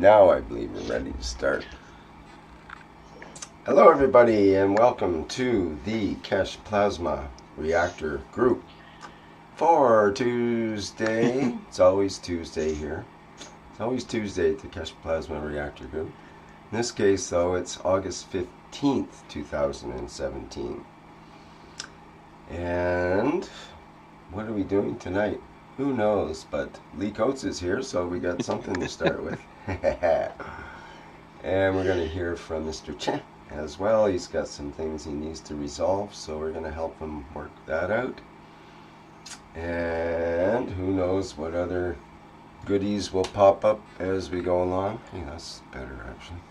Now I believe we're ready to start. Hello everybody and welcome to the Keshe Plasma Reactor group for Tuesday. It's always Tuesday here. It's always Tuesday at the Keshe Plasma Reactor group. In this case though, it's August 15th, 2017. And what are we doing tonight? Who knows, but Lee Coates is here, so we got something to start with. And we're going to hear from Mr. Chen as well. He's got some things he needs to resolve, so we're going to help him work that out. And who knows what other goodies will pop up as we go along. Hey, that's better actually.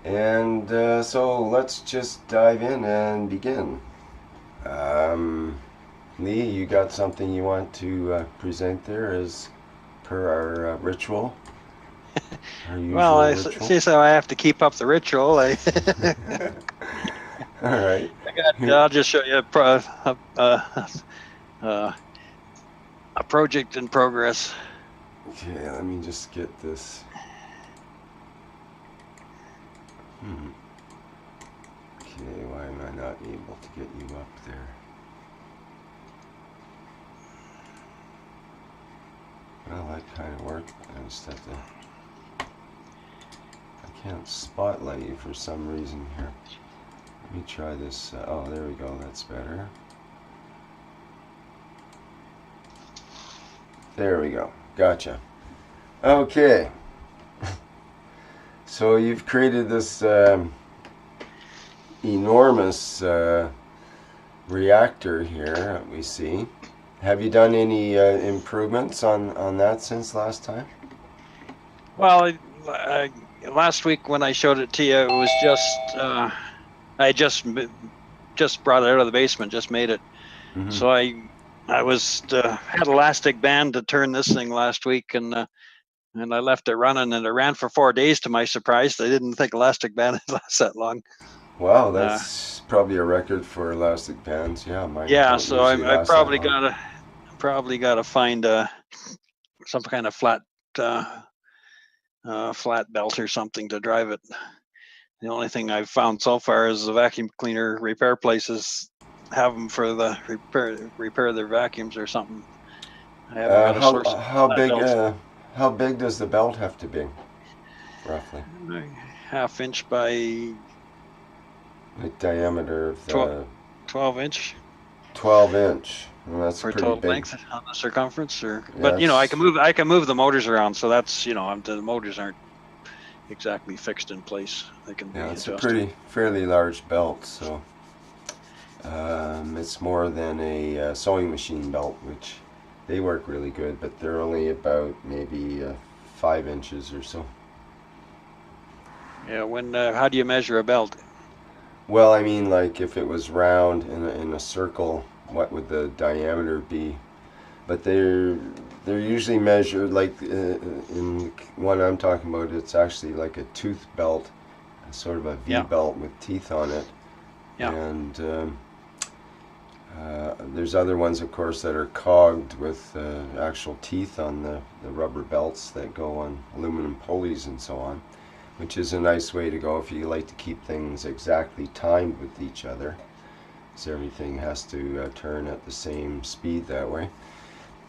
And so let's just dive in and begin. Lee, you got something you want to present there as per our ritual? Well, I see, so I have to keep up the ritual. All right. I'll just show you a project in progress. Okay, let me just get this. Okay, why am I not able to get you up there? Well, that kind of worked. I just have to. I can't spotlight you for some reason here. Let me try this. Oh, there we go. That's better. There we go. Gotcha. Okay. So you've created this enormous reactor here, we see. Have you done any improvements on that since last time? Well, last week when I showed it to you, it was just I just brought it out of the basement, just made it. Mm-hmm. So I was had elastic band to turn this thing last week, and I left it running, and it ran for 4 days. To my surprise, I didn't think elastic band would last that long. Wow, that's probably a record for elastic bands. Yeah, mine. Yeah, so I probably gotta find some kind of flat belt or something to drive it. The only thing I've found so far is the vacuum cleaner repair places have them for the repair their vacuums or something. I haven't got a source. How big does the belt have to be, roughly? 1/2 inch by. The diameter of the 12 inch. 12 inch. Well, that's for pretty total big length on the circumference, or yes. But you know, I can move the motors around, so that's the motors aren't exactly fixed in place. They can be adjusted. It's a fairly large belt, so it's more than a sewing machine belt, which they work really good, but they're only about maybe 5 inches or so. Yeah. How do you measure a belt? Well, I mean, like if it was round in a circle, what would the diameter be? But they're usually measured like in one I'm talking about. It's actually like a tooth belt, sort of a V belt with teeth on it. Yeah. And there's other ones, of course, that are cogged with actual teeth on the rubber belts that go on aluminum pulleys and so on, which is a nice way to go if you like to keep things exactly timed with each other. So everything has to turn at the same speed that way.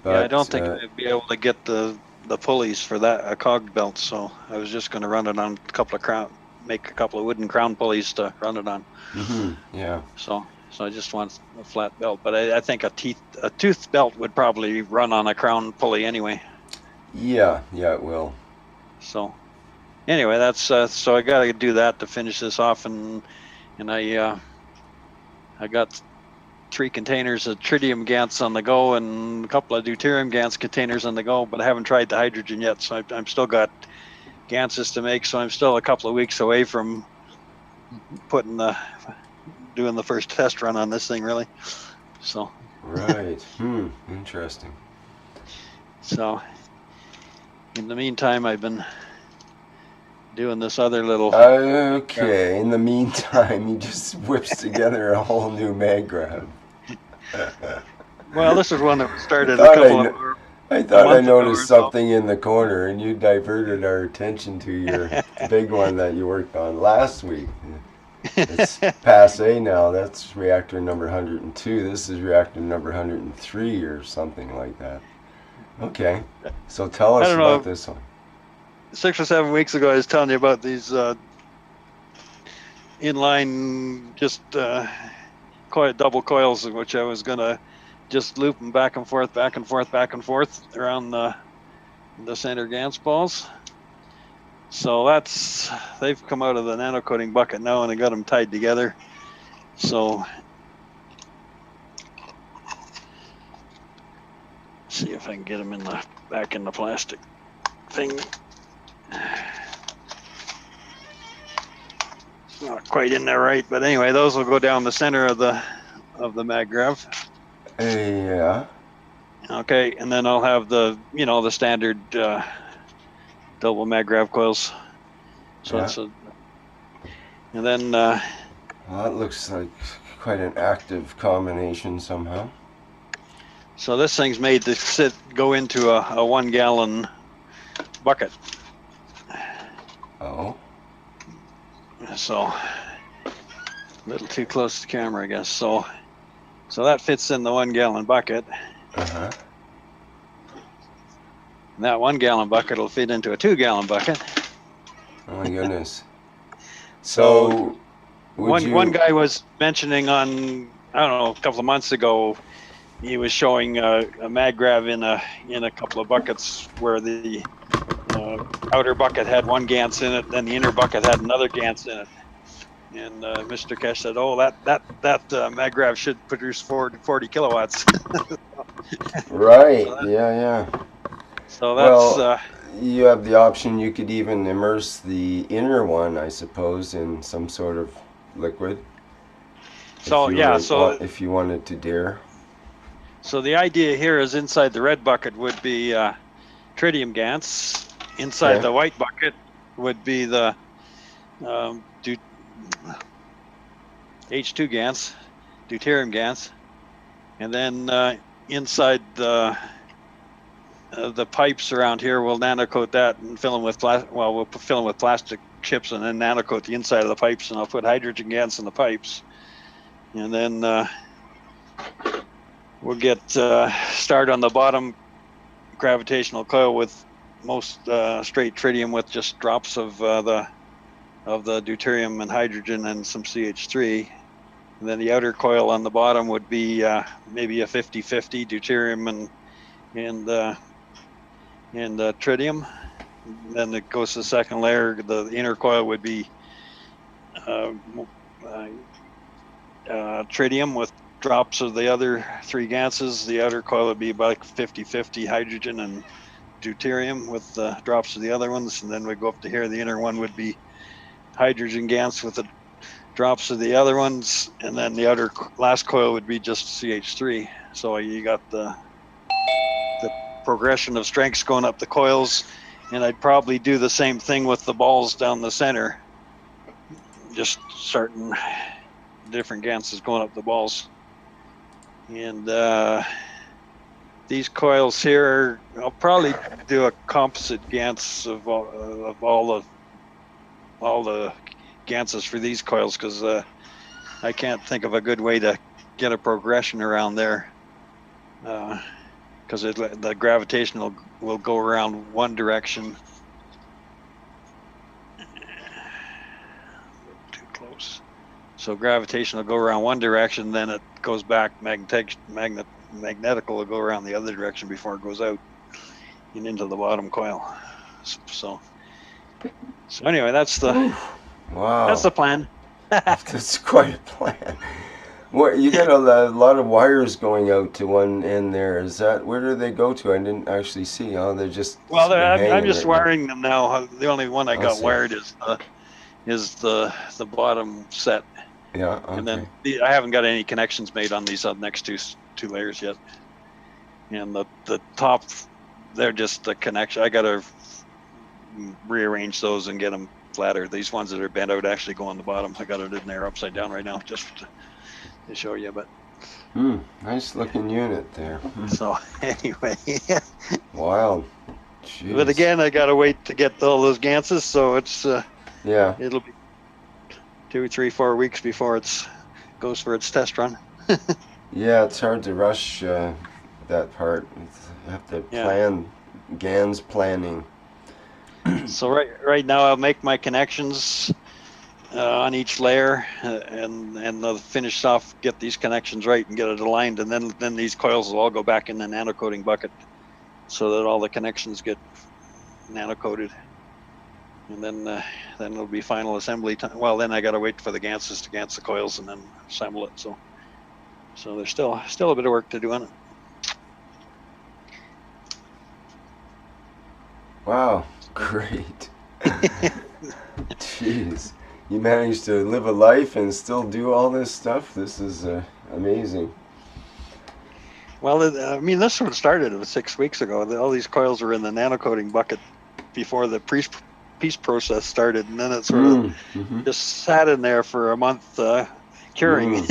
But, yeah, I don't think I'd be able to get the pulleys for that, a cogged belt, so I was just going to run it on make a couple of wooden crown pulleys to run it on. Mm-hmm. Yeah. So I just want a flat belt, but I think a tooth belt would probably run on a crown pulley anyway. Yeah, it will. So anyway, that's so I got to do that to finish this off, and I got 3 containers of tritium GANTs on the go and a couple of deuterium GANTs containers on the go, but I haven't tried the hydrogen yet, so I'm still got GANTs to make, so I'm still a couple of weeks away from doing the first test run on this thing, really. So. Right. Interesting. So, in the meantime, I've been doing this other little... Okay, in the meantime, he just whips together a whole new mag grab. Well, this is one that started I a thought I month ago or noticed so. something in the corner, and you diverted our attention to your big one that you worked on last week. It's passe now. That's reactor number 102. This is reactor number 103 or something like that. Okay. So tell I us don't about know. this one. 6 or 7 weeks ago, I was telling you about these inline just double coils, in which I was going to just loop them back and forth, back and forth, back and forth around the center Gans balls. So they've come out of the nano coating bucket now, and I got them tied together. So see if I can get them back in the plastic thing. Not quite in there right, but anyway, those will go down the center of the mag grav. Yeah. Okay, and then I'll have the standard double mag grav coils. So Yeah. and then Well, that looks like quite an active combination somehow. so this thing's made to go into a 1 gallon bucket. Oh. So a little too close to the camera, I guess. So that fits in the 1 gallon bucket. Uh-huh. And that 1 gallon bucket will fit into a 2 gallon bucket. Oh my goodness. So would you... one guy was mentioning on, I don't know, a couple of months ago, he was showing a mag grav in a couple of buckets where the outer bucket had 1 Gans in it, then the inner bucket had another Gans in it. And Mr. Keshe said, "Oh, that mag grav should produce 40 kilowatts." Right. So Yeah. so that's you have the option. You could even immerse the inner one, I suppose, in some sort of liquid. so yeah. So if you wanted to dare. so the idea here is inside the red bucket would be tritium Gans. Inside the white bucket would be the H2 Gans, deuterium Gans, and then inside the pipes around here, we'll nano coat that and fill them with we'll fill them with plastic chips and then nano coat the inside of the pipes, and I'll put hydrogen Gans in the pipes, and then we'll get started on the bottom gravitational coil with most straight tritium with just drops of the deuterium and hydrogen and some CH3. And then the outer coil on the bottom would be maybe a 50-50 deuterium and tritium. And then it goes to the second layer. The inner coil would be tritium with drops of the other 3 gases. The outer coil would be about 50-50 hydrogen and deuterium with drops of the other ones. And then we go up to here. The inner one would be hydrogen Gans with the drops of the other ones, and then the outer last coil would be just CH3. So you got the progression of strengths going up the coils, and I'd probably do the same thing with the balls down the center, just starting different Ganses going up the balls. And these coils here, I'll probably do a composite Gans of all the Ganses for these coils, because I can't think of a good way to get a progression around there, because the gravitation will go around one direction. Too close. So gravitation will go around one direction, then it goes back. Magnetical will go around the other direction before it goes out and into the bottom coil. So anyway, that's the plan. That's quite a plan. What, you got a lot of wires going out to one end there. Is that, where do they go to? I didn't actually see. Oh, they're just I'm just wiring them now. The only one I got wired is the bottom set. Yeah. Okay. And then I haven't got any connections made on these next two layers yet. And the top, they're just the connection. I got to rearrange those and get them flatter. These ones that are bent out actually go on the bottom. I got it in there upside down right now just to show you. But Nice looking unit there. So anyway, Wild. Jeez. but again, I gotta wait to get all those ganses, so it's Yeah. it'll be 2, 3, 4 weeks before it's goes for its test run. Yeah, it's hard to rush that part. You have to plan, GANs planning. So right now I'll make my connections on each layer, and I'll finish off, get these connections right and get it aligned, and then these coils will all go back in the nano coating bucket, so that all the connections get nano coated, and then it'll be final assembly time. Well, then I got to wait for the ganses to gans the coils and then assemble it. So there's still a bit of work to do on it. Wow, great. Jeez. You managed to live a life and still do all this stuff? This is amazing. Well, I mean, this sort of started 6 weeks ago. All these coils were in the nano coating bucket before the piece process started, and then it sort of just sat in there for a month curing.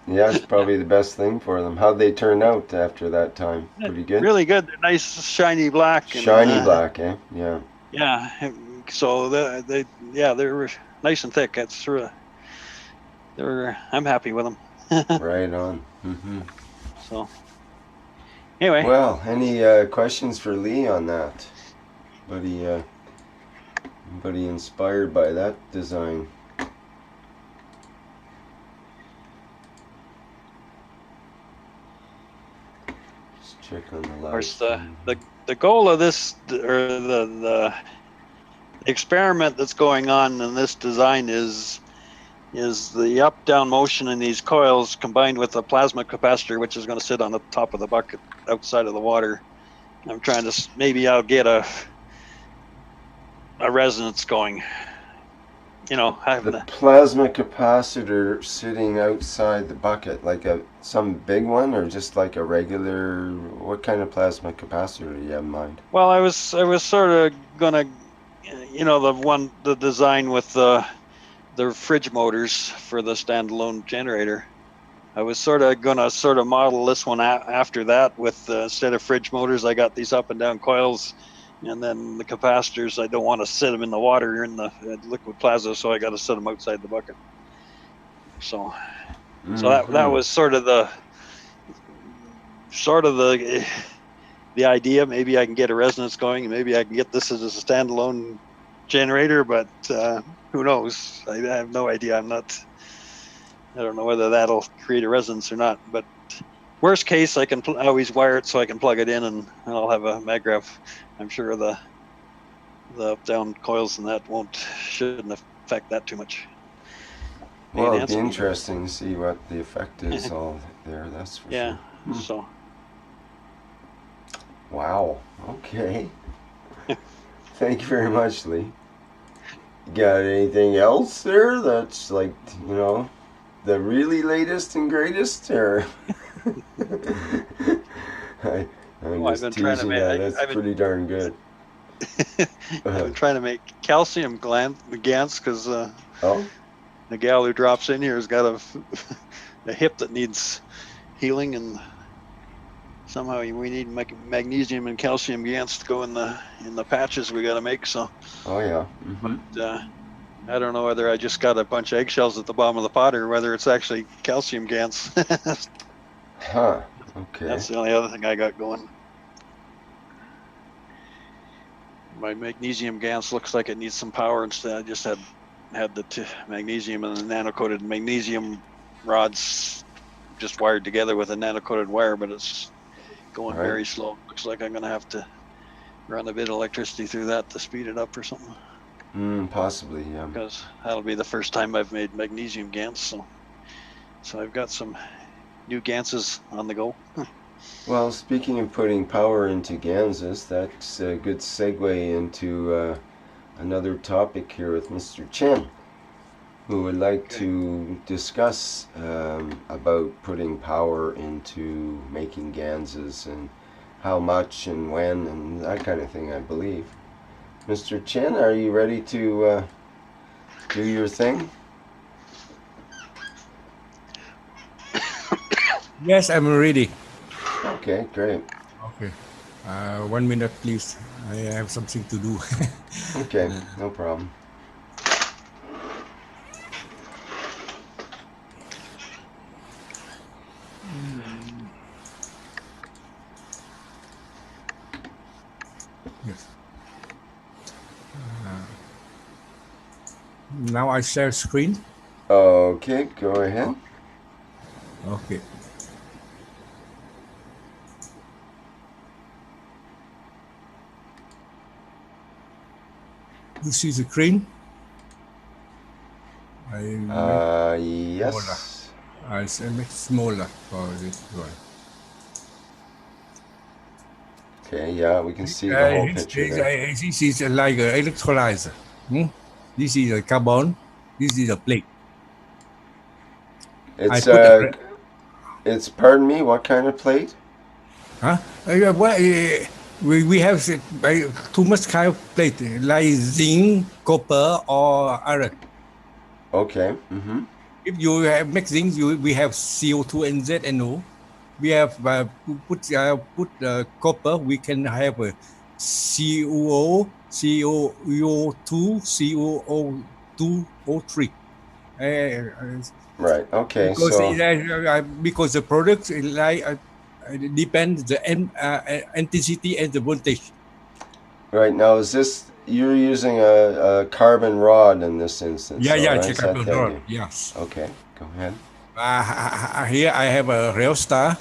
Yeah, it's probably the best thing for them. How'd they turn out after that time? Pretty good? Really good. They're nice, shiny black. Shiny black, eh? Yeah. Yeah. So they were nice and thick. That's true. I'm happy with them. Right on. So anyway. Well, any questions for Lee on that? Anybody inspired by that design? Just check on the live. Of course, the goal of this, or the experiment that's going on in this design is the up-down motion in these coils combined with a plasma capacitor, which is going to sit on the top of the bucket outside of the water. I'm trying to, maybe I'll get a resonance going. You know, the plasma capacitor sitting outside the bucket, like some big one, or just like a regular. What kind of plasma capacitor do you have in mind? Well, I was sort of gonna, you know, the design with the fridge motors for the standalone generator. I was sort of model this one after that with instead of fridge motors, I got these up and down coils. And then the capacitors, I don't want to sit them in the water or in the liquid plasma, so I got to set them outside the bucket. So that was sort of the idea. Maybe I can get a resonance going, and maybe I can get this as a standalone generator. But who knows? I have no idea. I don't know whether that'll create a resonance or not. But worst case, I can always wire it so I can plug it in, and I'll have a maggrav. I'm sure the up-down coils and that shouldn't affect that too much. Well, it'd be interesting to see what the effect is all there, that's for sure. Yeah, so. Wow, okay. Thank you very much, Lee. You got anything else there that's like, you know, the really latest and greatest, or? I'm just teasing that. That's pretty darn good. I've been trying to make calcium gans because the gal who drops in here has got a hip that needs healing, and somehow we need magnesium and calcium gans to go in the patches we got to make. So. Oh yeah. But I don't know whether I just got a bunch of eggshells at the bottom of the pot or whether it's actually calcium gans. Huh. Okay. That's the only other thing I got going. My magnesium gans looks like it needs some power. Instead, I just had the magnesium and the nano-coated magnesium rods just wired together with a nano-coated wire, but it's going very slow. Looks like I'm going to have to run a bit of electricity through that to speed it up or something. Possibly, yeah. Because that'll be the first time I've made magnesium gans, so I've got some new ganses on the go. Well, speaking of putting power into ganses, that's a good segue into another topic here with Mr. Chen, who would like to discuss about putting power into making ganses and how much and when and that kind of thing, I believe. Mr. Chen, are you ready to do your thing? Yes, I'm ready. Okay, great. Okay. 1 minute, please. I have something to do. Okay, no problem. Yes. Now I share screen. Okay, go ahead. Okay. You see the screen? I make smaller. Yes. I make smaller for this one. Okay, yeah, we can see the whole picture there. This is like an electrolyzer. This is a carbon. This is a plate. I It's put a it's, pardon me, what kind of plate? huh? We have too much kind of plate like zinc, copper, or iron. Okay. Mm-hmm. If you have make zinc, we have CO2 and ZNO. We have put copper. We can have a COO, CO2, COO2, O3. Right. Okay. Because So because the product depends the intensity and the voltage. right now, is this you're using a carbon rod in this instance? Yeah, So yeah, right, check is out that the the road. idea? Yes. Okay. Go ahead. Here I have a rail star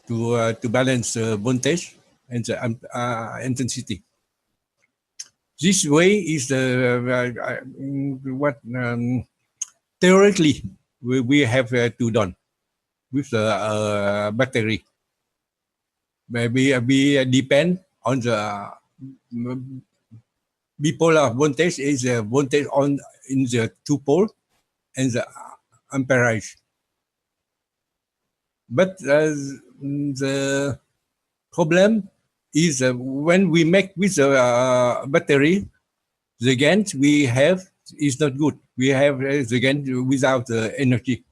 to balance the voltage and the intensity. This way is the what theoretically we have to done with the battery. Maybe we depend on the bipolar voltage is the voltage on in the two pole and the amperage. But the problem is when we make with the battery, the gain we have is not good. We have the gain without the energy.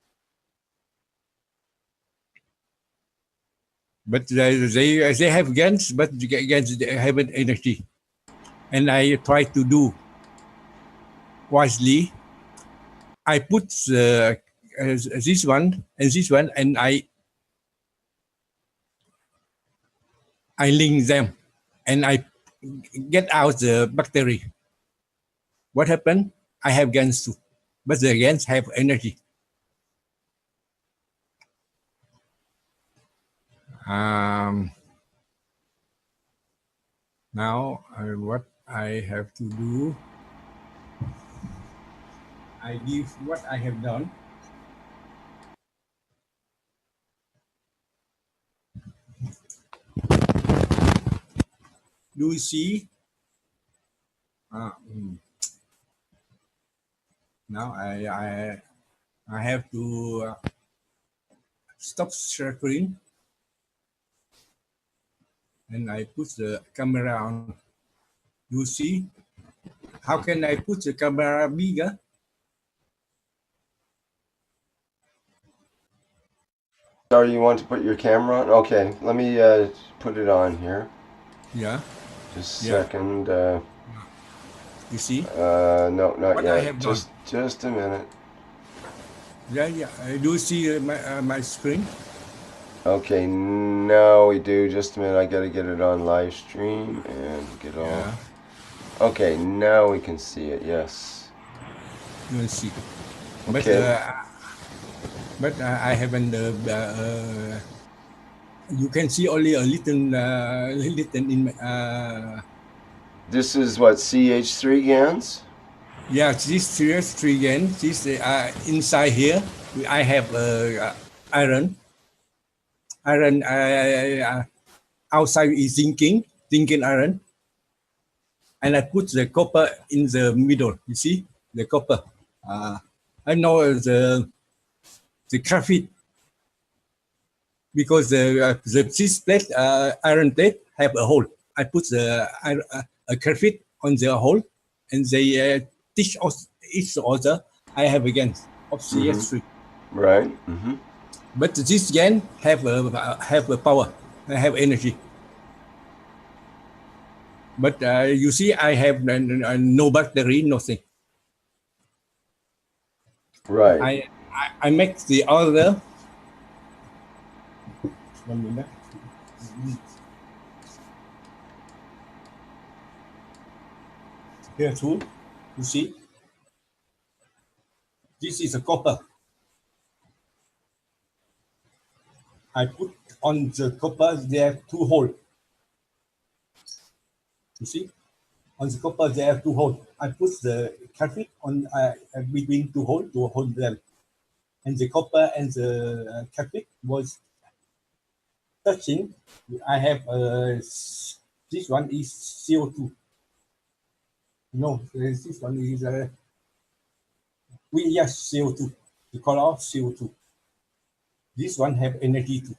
But they have gains, but the gains they haven't energy. And I try to do wisely. I put this one and this one, and I link them, and I get out the battery. What happened? I have gains too, but the gains have energy. Um, Now, what I have to do, I give what I have done. Do you see? Uh, mm, Now I have to stop sharing, and I put the camera on. You see? How can I put the camera bigger? Sorry, you want to put your camera on? Okay, let me put it on here. Yeah. Just a Yeah. second. You see? No, not What yet. I have done. Just a minute. Yeah, yeah. Do you see my screen? Okay, now we do. Just a minute. I gotta get it on live stream and get all. Yeah. Okay, now we can see it. Yes. You see. Okay. But I haven't. You can see only a little in. This is what CH3 GANs. Yeah, this series three again. This inside here, I have iron. Iron outside is thinking iron, and I put the copper in the middle. You see the copper. I know the graphite because the this plate iron plate have a hole. I put the a graphite on the hole, and they teach us each other. I have again of CS3. Right. Mm-hmm. But this GaN have a power, have energy. But you see, I have no battery, nothing. Right. I make the other. 1 minute. Here too, you see, this is a copper. I put on the copper, there are 2 holes. You see, on the copper there are 2 holes. I put the cathode on between 2 holes to hold them, and the copper and the cathode was touching. I have this one is CO2. No, this one is yes, CO2. The color of CO2. This one have energy too.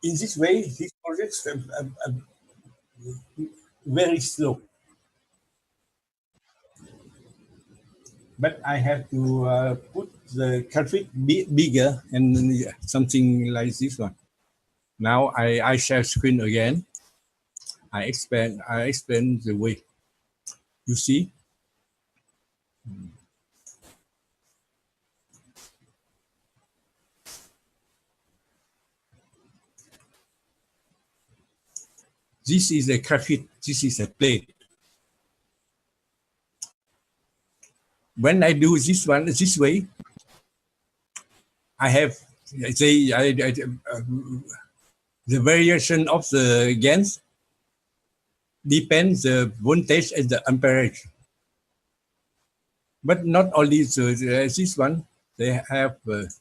In this way, these projects very slow. But I have to put the cathode bigger and something like this one. Now I share screen again. I expand the way. You see? This is a cathode, this is a plate. When I do this one this way, I have the variation of the gains depends the voltage and the amperage. But not only this one, they have the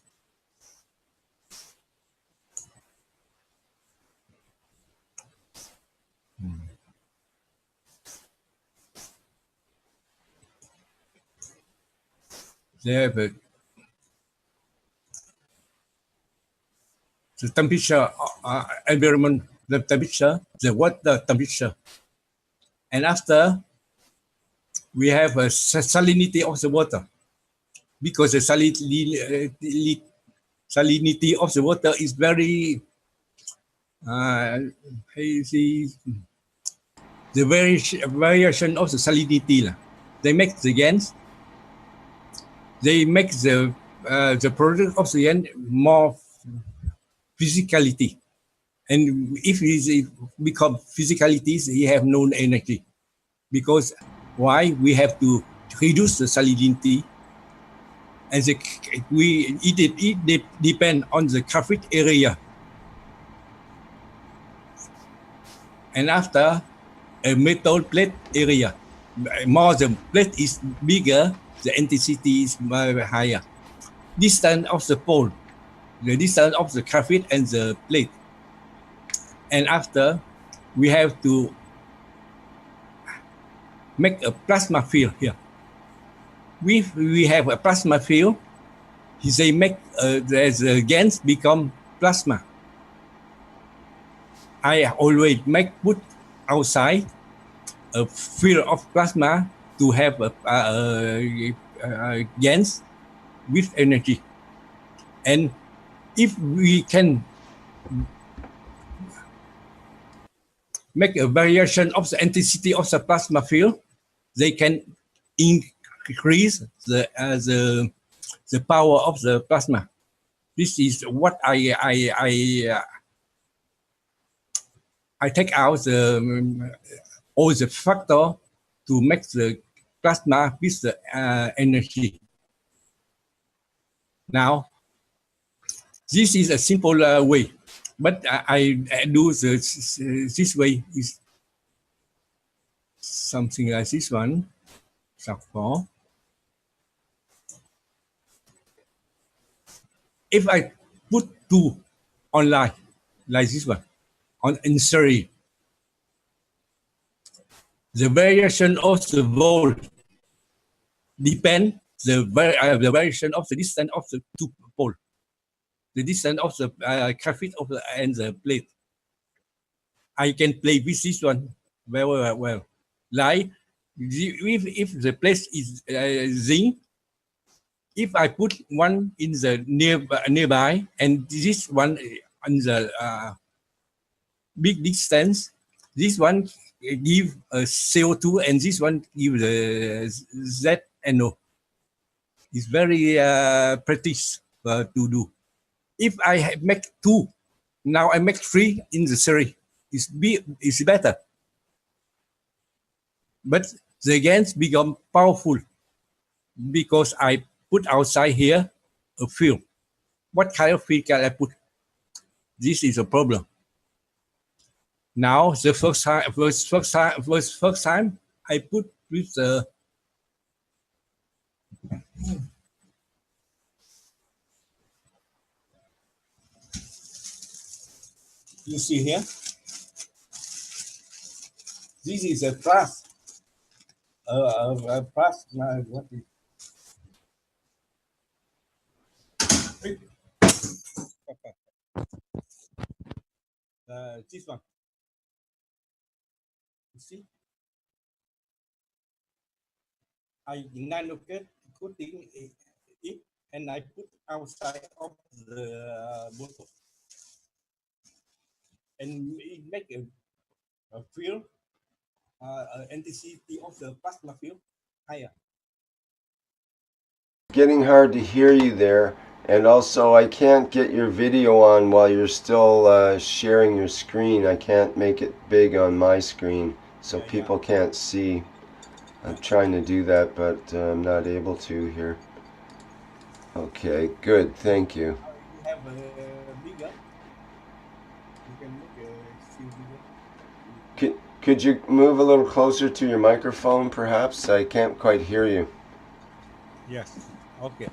temperature, environment, the temperature, the water temperature. And after, we have a salinity of the water. Because the salinity of the water is very, the variation of the salinity. They make the gains, they make the product of the gain more physicality. And if it become physicalities, you have no energy. Because why? We have to reduce the salinity, and it depend on the cathode area. And after a metal plate area, more the plate is bigger, the intensity is higher. Distance of the pole, the distance of the cathode and the plate. And after, we have to make a plasma field here. We have a plasma field, they make the gains become plasma. I always put outside a field of plasma to have gains with energy. And if we can make a variation of the intensity of the plasma field, they can increase the power of the plasma. This is what I take out all the factor to make the plasma with the energy. Now, this is a simple way, but I do this way is something like this one. If I put 2 online, like this one, in series, the variation of the volt depends the variation of the distance of the 2 pole, the distance of the cathode of and the plate. I can play with this one very well. Like If the place is zinc, if I put one in the nearby and this one on the big distance, this one give a CO2 and this one give the ZNO. It's very practice to do. If I make two, now I make three in the series. It's better. But the gas become powerful because I put outside here a field. What kind of field can I put? This is a problem. Now the first time I put with the you see here. This is a plus. Plus. What is this one? You see, I coating it and I put outside of the bottle and it make a field, intensity of the plasma field higher. Getting hard to hear you there, and also I can't get your video on while you're still sharing your screen. I can't make it big on my screen so people can't see. I'm trying to do that, but I'm not able to here. Okay, good, thank you. You have a bigger. You can make a few bigger. Could you move a little closer to your microphone, perhaps? I can't quite hear you. Yes. Okay.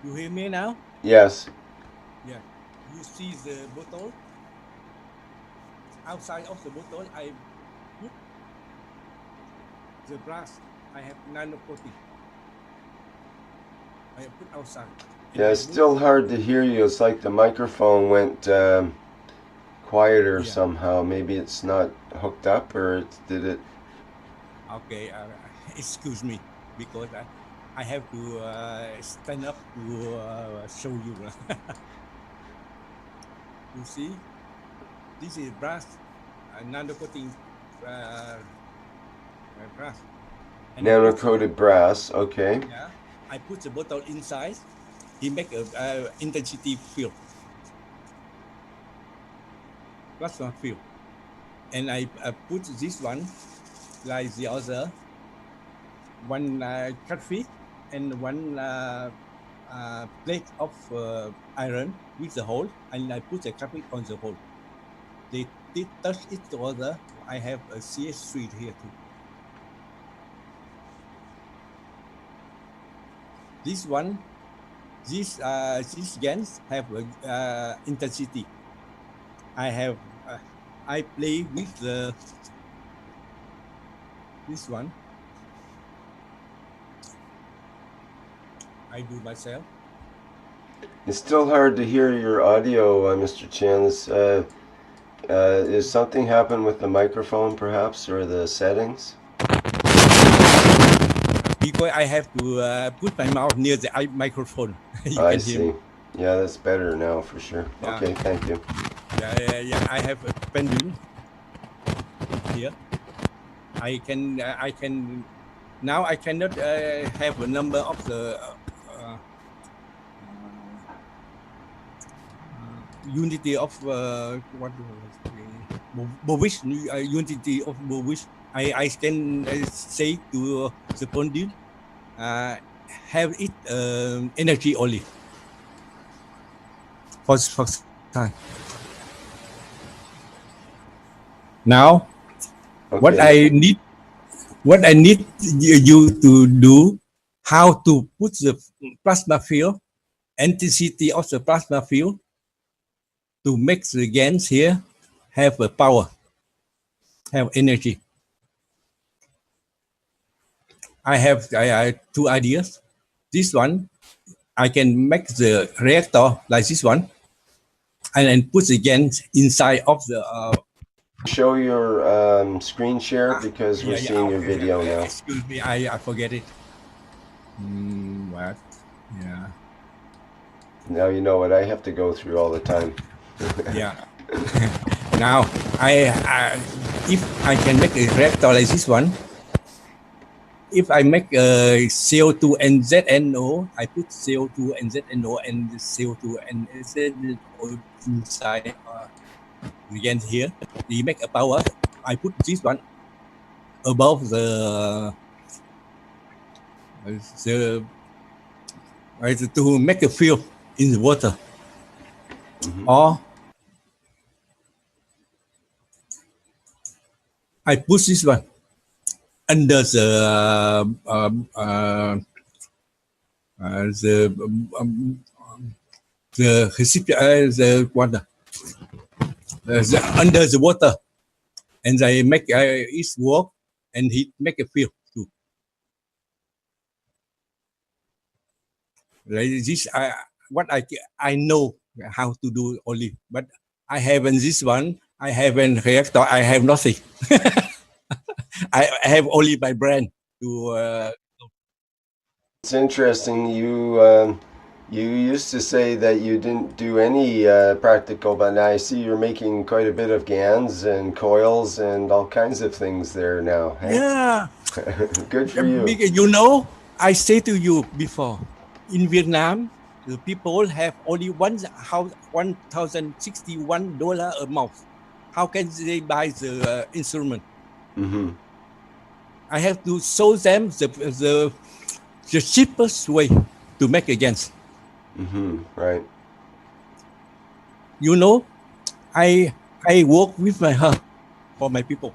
You hear me now? Yes. Yeah. You see the bottle? Outside of the bottle, I put the brass. I have nano coating. I put outside. Yeah, it's still hard to hear you. It's like the microphone went quieter somehow. Maybe it's not hooked up, or did it? Okay, excuse me, because I have to stand up to show you. You see, this is brass, nano coating brass. Nano-coated brass, okay. Yeah, I put the bottle inside. He make a intensity field, plasma field, and I put this one like the other, one catfish and one plate of iron with the hole, and I put the catfish on the hole. They touch each other. I have a CS3 here too. This one, these GANs have intensity. I have I play with this one. I do myself. It's still hard to hear your audio, Mr. Chan. Is something happened with the microphone, perhaps, or the settings? Because I have to put my mouth near the microphone. I see. Yeah, that's better now for sure. Yeah. Okay, thank you. Yeah. I have a pendulum here. I can now I cannot have a number of the unity of what Bovish unity of Bovish. I can say to the pendulum have it energy only for time. Now, okay. What I need you to do, how to put the plasma field, intensity of the plasma field, to make the GANs here have a power, have energy. I have two ideas. This one, I can make the reactor like this one, and then put the GANs inside of the Show your screen share because we're seeing your okay. video now. Excuse me, I forget it. What? Yeah. Now you know what I have to go through all the time. Yeah. Now, if I can make a reactor like this one, if I make a CO2 and ZNO, I put CO2 and ZNO and CO2 and ZNO inside again here. We make a power. I put this one above the to make a field in the water, or I push this one under the recipient, the water, under the water, and I make it work, and he make a field too. Like this, what I know how to do only, but I haven't this one. I haven't reactor. I have nothing. I have only my brand to. It's interesting. You used to say that you didn't do any practical, but now I see you're making quite a bit of GANs and coils and all kinds of things there now. Hey? Yeah. Good for you. You know, I say to you before, in Vietnam, the people have only $1,061 a month. How can they buy the instrument? Mm-hmm. I have to show them the cheapest way to make a GANs. Mm-hmm. Right. You know, I work with my her for my people.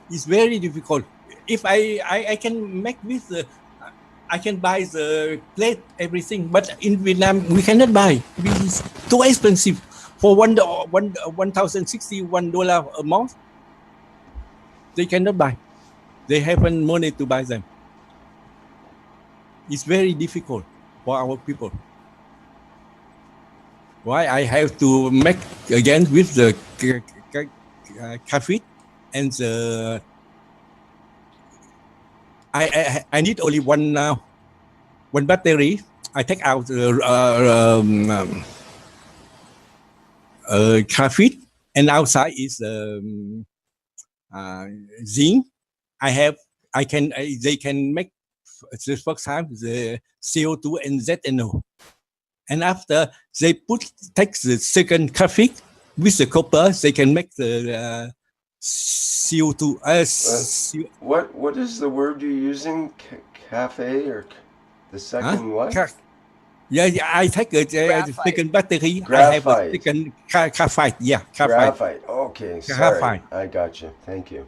It's very difficult. If I can make with the, I can buy the plate, everything, but in Vietnam we cannot buy. It's too expensive. For $1,061 a month, they cannot buy. They haven't money to buy them. It's very difficult for our people. Why I have to make again with the cafe and the I need only one battery. I take out the cafe, and outside is zinc. They can make the first time the CO2 and ZNO, and after they take the second cafe with the copper, they can make the CO2. What is the word you're using? Cafe or the second what? Yeah, I take a second battery. Graphite. I have a second graphite. Yeah, graphite. Okay, sorry. Graphite. I got you. Thank you.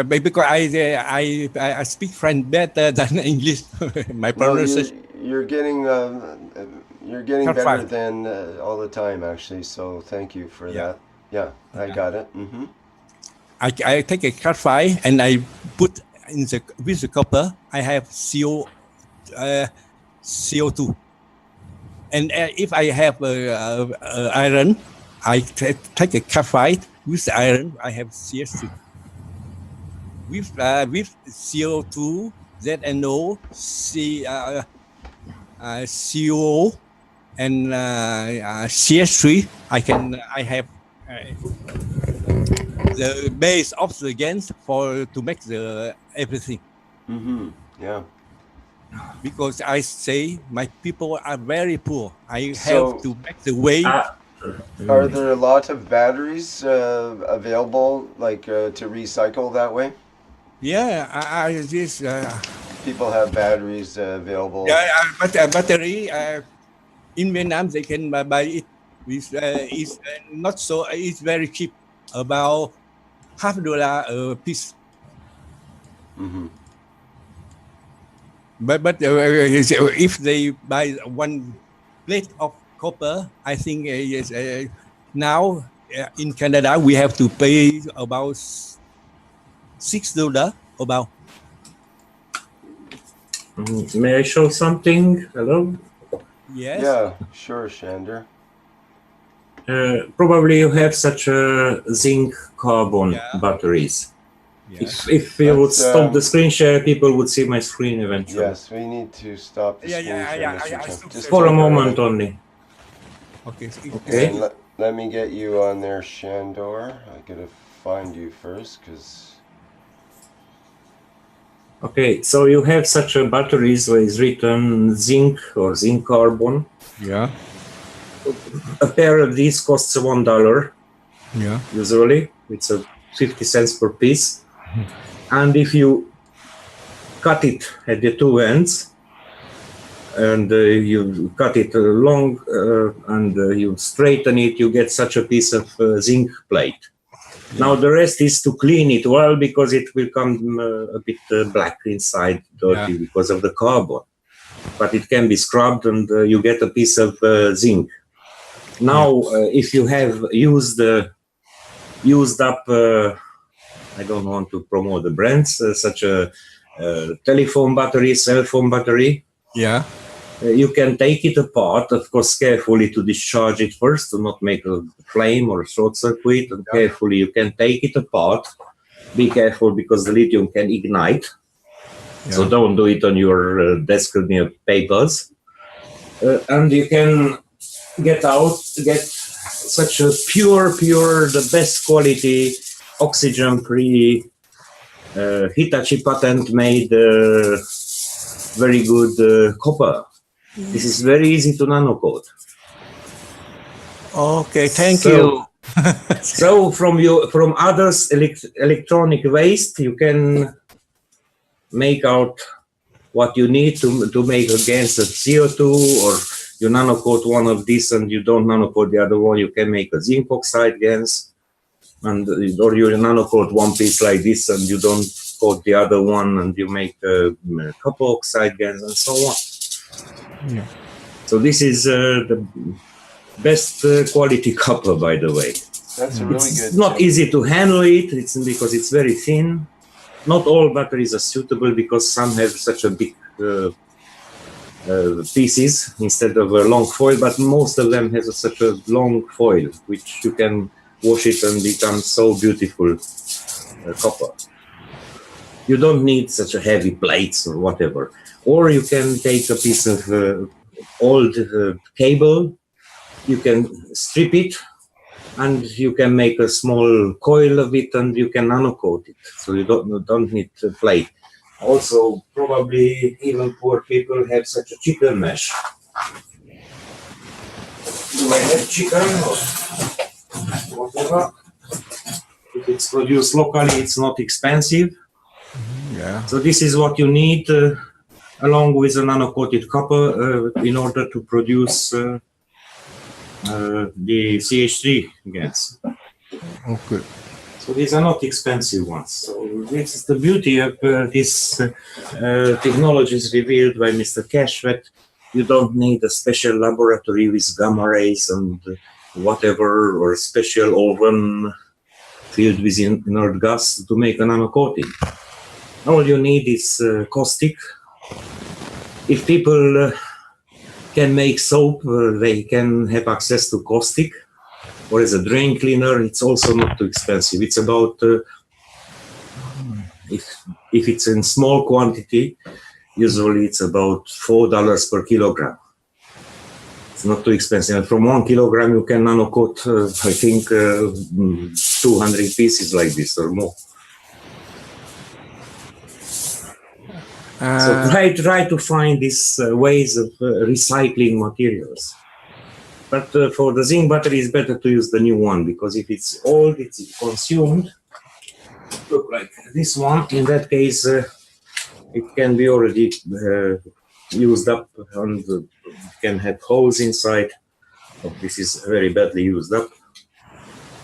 Because I speak French better than English. My pronunciation. No, you're getting better than all the time, actually. So thank you for that. Yeah, I got it. Mm-hmm. I take a graphite and I put in with the copper. I have CO2. And if I have iron, I take a graphite with the iron. I have CS2. With CO2, ZNO, CO, and CS3, I have the base of the GANs to make the everything. Mm-hmm. Yeah. Because I say my people are very poor. I have to make the way. Are there a lot of batteries available, like to recycle that way? Yeah, I just people have batteries available. Yeah, but battery in Vietnam they can buy it. It's not so. It's very cheap, about $50 a piece. Mm-hmm. But if they buy one plate of copper, I think now in Canada we have to pay about $6 about. May I show something? Hello? Yes. Yeah, sure, Shander. Probably you have such zinc carbon batteries. If you would stop the screen share, people would see my screen eventually. Yes, we need to stop the screen share, Mr. Chen. Just For a temporarily. moment only. Okay. Okay. And let me get you on there, Shandor. I gotta find you first, because... Okay, so you have such a batteries where is written zinc or zinc carbon. Yeah. A pair of these costs $1. Yeah. Usually, it's 50 cents per piece. And if you cut it at the two ends, and you cut it long and you straighten it, you get such a piece of zinc plate. Now the rest is to clean it well, because it will come a bit black inside, dirty because of the carbon. But it can be scrubbed and you get a piece of zinc. Now, if you have used up, I don't want to promote the brands, such a telephone battery, cell phone battery. Yeah. You can take it apart, of course, carefully to discharge it first, to not make a flame or a short circuit, and carefully you can take it apart. Be careful, because the lithium can ignite. So don't do it on your desk near papers. And you can get such a pure, the best quality, oxygen-free, Hitachi patent made, very good copper. This is very easy to nano-coat. Okay, thank you. So from others electronic waste, you can make out what you need to make against the CO2, or you nano-coat one of these and you don't nano-coat the other one, you can make a zinc oxide gas, or you nano-coat one piece like this and you don't coat the other one, and you make a copper oxide gas, and so on. Yeah. So this is the best quality copper, by the way. That's a really good... It's not easy to handle it, because it's very thin. Not all batteries are suitable, because some have such a big pieces instead of a long foil, but most of them have such a long foil, which you can wash it and become so beautiful copper. You don't need such a heavy plates or whatever. Or you can take a piece of old cable, you can strip it, and you can make a small coil of it, and you can nano-coat it. So you don't need a plate. Also, probably even poor people have such a chicken mesh. Do I have chicken or whatever? If it's produced locally, it's not expensive. Yeah. So this is what you need, along with a nano-coated copper, in order to produce the CH3 gas. Okay. So these are not expensive ones. So this is the beauty of this technologies revealed by Mr. Keshe, that you don't need a special laboratory with gamma rays and whatever, or a special oven filled with inert gas to make a nano-coating. All you need is caustic. If people can make soap, they can have access to caustic. Or as a drain cleaner, it's also not too expensive. It's about, if it's in small quantity, usually it's about $4 per kilogram. It's not too expensive. And from 1 kilogram, you can nano-coat, I think, 200 pieces like this or more. So try to find these ways of recycling materials. But for the zinc battery, it's better to use the new one, because if it's old, it's consumed. Look like this one. In that case, it can be already used up, and can have holes inside. Oh, this is very badly used up.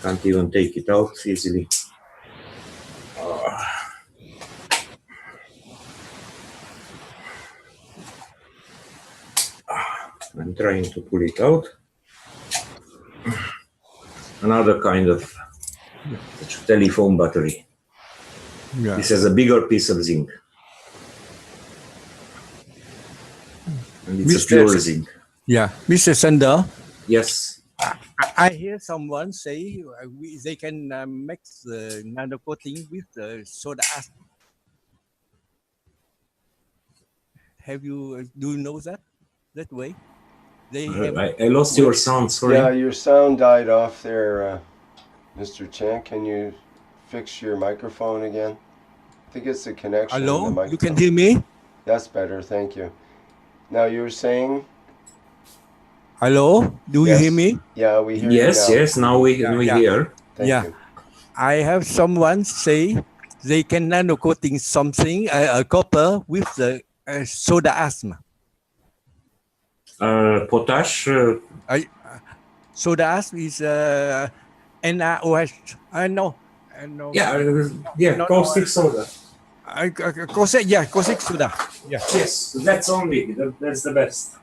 Can't even take it out easily. I'm trying to pull it out. Another kind of telephone battery. Yeah. This has a bigger piece of zinc. And it's a pure zinc. Yeah, Mr. Sander. Yes. I hear someone say they can make the nano coating with the soda ash. Have you do you know that way? They have. I lost your sound, sorry. Yeah, your sound died off there, Mr. Chan. Can you fix your microphone again? I think it's the connection in the Hello, microphone. you can hear me? That's better, thank you. Now you were saying? Hello, do you Yes. hear me? Yeah, we hear you Yes, now. yes, now we Yeah. hear. Thank you. I have someone say they can nano coating something, a copper with the soda ash. Potash, Soda ash is NaOH. No. No. yeah, No, caustic soda. caustic soda. Yeah. Yes, that's only, that's the best.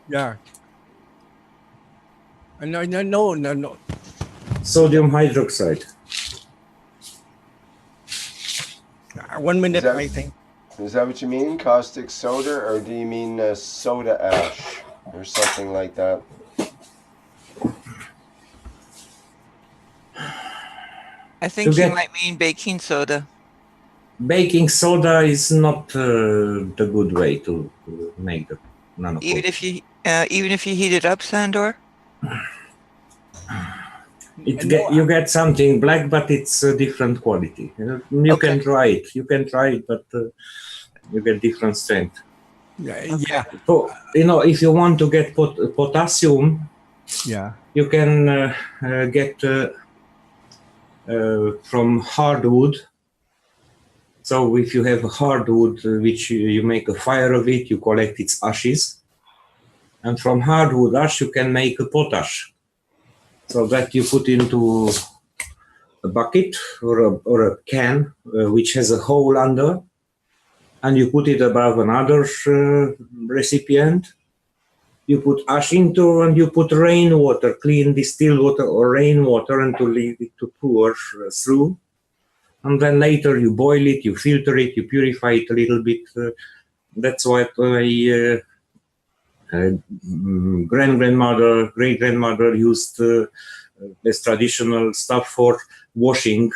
Yeah. No. Sodium hydroxide. 1 minute, that- I think. Is that what you mean, caustic soda, or do you mean soda ash or something like that? I think To he get- might mean baking soda. Baking soda is not the good way to make the nano Even if you heat it up, Sandor. You get something black, but it's a different quality. You Okay. can try it. You can try it, but you get different strength. Yeah. So, if you want to get potassium, Yeah. you can get from hardwood. So if you have a hardwood which you make a fire of it, you collect its ashes, and from hardwood ash you can make a potash. So that you put into a bucket or a can which has a hole under, and you put it above another recipient. You put ash into, and you put rainwater, clean distilled water or rainwater, and to leave it to pour through. And then later you boil it, you filter it, you purify it a little bit. That's what my grandmother, great-grandmother used as traditional stuff for washing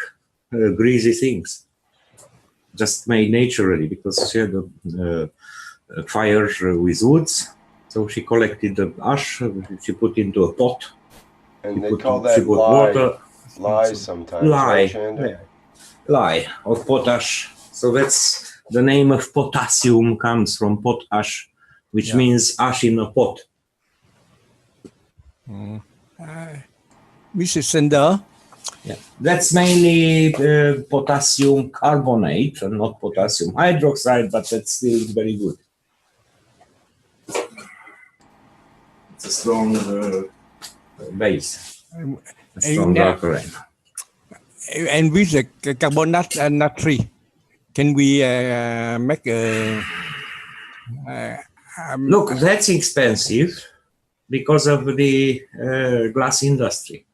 greasy things. Just made naturally, because she had a fire with woods. So she collected the ash, she put into a pot. And they call that lye sometimes, right, Chandra? Lye or potash. So that's the name of potassium comes from potash, which means ash in a pot. Mrs. Sender. Yeah, that's mainly potassium carbonate and not potassium hydroxide, but that's still very good. It's a strong base, a strong alkaline. And with the carbonate and natri, can we make a... Look, that's expensive because of the glass industry.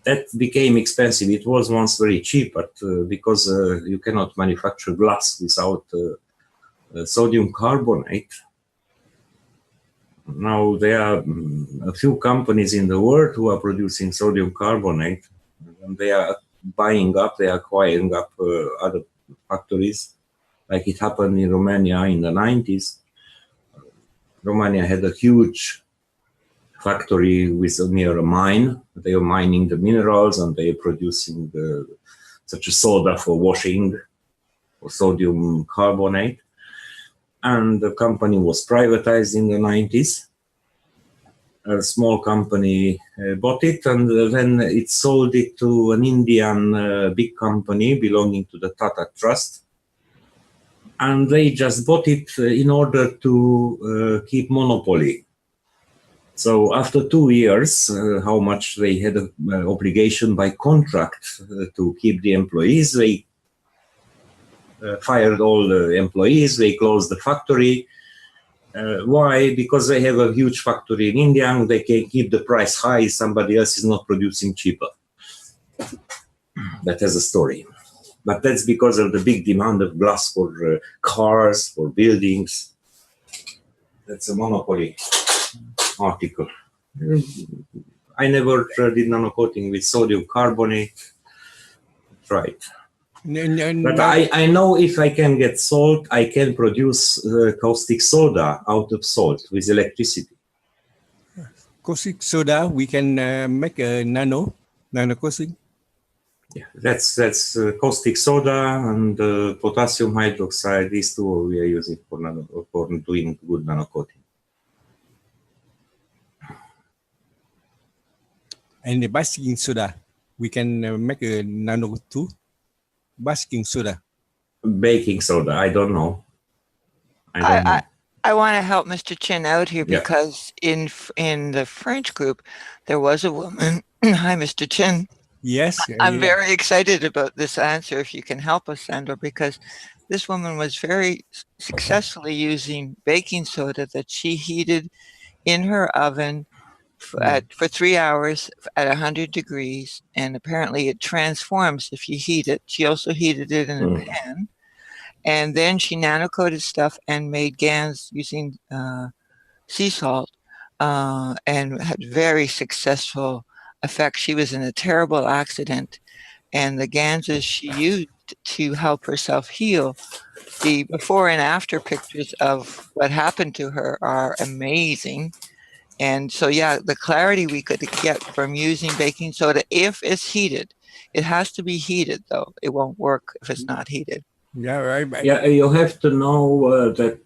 That became expensive. It was once very cheap, but because you cannot manufacture glass without sodium carbonate. Now there are a few companies in the world who are producing sodium carbonate, and they are acquiring up other factories, like it happened in Romania in the 90s. Romania had a huge factory near a mine. They are mining the minerals, and they are producing such a soda for washing, or sodium carbonate. And the company was privatized in the 90s. A small company bought it, and then it sold it to an Indian big company belonging to the Tata Trust. And they just bought it in order to keep monopoly. So after 2 years, how much they had an obligation by contract to keep the employees, they fired all the employees, they closed the factory. Why? Because they have a huge factory in India, and they can keep the price high, somebody else is not producing cheaper. That has a story. But that's because of the big demand of glass for cars, for buildings. That's a monopoly article. I never did nano-coating with sodium carbonate. Right. But I know if I can get salt, I can produce caustic soda out of salt with electricity. Caustic soda, we can make a nano caustic. Yeah, that's caustic soda and potassium hydroxide. These two we are using for doing good nano-coating. And the baking soda, we can make a nano too. Baking soda. Baking soda, I don't know. I want to help Mr. Chin out here Yeah. because in the French group, there was a woman. Hi, Mr. Chin. Yes. I'm very excited about this answer. If you can help us, Sandor, because this woman was very successfully using baking soda that she heated in her oven for 3 hours at 100 degrees, and apparently it transforms if you heat it. She also heated it in a pan, and then she nano-coated stuff and made GANs using sea salt, and had very successful effects. She was in a terrible accident, and the GANs she used to help herself heal. The before and after pictures of what happened to her are amazing. And so, yeah, the clarity we could get from using baking soda, if it's heated, it has to be heated, though. It won't work if it's not heated. Yeah, right. Yeah, you have to know that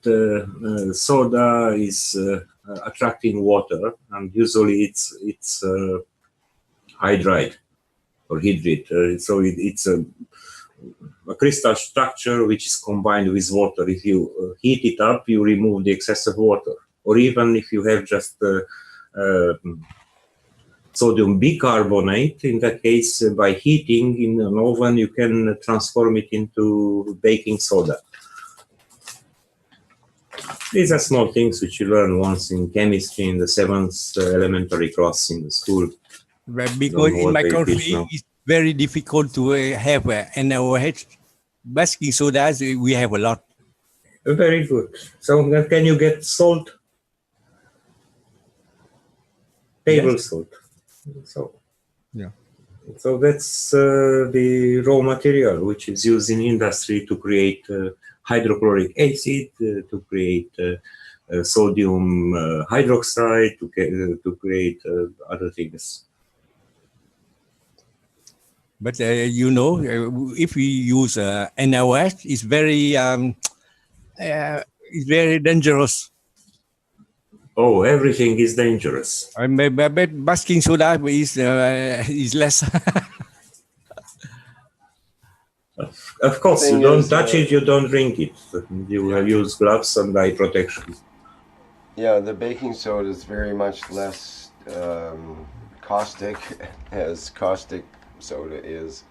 soda is attracting water, and usually it's hydride or hydride. So it's a crystal structure which is combined with water. If you heat it up, you remove the excessive water. Or even if you have just sodium bicarbonate, in that case, by heating in an oven, you can transform it into baking soda. These are small things which you learn once in chemistry in the 7th elementary class in the school. Because in my country, it's very difficult to have NaOH. Baking soda, we have a lot. Very good. So can you get salt? Table salt. So, yeah. So that's the raw material which is used in industry to create hydrochloric acid, to create sodium hydroxide, to create other things. But you know, if we use NaOH, it's very dangerous. Oh, everything is dangerous. But baking soda is less. Of course, you don't touch it, you don't drink it. You will use gloves and eye protection. Yeah, the baking soda is very much less caustic as caustic soda is,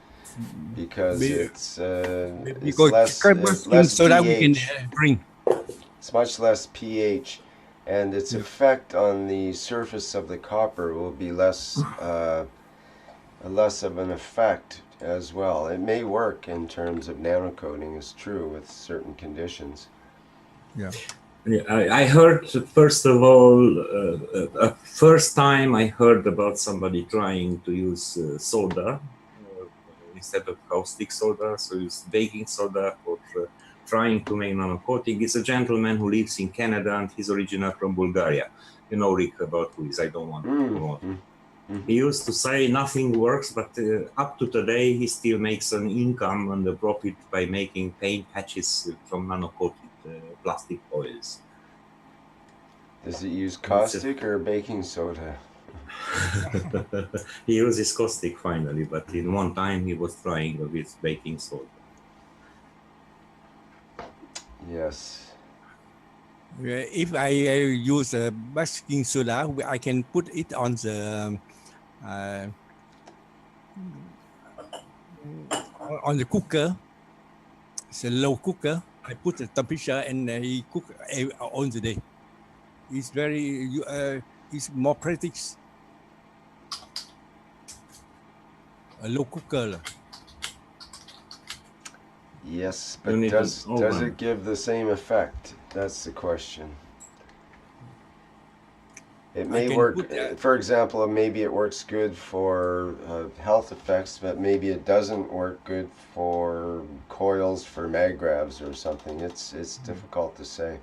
because it's less soda pH. we can drink. It's much less pH, and its effect on the surface of the copper will be less of an effect as well. It may work in terms of nano-coating, is true, with certain conditions. Yeah. I heard, first of all, first time I heard about somebody trying to use soda instead of caustic soda, so use baking soda for trying to make nano-coating. It's a gentleman who lives in Canada, and he's originally from Bulgaria. You know, Rick, about who is, I don't want to promote. He used to say nothing works, but up to today, he still makes an income and a profit by making paint patches from nano-coated plastic oils. Does it use caustic or baking soda? He uses caustic finally, but in one time he was trying with baking soda. Yes. If I use baking soda, I can put it on the cooker. It's a low cooker. I put the temperature and he cook all the day. It's it's more practical. A low cooker. Yes, but does it give the same effect? That's the question. It I may can work, put for example, maybe it works good for health effects, but maybe it doesn't work good for coils for magravs or something. It's difficult to say.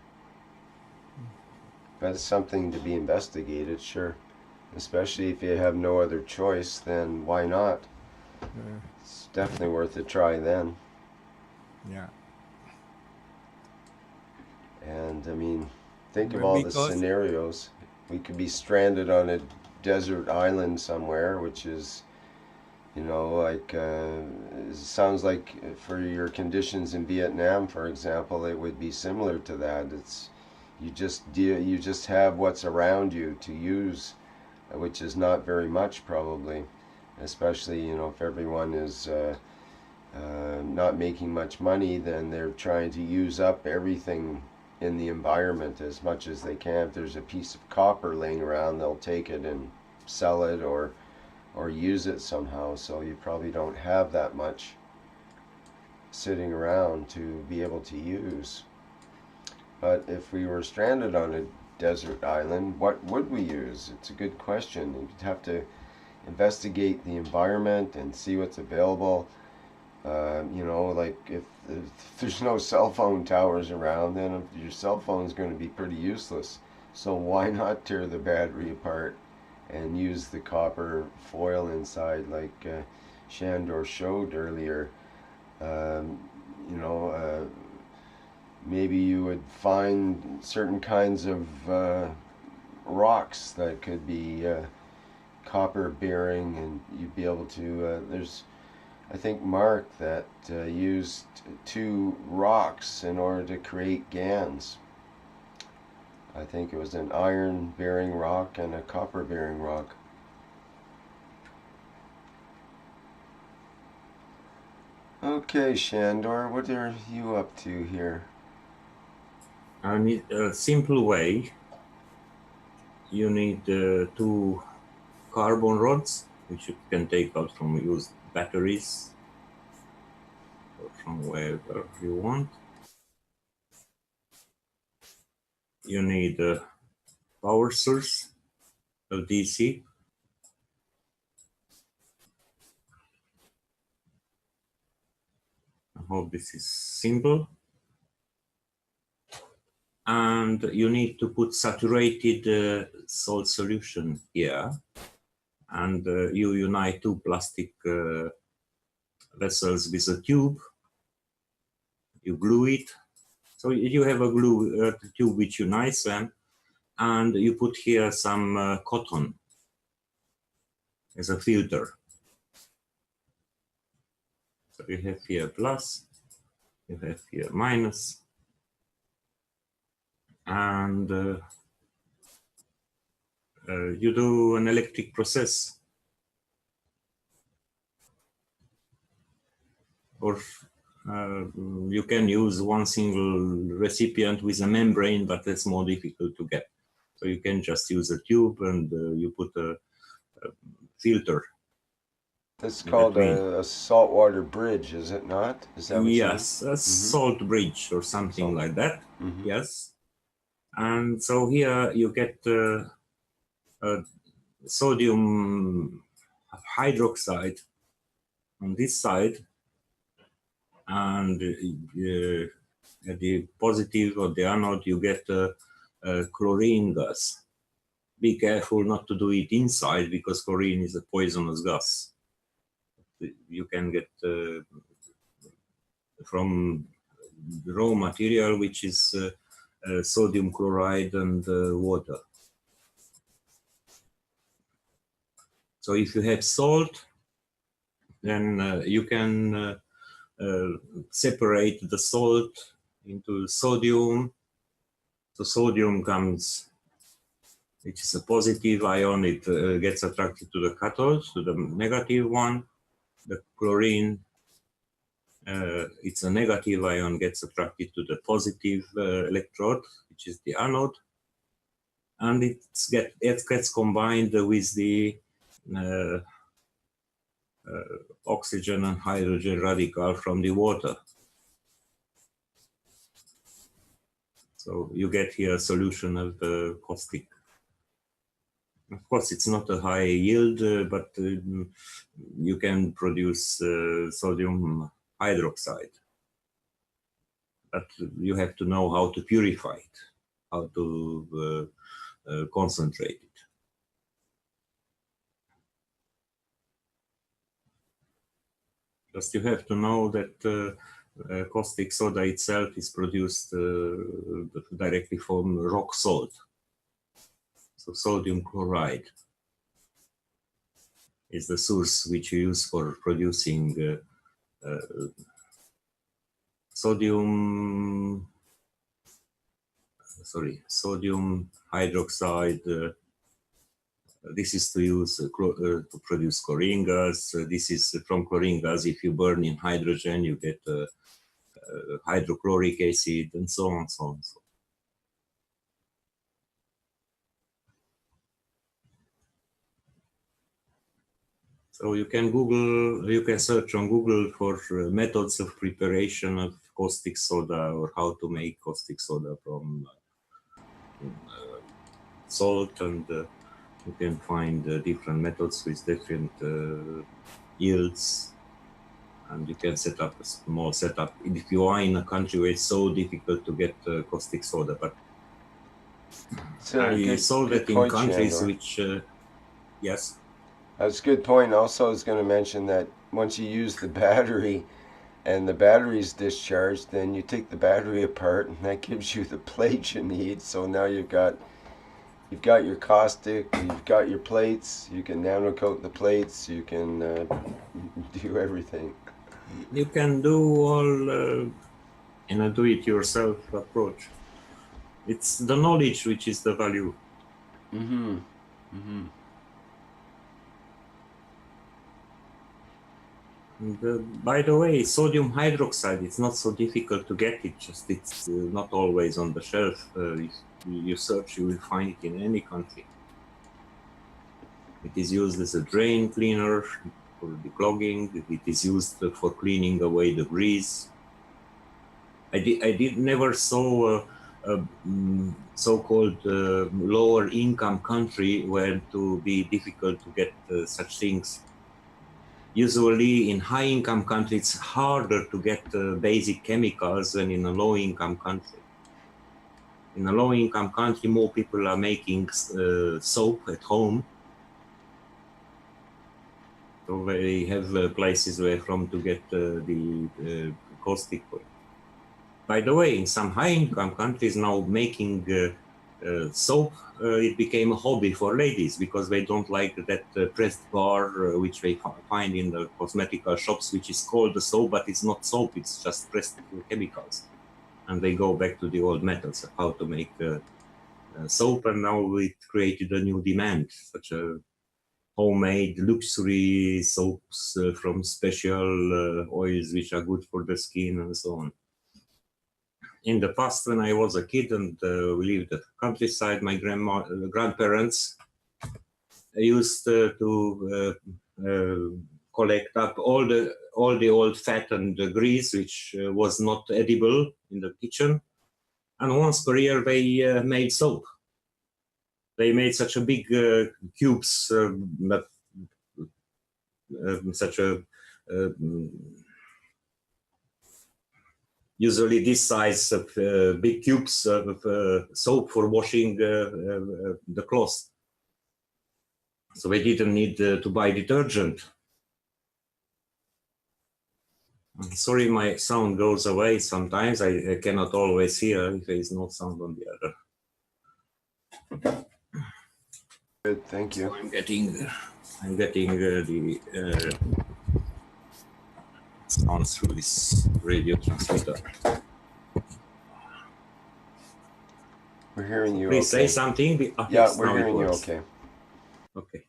But it's something to be investigated, sure. Especially if you have no other choice, then why not? It's definitely worth a try then. yeah. And I mean, think of But all the because scenarios. We could be stranded on a desert island somewhere, which is, you know, like, it sounds like for your conditions in Vietnam, for example, it would be similar to that. It's, you just have what's around you to use, which is not very much probably, especially, you know, if everyone is not making much money, then they're trying to use up everything in the environment as much as they can. If there's a piece of copper laying around, they'll take it and sell it or use it somehow. So you probably don't have that much sitting around to be able to use. But if we were stranded on a desert island, what would we use? It's a good question. You'd have to investigate the environment and see what's available. You know, like if there's no cell phone towers around, then your cell phone's going to be pretty useless. So why not tear the battery apart and use the copper foil inside, like Shandor showed earlier? You know, maybe you would find certain kinds of rocks that could be copper bearing, and you'd be able to. There's, I think, Mark that used 2 rocks in order to create GANs. I think it was an iron bearing rock and a copper bearing rock. Okay, Shandor, what are you up to here? I need a simple way. You need 2 carbon rods, which you can take out from used batteries or from wherever you want. You need a power source, a DC. I hope this is simple. And you need to put saturated salt solution here. And you unite 2 plastic vessels with a tube. You glue it. So you have a glue tube which unites them. And you put here some cotton as a filter. So you have here plus, you have here minus, and you do an electric process, or you can use one single recipient with a membrane, but that's more difficult to get. So you can just use a tube and you put a filter. That's called a saltwater bridge, is it not? Is that what yes, you mean? a salt bridge or something like that. Yes. And so here you get sodium hydroxide on this side, and at the positive of the anode you get chlorine gas. Be careful not to do it inside, because chlorine is a poisonous gas. You can get from raw material, which is sodium chloride and water. So if you have salt, then you can separate the salt into sodium. So sodium comes, which is a positive ion, it gets attracted to the cathode, to the negative one. The chlorine, it's a negative ion, gets attracted to the positive electrode, which is the anode. And it gets combined with the oxygen and hydrogen radical from the water. So you get here a solution of the caustic. Of course, it's not a high yield, but you can produce sodium hydroxide. But you have to know how to purify it, how to concentrate it. Just you have to know that caustic soda itself is produced directly from rock salt. So sodium chloride is the source which you use for producing sodium hydroxide. This is to use to produce chlorine gas. This is from chlorine gas. If you burn in hydrogen, you get hydrochloric acid, and so on, so on, so on. So you can search on Google for methods of preparation of caustic soda, or how to make caustic soda from salt, and you can find different methods with different yields, and you can set up a small setup. If you are in a country where it's so difficult to get caustic soda, but I saw that in countries which, yes. That's a good point. Also, I was going to mention that once you use the battery and the battery's discharged, then you take the battery apart, and that gives you the plate you need. So now you've got your caustic, you've got your plates, you can nano coat the plates, you can do everything. You can do all in a do-it-yourself approach. It's the knowledge which is the value. Mm-hmm. Mm-hmm. And, by the way, sodium hydroxide, it's not so difficult to get it, just it's not always on the shelf. If you search, you will find it in any country. It is used as a drain cleaner for declogging. It is used for cleaning away the grease. I never saw a so-called lower income country where to be difficult to get such things. Usually in high income countries, it's harder to get basic chemicals than in a low income country. In a low income country, more people are making soap at home. So they have places where from to get the caustic oil. By the way, in some high income countries now making soap, it became a hobby for ladies because they don't like that pressed bar which they find in the cosmetic shops, which is called the soap, but it's not soap, it's just pressed chemicals. And they go back to the old methods of how to make soap, and now it created a new demand, such a homemade luxury soaps from special oils which are good for the skin and so on. In the past, when I was a kid and we lived at the countryside, my grandparents used to collect up all the old fat and the grease which was not edible in the kitchen, and once per year they made soap. They made such a big cubes, such a usually this size of big cubes of soap for washing the clothes. So they didn't need to buy detergent. I'm sorry, my sound goes away sometimes. I cannot always hear if there is no sound on the other. Good, thank you. So I'm getting the sounds through this radio transmitter. We're hearing you. Please okay. say something. Yeah, we're hearing you okay. Okay.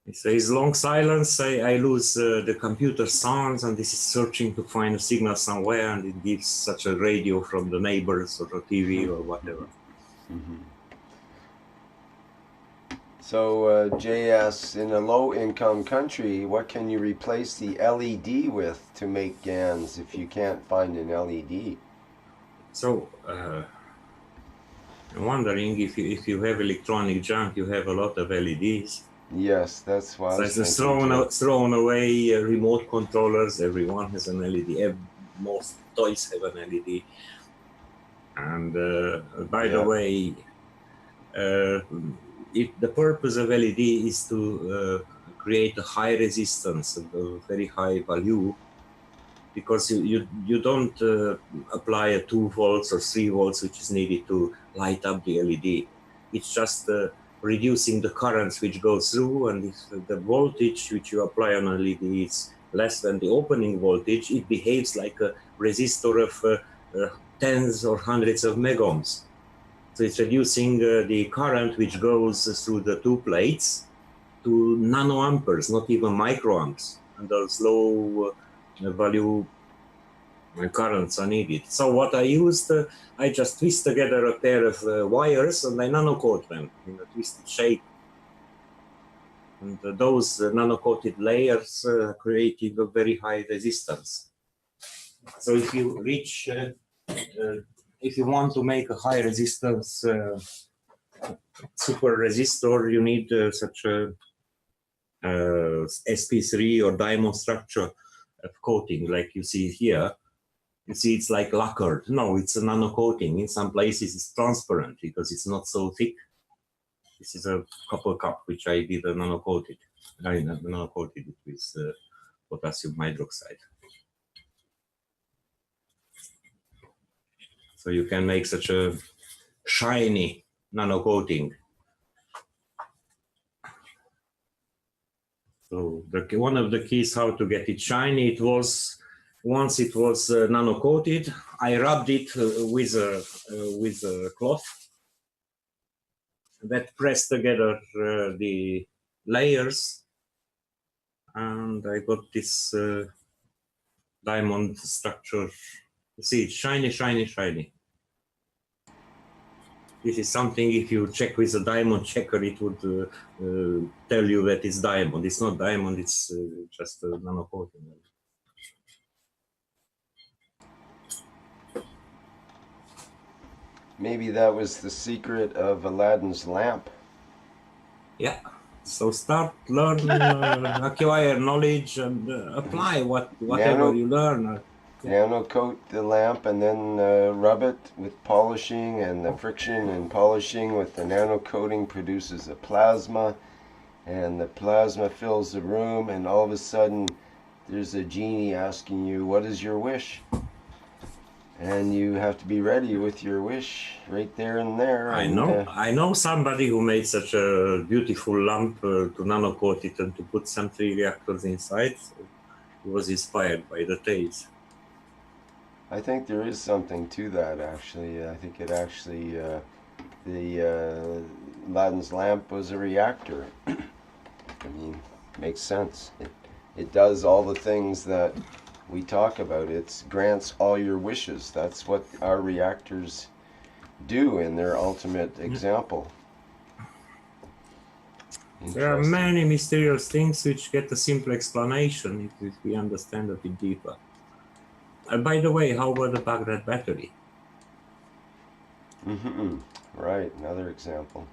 If there is long silence, I lose the computer sounds, and this is searching to find a signal somewhere, and it gives such a radio from the neighbors or a TV or whatever. Mm-hmm. So Jay asks, in a low-income country, what can you replace the LED with to make GANs if you can't find an LED? So I'm wondering if you have electronic junk, you have a lot of LEDs. Yes, that's what I So was it's thinking too. thrown away remote controllers. Everyone has an LED. Most toys have an LED. And by the Yeah. way, if the purpose of LED is to create a high resistance, a very high value, because you don't apply a 2 volts or 3 volts, which is needed to light up the LED. It's just reducing the currents which go through, and if the voltage which you apply on an LED is less than the opening voltage, it behaves like a resistor of tens or hundreds of megohms. So it's reducing the current which goes through the 2 plates to nanoamperes, not even microamps, and those low value currents are needed. So what I used, I just twist together a pair of wires and I nano-coat them in a twisted shape. And those nano-coated layers created a very high resistance. So if you reach, if you want to make a high resistance super resistor, you need such a SP3 or diamond structure of coating like you see here. You see it's like lacquered. No, it's a nano coating. In some places it's transparent because it's not so thick. This is a copper cup which I did a nano coated. I nano coated it with potassium hydroxide. So you can make such a shiny nano coating. So one of the keys how to get it shiny, it was once it was nano coated, I rubbed it with a cloth that pressed together the layers, and I got this diamond structure. You see, it's shiny, shiny, shiny. This is something, if you check with a diamond checker, it would tell you that it's diamond. It's not diamond, it's just a nano coating. Maybe that was the secret of Aladdin's lamp. Yeah. So start, learn, acquire knowledge, and apply whatever you learn. Nano coat the lamp and then rub it with polishing, and the friction and polishing with the nano coating produces a plasma, and the plasma fills the room, and all of a sudden there's a genie asking you, what is your wish? And you have to be ready with your wish right there and there. I know somebody who made such a beautiful lamp to nano coat it and to put some 3 reactors inside. So he was inspired by the taste. I think there is something to that, actually. I think it actually, the Aladdin's lamp was a reactor. I mean, makes sense. It does all the things that we talk about. It grants all your wishes. That's what our reactors do in their ultimate example. There are many mysterious things which get a simple explanation if we understand a bit deeper. By the way, how about the Baghdad battery? Right, another example.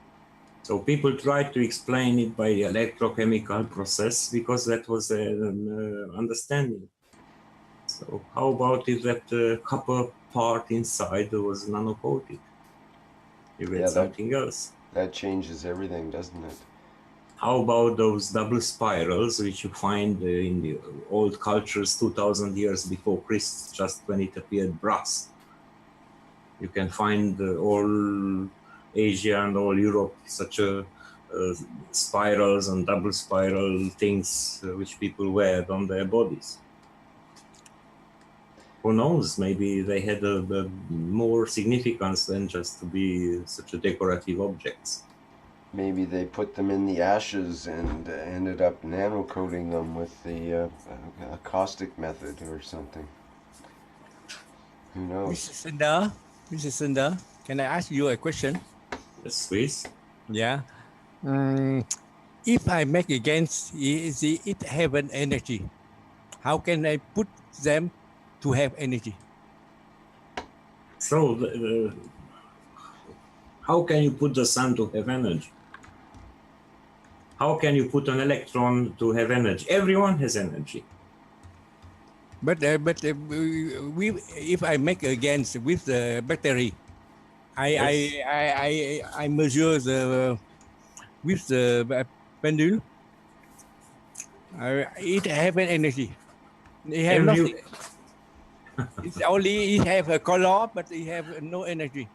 So people tried to explain it by the electrochemical process because that was an understanding. So how about if that copper part inside was nano-coated? You get something else. That changes everything, doesn't it? How about those double spirals which you find in the old cultures 2000 years before Christ, just when it appeared brass? You can find all Asia and all Europe such spirals and double spiral things which people wear on their bodies. Who knows, maybe they had a more significance than just to be such a decorative objects. Maybe they put them in the ashes and ended up nano-coating them with the caustic method or something. Who knows? Mr. Sundar, can I ask you a question? Yes, please. Yeah. If I make against it have an energy, how can I put them to have energy? So how can you put the sun to have energy? How can you put an electron to have energy? Everyone has energy. But if I make against with the battery, Yes. I measure the with the pendulum. It have an energy. It have Every nothing. It's only it have a color, but it have no energy.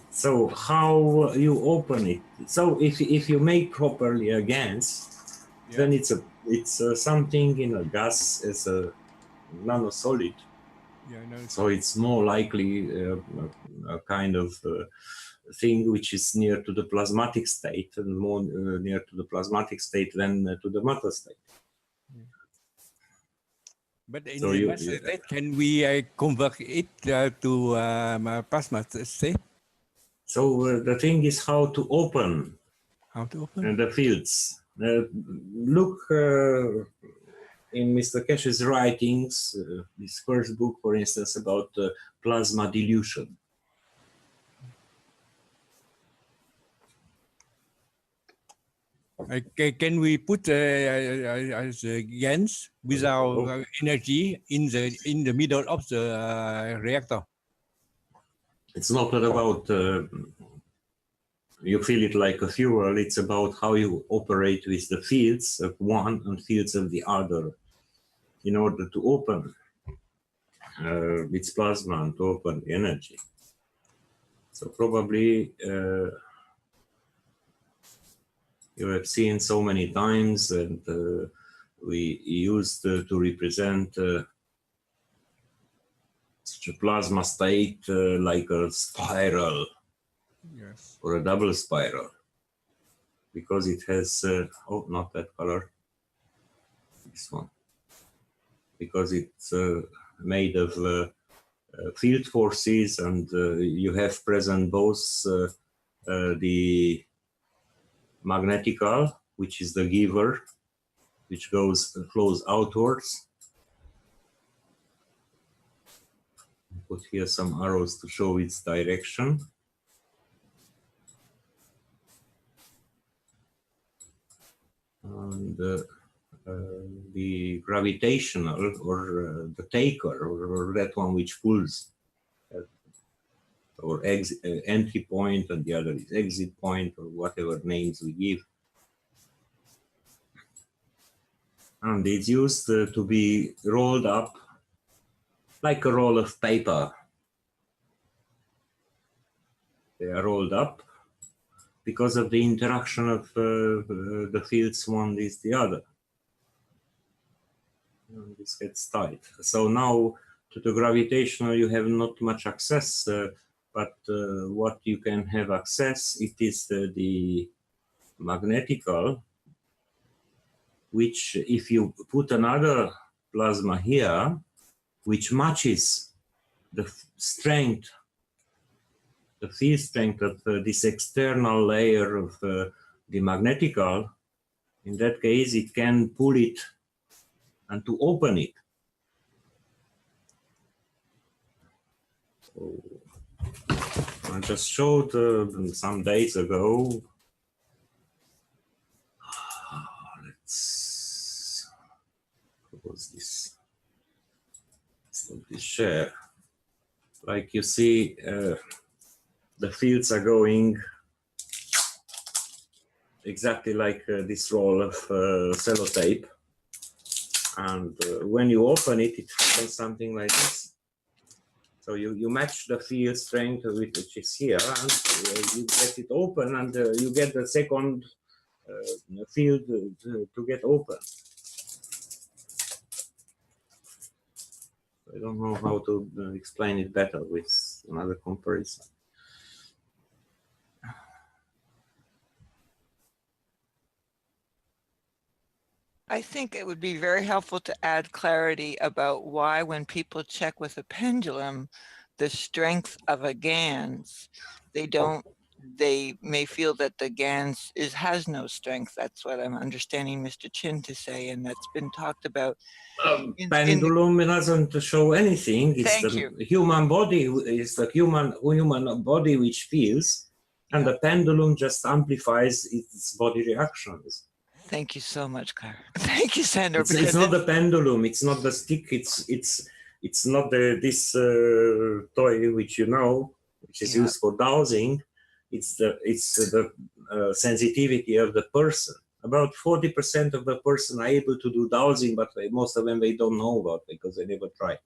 So how you open it? So if you make properly against, then it's something in a gas as a nanosolid. Yeah, no. So it's more likely a kind of thing which is near to the plasmatic state and more near to the plasmatic state than to the matter state. But in So the you, matter state, can we convert it to plasma state? so the thing is how to open How to open? the fields. Look in Mr. Keshe's writings, his first book, for instance, about plasma dilution. Can we put GANs without energy in the middle of the reactor? It's not about you feel it like a fuel. It's about how you operate with the fields of one and fields of the other in order to open its plasma and to open the energy. So probably you have seen so many times, and we used to represent such a plasma state like a spiral, Yes. or a double spiral, because it has oh, not that color, this one, because it's made of field forces, and you have present both the magnetical, which is the giver, which flows outwards. Put here some arrows to show its direction. And the gravitational, or the taker, or that one which pulls, or entry point, and the other is exit point, or whatever names we give. And it's used to be rolled up like a roll of paper. They are rolled up because of the interaction of the fields one with the other. And this gets tight. So now to the gravitational you have not much access, but what you can have access, it is the magnetical, which if you put another plasma here, which matches the strength, the field strength of this external layer of the magnetical, in that case it can pull it and to open it. So, I just showed some days ago. Let's close this. Stop this share. Like you see, the fields are going exactly like this roll of sellotape. And when you open it, it happens something like this. So you match the field strength with which is here, and you get it open, and you get the second field to get open. I don't know how to explain it better with another comparison. I think it would be very helpful to add clarity about why when people check with a pendulum, the strength of a GANs, they don't they may feel that the GANs has no strength. That's what I'm understanding Mr. Chin to say, and that's been talked about. Pendulum doesn't show anything. It's Thank the you. human body, it's the human body which feels, and the pendulum just amplifies its body reactions. Thank you so much, Claire. Thank you, Sandor. It's not the pendulum. It's not the stick. It's not this toy which you know, which is used for dowsing. It's the sensitivity of the person. About 40% of the person are able to do dowsing, but most of them they don't know about because they never try.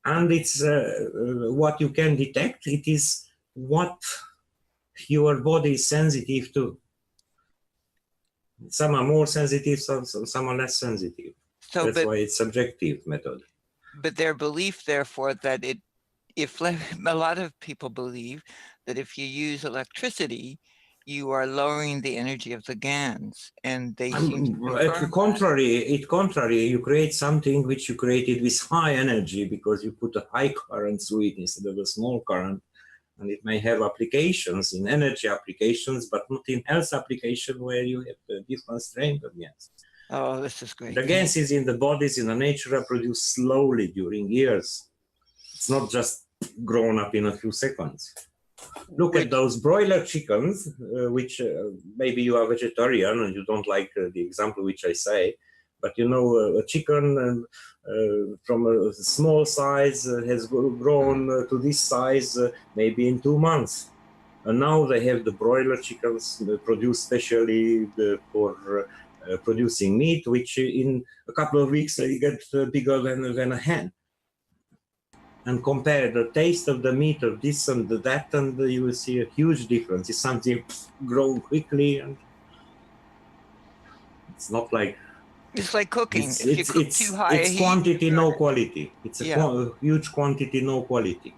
And it's what you can detect. It is what your body is sensitive to. Some are more sensitive, some are less sensitive. So, that's why it's subjective method. But their belief, therefore, that if a lot of people believe that if you use electricity, you are lowering the energy of the GANs, and they seem to contrary, you create something which you created with high energy because you put a high current through it instead of a small current. And it may have applications in energy applications, but not in health application where you have the different strength of GANs. Oh, this is great. The GANs in the bodies in the nature are produced slowly during years. It's not just grown up in a few seconds. Look at those broiler chickens, which maybe you are vegetarian and you don't like the example which I say, but you know, a chicken from a small size has grown to this size maybe in 2 months. And now they have the broiler chickens produced specially for producing meat, which in a couple of weeks they get bigger than a hen. And compare the taste of the meat of this and that, and you will see a huge difference. It's something grown quickly, and it's not like... It's like cooking. If you cook too high, it's quantity, no quality. It's a huge quantity, no quality.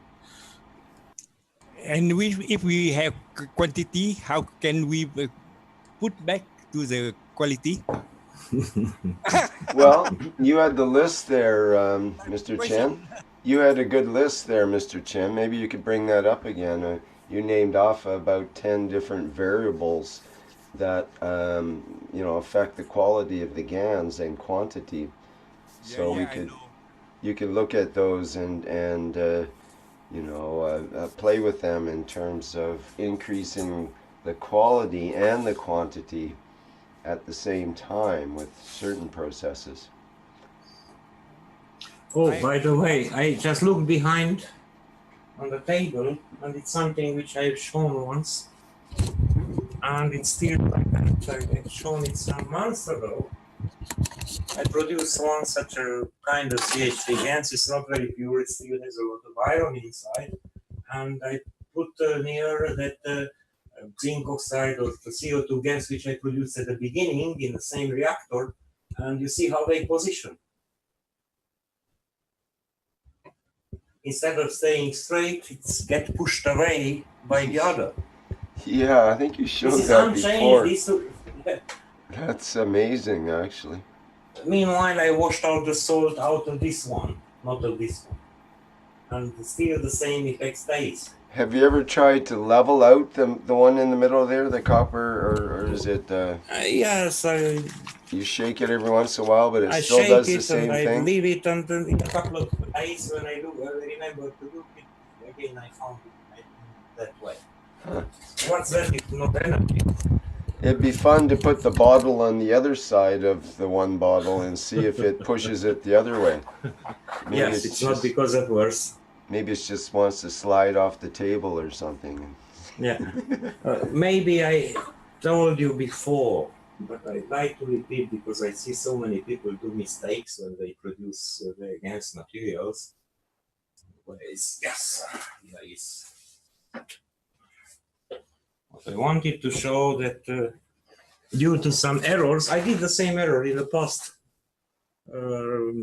And if we have quantity, how can we put back to the quality? Well, you had the list there, Mr. Chen. You had a good list there, Mr. Chen. Maybe you could bring that up again. You named off about 10 different variables that affect the quality of the GANs and quantity. So you could look at those and play with them in terms of increasing the quality and the quantity at the same time with certain processes. Oh, by the way, I just looked behind on the table, and it's something which I've shown once, and it's still like that. I've shown it some months ago. I produced one such a kind of CH3 GANs. It's not very pure, it still has a lot of iron inside, and I put near that zinc oxide or the CO2 GANs which I produced at the beginning in the same reactor, and you see how they position. Instead of staying straight, it's get pushed away by the other. Yeah, I think you showed that before. That's amazing, actually. Meanwhile, I washed out the salt out of this one, not of this one. And still the same effect stays. Have you ever tried to level out the one in the middle there, the copper, or is it... yes, you shake it every once in a while, but it still does the same thing? I leave it, and in a couple of days when I remember to look it, again I found it that way. Huh. What's that if not energy? It'd be fun to put the bottle on the other side of the one bottle and see if it pushes it the other way. Maybe yes, it's not because of worse. Maybe it just wants to slide off the table or something. Yeah, maybe I told you before, but I'd like to repeat because I see so many people do mistakes when they produce the GANs materials. Yes. I wanted to show that due to some errors, I did the same error in the past.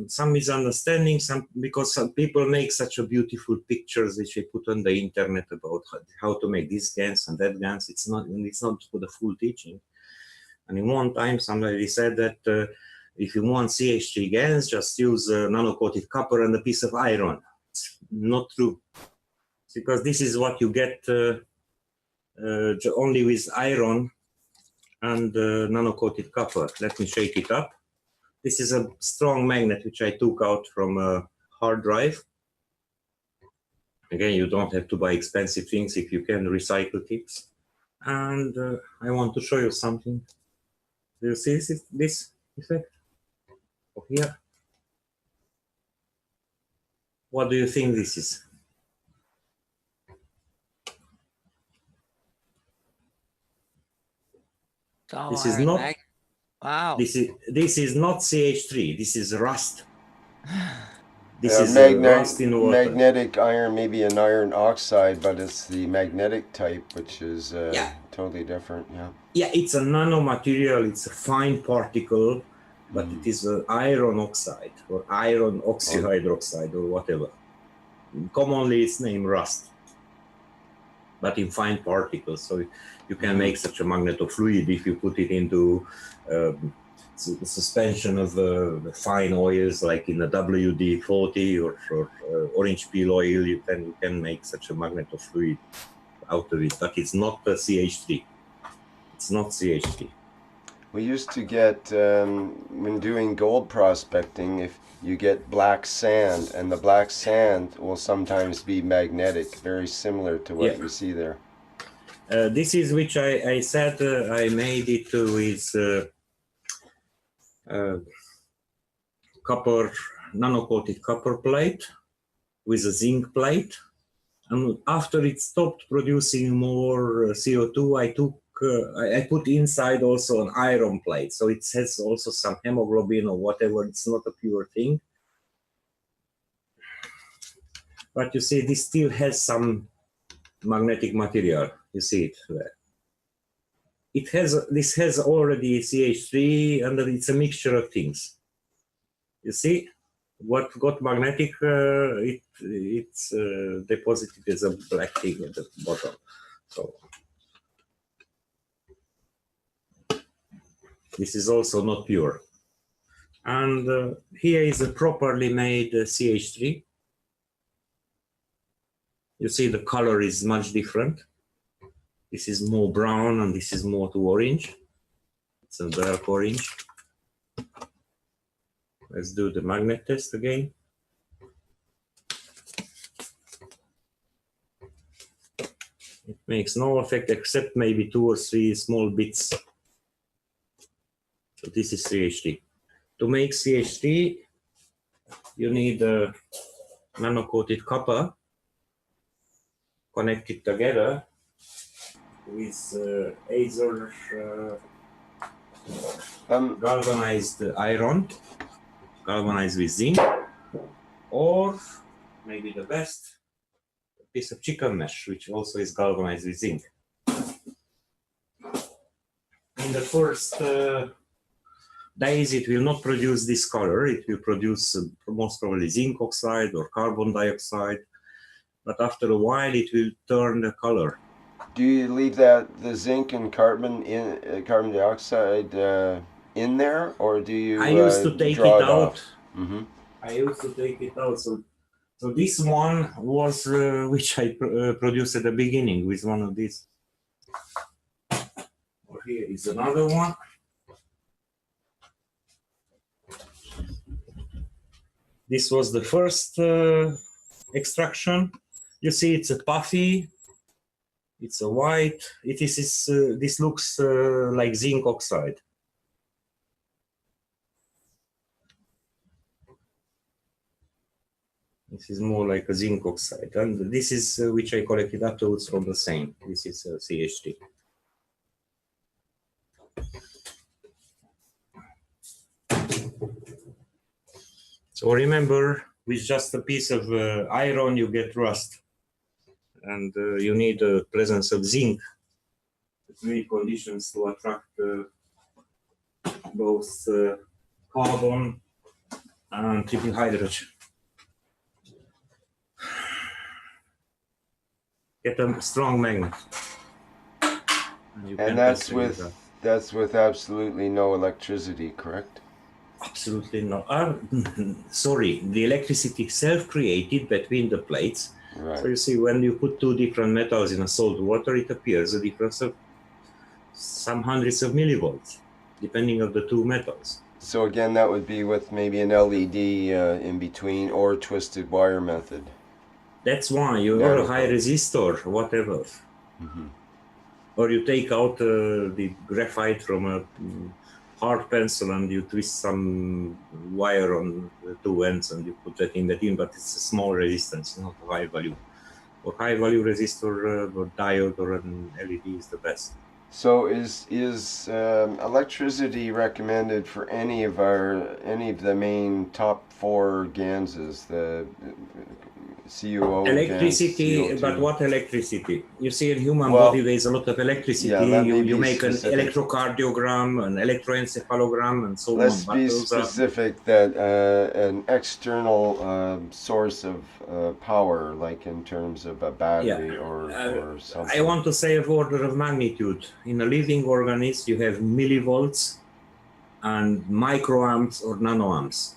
Some misunderstanding, because some people make such a beautiful pictures which they put on the internet about how to make this GANs and that GANs. It's not for the full teaching. And in one time, somebody said that if you want CH3 GANs, just use nano-coated copper and a piece of iron. It's not true, because this is what you get only with iron and nano-coated copper. Let me shake it up. This is a strong magnet which I took out from a hard drive. Again, you don't have to buy expensive things if you can recycle things. And I want to show you something. Do you see this effect? Oh, here. What do you think this is? This is not. Wow. This is not CH3. This is rust. This is rust in water. Magnetic iron, maybe an iron oxide, but it's the magnetic type, which is totally different. Yeah. Yeah, it's a nanomaterial. It's a fine particle, but it is an iron oxide or iron oxyhydroxide or whatever. Commonly, it's named rust, but in fine particles. So you can make such a magnetofluid if you put it into the suspension of the fine oils, like in the WD-40 or orange peel oil. You can make such a magnetofluid out of it, but it's not a CH3. It's not CH3. We used to get, when doing gold prospecting, if you get black sand, and the black sand will sometimes be magnetic, very similar to what you see there. This is which I said I made it with copper, nano-coated copper plate with a zinc plate. And after it stopped producing more CO2, I put inside also an iron plate. So it has also some hemoglobin or whatever. It's not a pure thing. But you see, this still has some magnetic material. You see it there. This has already CH3, and it's a mixture of things. You see, what got magnetic, it's deposited as a black thing at the bottom. So this is also not pure. And here is a properly made CH3. You see the color is much different. This is more brown and this is more to orange. It's a dark orange. Let's do the magnet test again. It makes no effect except maybe 2 or 3 small bits. So this is CH3. To make CH3, you need a nano-coated copper connected together with either galvanized iron, galvanized with zinc, or maybe the best, a piece of chicken mesh, which also is galvanized with zinc. In the first days, it will not produce this color. It will produce most probably zinc oxide or carbon dioxide, but after a while, it will turn the color. Do you leave the zinc and carbon dioxide in there, or do you? I used to take it out. Mm-hmm. I used to take it out. So this one was which I produced at the beginning with one of these. Here is another one. This was the first extraction. You see, it's a puffy. It's a white. This looks like zinc oxide. This is more like a zinc oxide, and this is which I collected afterwards from the same. This is CH3. So remember, with just a piece of iron, you get rust. And you need the presence of zinc, three conditions to attract both carbon and triple hydrogen. Get a strong magnet. And that's with absolutely no electricity, correct? Absolutely not. Sorry, the electricity self-created between the plates, Right. So you see, when you put two different metals in a salt water, it appears a difference of some hundreds of millivolts, depending on the two metals. So again, that would be with maybe an LED in between or twisted wire method. That's why you or a high resistor, whatever. Mm-hmm. Or you take out the graphite from a hard pencil and you twist some wire on the two ends and you put that in between, but it's a small resistance, not a high value. Or high value resistor or diode or an LED is the best. So is electricity recommended for any of the main top 4 ganses, the CuO, electricity, GaNs, CO2? but what electricity? You see, in human body there is a lot of electricity. Yeah, you make specific. An electrocardiogram, an electroencephalogram, and so Let's on. Let's be specific that an external source of power, like in terms of a battery or something. I want to say of order of magnitude. In a living organism, you have millivolts and microamps or nanoamps.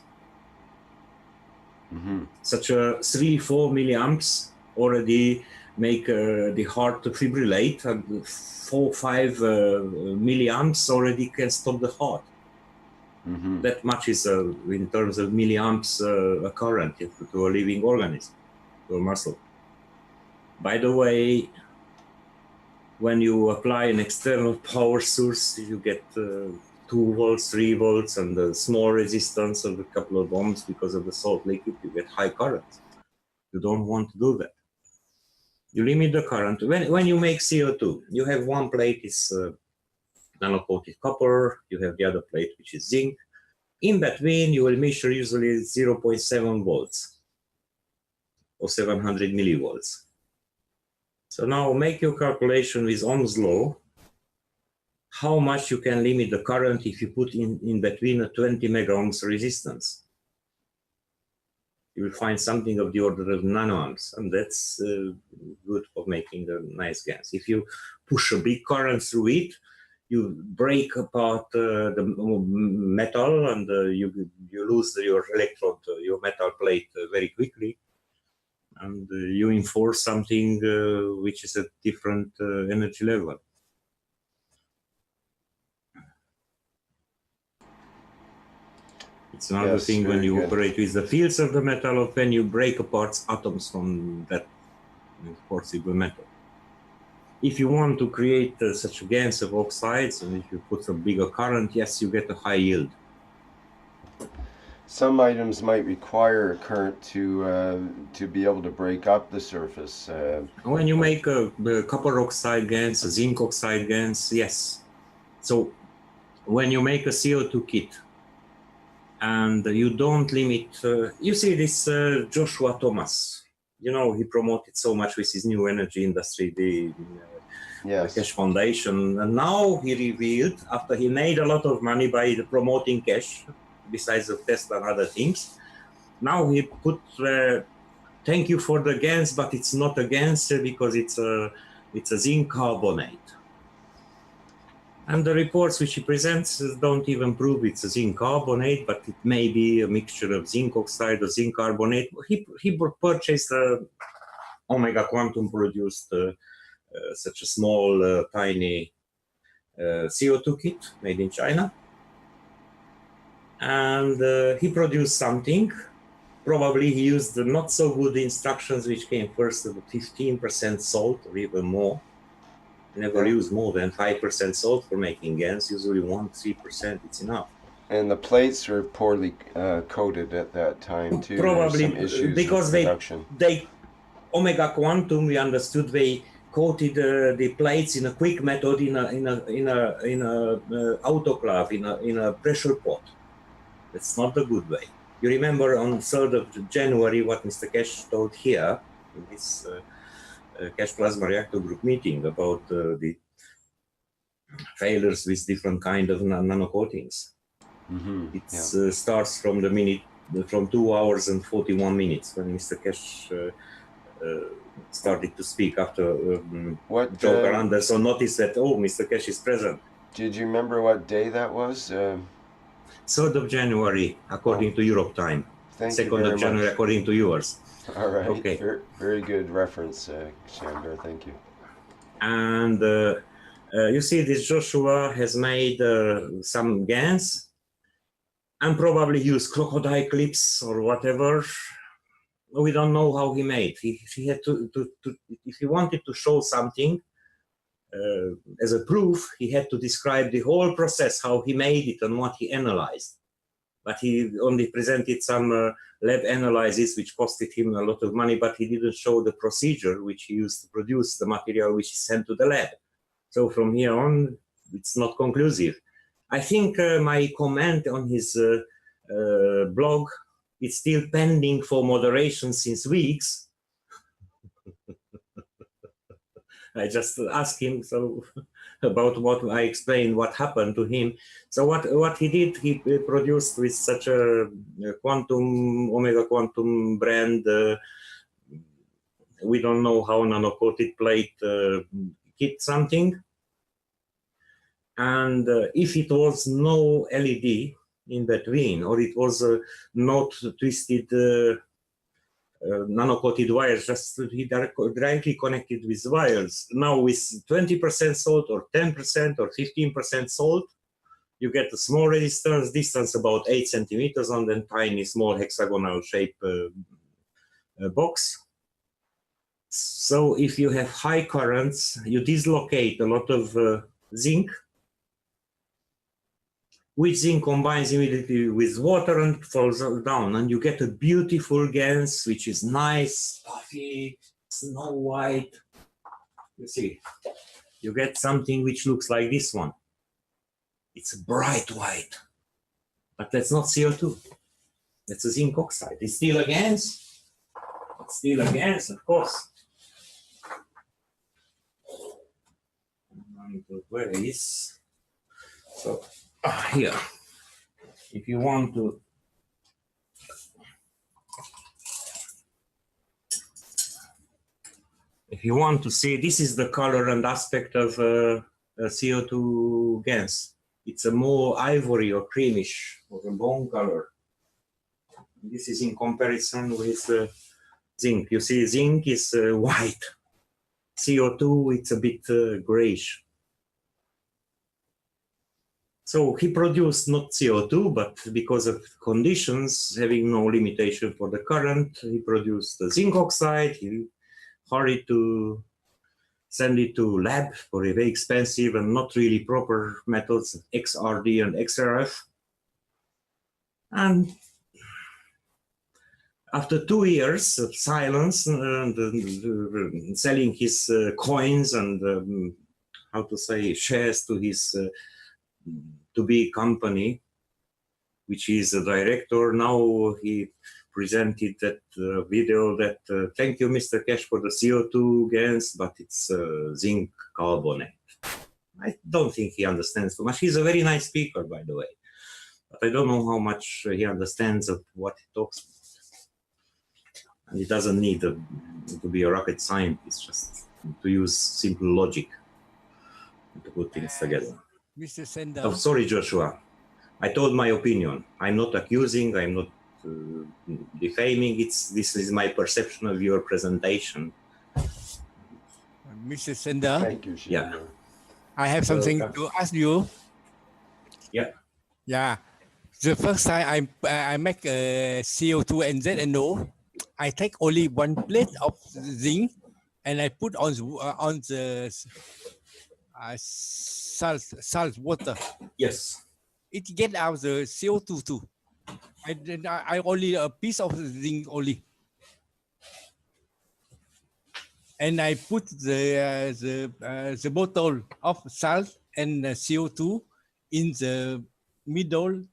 Mm-hmm. Such a 3-4 milliamps already make the heart to fibrillate, and 4-5 milliamps already can stop the heart. Mm-hmm. That much is in terms of milliamps a current to a living organism, to a muscle. By the way, when you apply an external power source, you get 2 volts, 3 volts, and the small resistance of a couple of ohms because of the salt liquid, you get high current. You don't want to do that. You limit the current. When you make CO2, you have one plate is nano-coated copper, you have the other plate which is zinc. In between, you will measure usually 0.7 volts or 700 millivolts. So now make your calculation with Ohm's law, how much you can limit the current if you put in between a 20 mega ohms resistance. You will find something of the order of nanoamps, and that's good for making the nice gas. If you push a big current through it, you break apart the metal, and you lose your electrode, your metal plate very quickly, and you enforce something which is a different energy level. It's another thing when you operate with the fields of the metal, or when you break apart atoms from that forcible metal. If you want to create such GaNs of oxides, and if you put a bigger current, yes, you get a high yield. Some items might require a current to be able to break up the surface. When you make a copper oxide GaNs, a zinc oxide GaNs, yes. So when you make a CO2 kit, and you don't limit, you see this Joshua Thomas, you know, he promoted so much with his new energy industry, the Keshe Foundation, and now he revealed, after he made a lot of money by promoting Keshe, besides of Tesla and other things, now he put, thank you for the GaNs, but it's not a GaNs because it's a zinc carbonate. And the reports which he presents don't even prove it's a zinc carbonate, but it may be a mixture of zinc oxide or zinc carbonate. He purchased Omega Quantum produced such a small, tiny CO2 kit made in China. And he produced something. Probably he used the not so good instructions which came first of 15% salt or even more. Never use more than 5% salt for making GaNs. Usually 1-3%, it's enough. And the plates were poorly coated at that time too. Probably some issues because they Omega Quantum, we understood they coated the plates in a quick method in a autoclave, in a pressure pot. That's not the good way. You remember on 3rd of January what Mr. Keshe told here in this Keshe Plasma Reactor Group meeting about the failures with different kind of nano coatings. Mm-hmm. It starts from from 2 hours and 41 minutes when Mr. Keshe started to speak after Joe Garanda. So notice that, oh, Mr. Keshe is present. Did you remember what day that was? 3rd of January, according to Europe time. 2nd of January, according to yours. All right. Okay. Very, very good reference, Shandor. Thank you. And you see, this Joshua has made some GANs and probably used crocodile clips or whatever. We don't know how he made. He had to if he wanted to show something as a proof, he had to describe the whole process, how he made it and what he analyzed. But he only presented some lab analysis, which costed him a lot of money, but he didn't show the procedure which he used to produce the material which is sent to the lab. So from here on, it's not conclusive. I think my comment on his blog is still pending for moderation since weeks. I just asked him about what I explained, what happened to him. So what he did, he produced with such a Omega Quantum brand. We don't know how nano-coated plate hit something. And if it was no LED in between, or it was not twisted nano-coated wires, just he directly connected with wires. Now with 20% salt or 10% or 15% salt, you get a small resistance, distance about 8 centimeters on the tiny small hexagonal shape box. So if you have high currents, you dislocate a lot of zinc, which zinc combines immediately with water and falls down, and you get a beautiful GANs, which is nice, puffy, snow white. You see, you get something which looks like this one. It's bright white, but that's not CO2. That's a zinc oxide. It's still a GANs. It's still a GANs, of course. And where is? So here, if you want to see, this is the color and aspect of CO2 GANs. It's a more ivory or creamish or a bone color. This is in comparison with zinc. You see, zinc is white. CO2, it's a bit grayish. So he produced not CO2, but because of conditions, having no limitation for the current, he produced the zinc oxide. He hurried to send it to lab for very expensive and not really proper methods, XRD and XRF. And after 2 years of silence and selling his coins and how to say shares to his to-be company, which is a director, now he presented that video that thank you, Mr. Keshe, for the CO2 GANs, but it's zinc carbonate. I don't think he understands too much. He's a very nice speaker, by the way, but I don't know how much he understands of what he talks about. And he doesn't need to be a rocket scientist, just to use simple logic to put things together. Mr. Sender. Oh, sorry, Joshua. I told my opinion. I'm not accusing. I'm not defaming. This is my perception of your presentation. Mr. Sender. Thank you, Shandor. Yeah. I have something to ask you. Yeah. Yeah. The first time I make CO2 and ZNO, I take only one plate of zinc and I put on the salt water. Yes. It get out the CO2 too. I only a piece of zinc only, and I put the bottle of salt and CO2 in the middle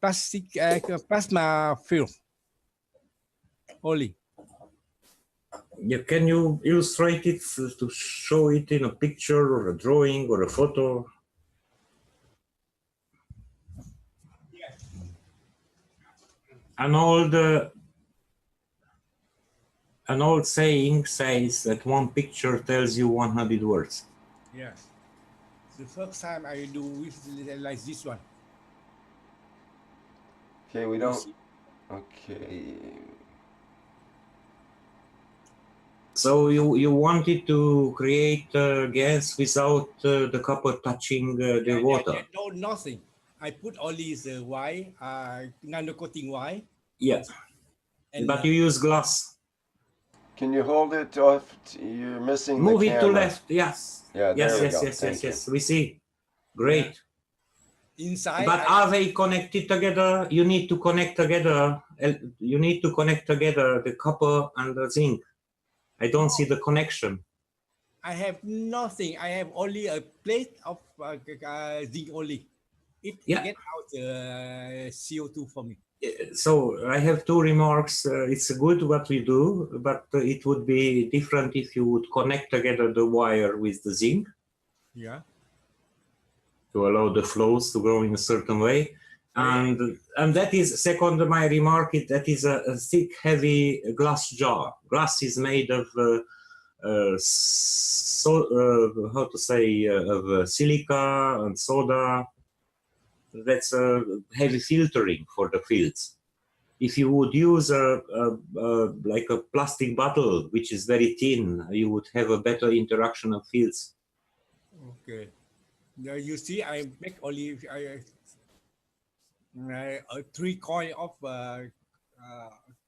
plastic plasma film only. Yeah. Can you illustrate it to show it in a picture or a drawing or a photo? An old saying says that one picture tells you 100 words. Yes. The first time I do with like this one. Okay, we don't. Okay. So you wanted to create gas without the copper touching the water? No, nothing. I put only the wire, nano coating wire. Yeah, And but you use glass. Can you hold it off? You're missing Move the it to camera. left. Yes. Yeah, there Yes, we yes, go. yes, Thank yes, you. yes. We see. Great. inside, But are they connected together? You need to connect together. You need to connect together the copper and the zinc. I don't see the connection. I have nothing. I have only a plate of zinc only. It Yeah. get out the CO2 for me. So I have two remarks. It's good what we do, but it would be different if you would connect together the wire with the zinc Yeah. to allow the flows to go in a certain way. And that is second my remark. That is a thick, heavy glass jar. Glass is made of how to say of silica and soda. That's a heavy filtering for the fields. If you would use like a plastic bottle, which is very thin, you would have a better interaction of fields. Okay. Now you see, I make only a 3 coin of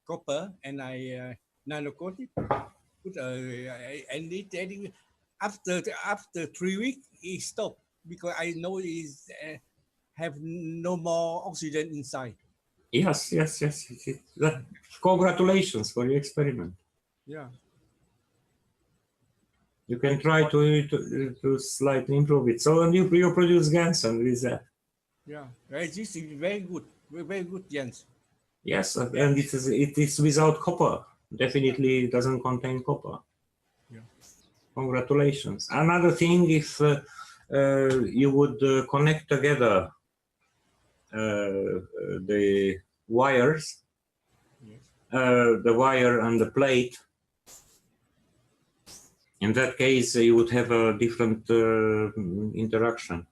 copper, and I nano coat it. Put and it after 3 weeks it stopped because I know it's have no more oxygen inside. Yes. Congratulations for your experiment. Yeah. You can try to slightly improve it. So, and you produce Ganson with that. Yeah. This is very good. Very good, Jens. Yes, and it is without copper. Definitely it doesn't contain copper. Yeah. Congratulations. Another thing, if you would connect together the wires, Yes. the wire and the plate, in that case you would have a different interaction.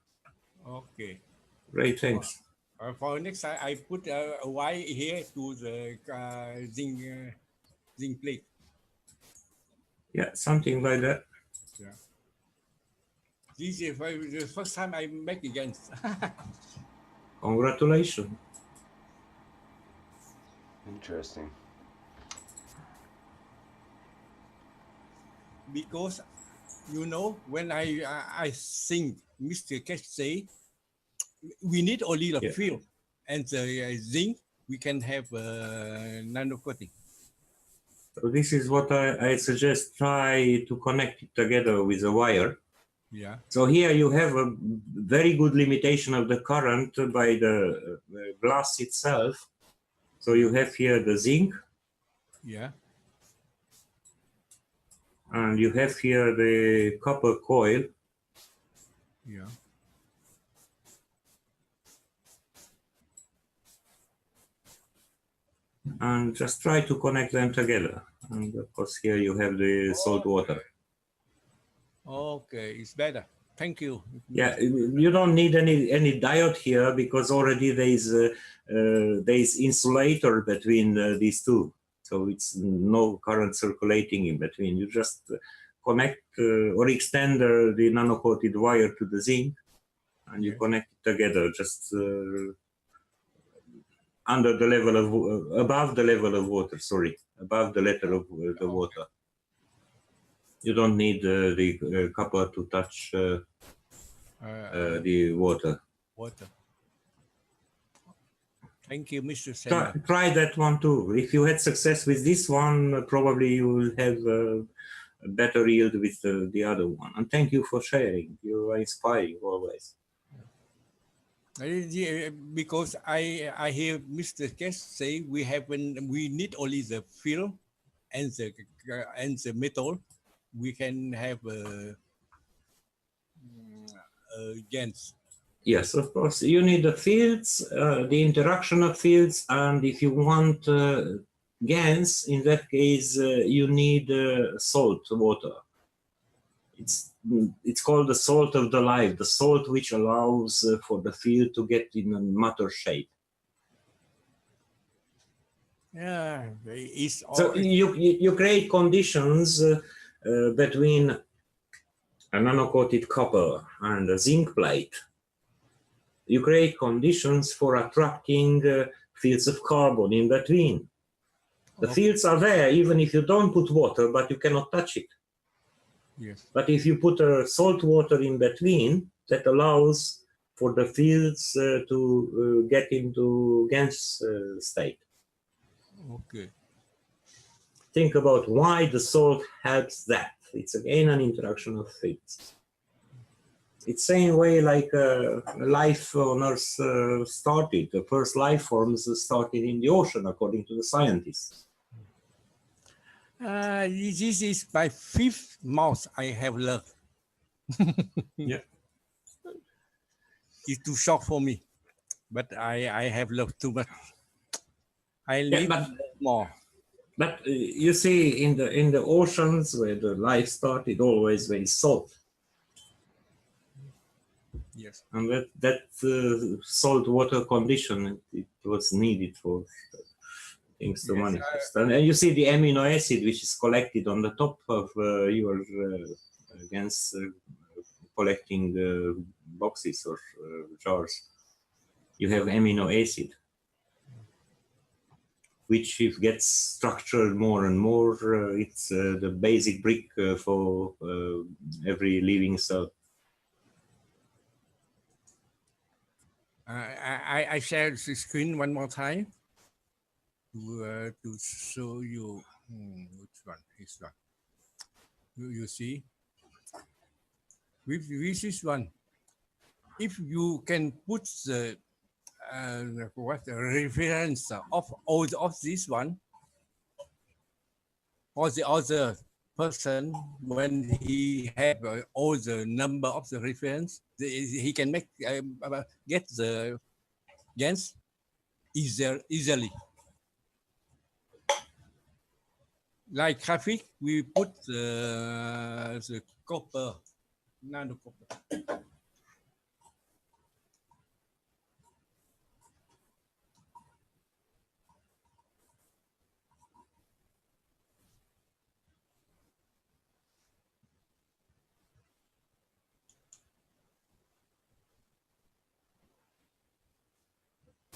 Okay. Great, thanks. For next time, I put a wire here to the zinc plate. Yeah, something like that. Yeah. This is the first time I make again. Congratulations. Interesting. Because when I think Mr. Keshe say we need only the field and the zinc, we can have nano coating. So this is what I suggest. Try to connect it together with a wire. Yeah. So here you have a very good limitation of the current by the glass itself. So you have here the zinc. Yeah. And you have here the copper coil. Yeah. And just try to connect them together. And of course here you have the salt water. Okay, it's better. Thank you. Yeah, you don't need any diode here because already there is insulator between these two. So it's no current circulating in between. You just connect or extend the nano-coated wire to the zinc and you connect it together just under the level of, above the level of water, sorry, above the level of the water. You don't need the copper to touch the water. Thank you, Mr. Senna. Try that one too. If you had success with this one, probably you will have a better yield with the other one. And thank you for sharing. You are inspiring always. Because I hear Mr. Keshe say we need only the film and the metal. We can have GANs. Yes, of course. You need the fields, the interaction of fields, and if you want GANs, in that case, you need salt water. It's called the salt of the life, the salt which allows for the field to get in a matter shape. Yeah, it's So all. you create conditions between a nano-coated copper and a zinc plate. You create conditions for attracting fields of carbon in between. The fields are there even if you don't put water, but you cannot touch it. Yes. But if you put salt water in between, that allows for the fields to get into GANS state. Okay. Think about why the salt helps that. It's again an interaction of fields. It's same way like life on Earth started. The first life forms started in the ocean, according to the scientists. This is my 5th mouse I have learned. Yeah. It's too short for me, but I have learned too much. I need more. But you see, in the oceans where the life started, always very salt. Yes. And that salt water condition, it was needed for things to manifest. And you see the amino acid which is collected on the top of your against collecting boxes or jars. You have amino acid, which if gets structured more and more, it's the basic brick for every living cell. I share the screen one more time to show you which one is one. You see, with this one, if you can put the what the reference of all of this one, or the other person when he have all the number of the reference, he can make get the GANs easily. Like traffic, we put the copper, nano copper.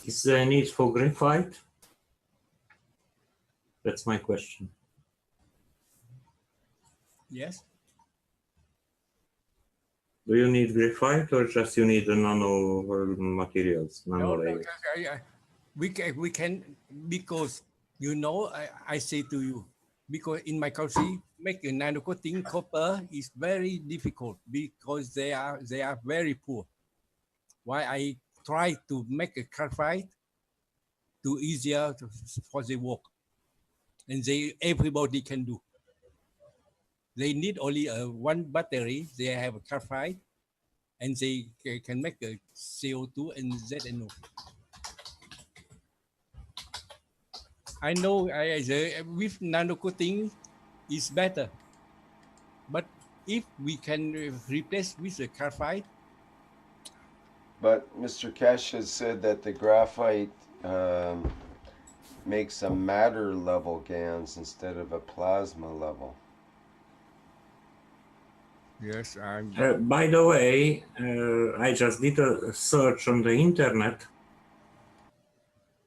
Is there a need for graphite? That's my question. Yes. Do you need graphite or just you need the nano materials, nano layers? We can because you know I say to you because in my country make a nano coating copper is very difficult because they are very poor. Why I try to make a graphite to easier for the work, and everybody can do. They need only one battery. They have a graphite, and they can make a CO2 and ZNO. I know with nano coating is better, but if we can replace with the graphite. But Mr. Keshe has said that the graphite makes a matter level GANs instead of a plasma level. Yes, I'm. By the way, I just did a search on the internet,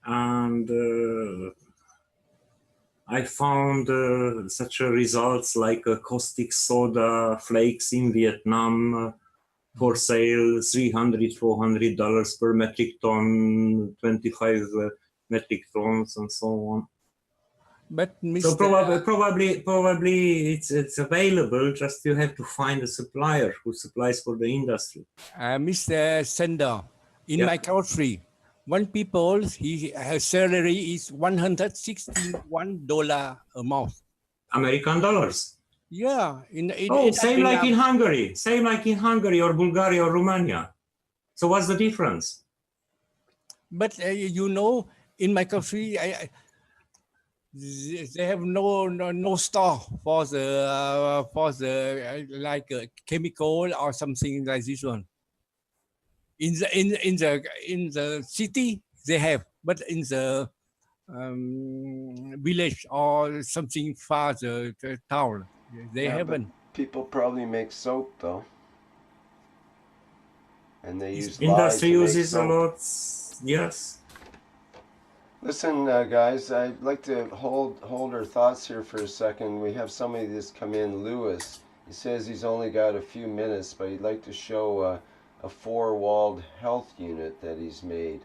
and I found such results like caustic soda flakes in Vietnam for sale, $300-400 per metric ton, 25 metric tons, and so on. But Mr. So probably it's available. Just you have to find a supplier who supplies for the industry. Mr. Sender, in my country, one people his salary is $161 a month. American dollars. Yeah, same like in Hungary, or Bulgaria or Romania. So what's the difference? But you know, in my country, they have no store for the like chemical or something like this one. In the city they have, but in the village or something farther the town. They Yeah, but haven't. people probably make soap though, and they use lye Industry to make uses a soap. lot. Yes. Listen, guys, I'd like to hold our thoughts here for a second. We have somebody that's come in, Lewis. He says he's only got a few minutes, but he'd like to show a four-walled health unit that he's made.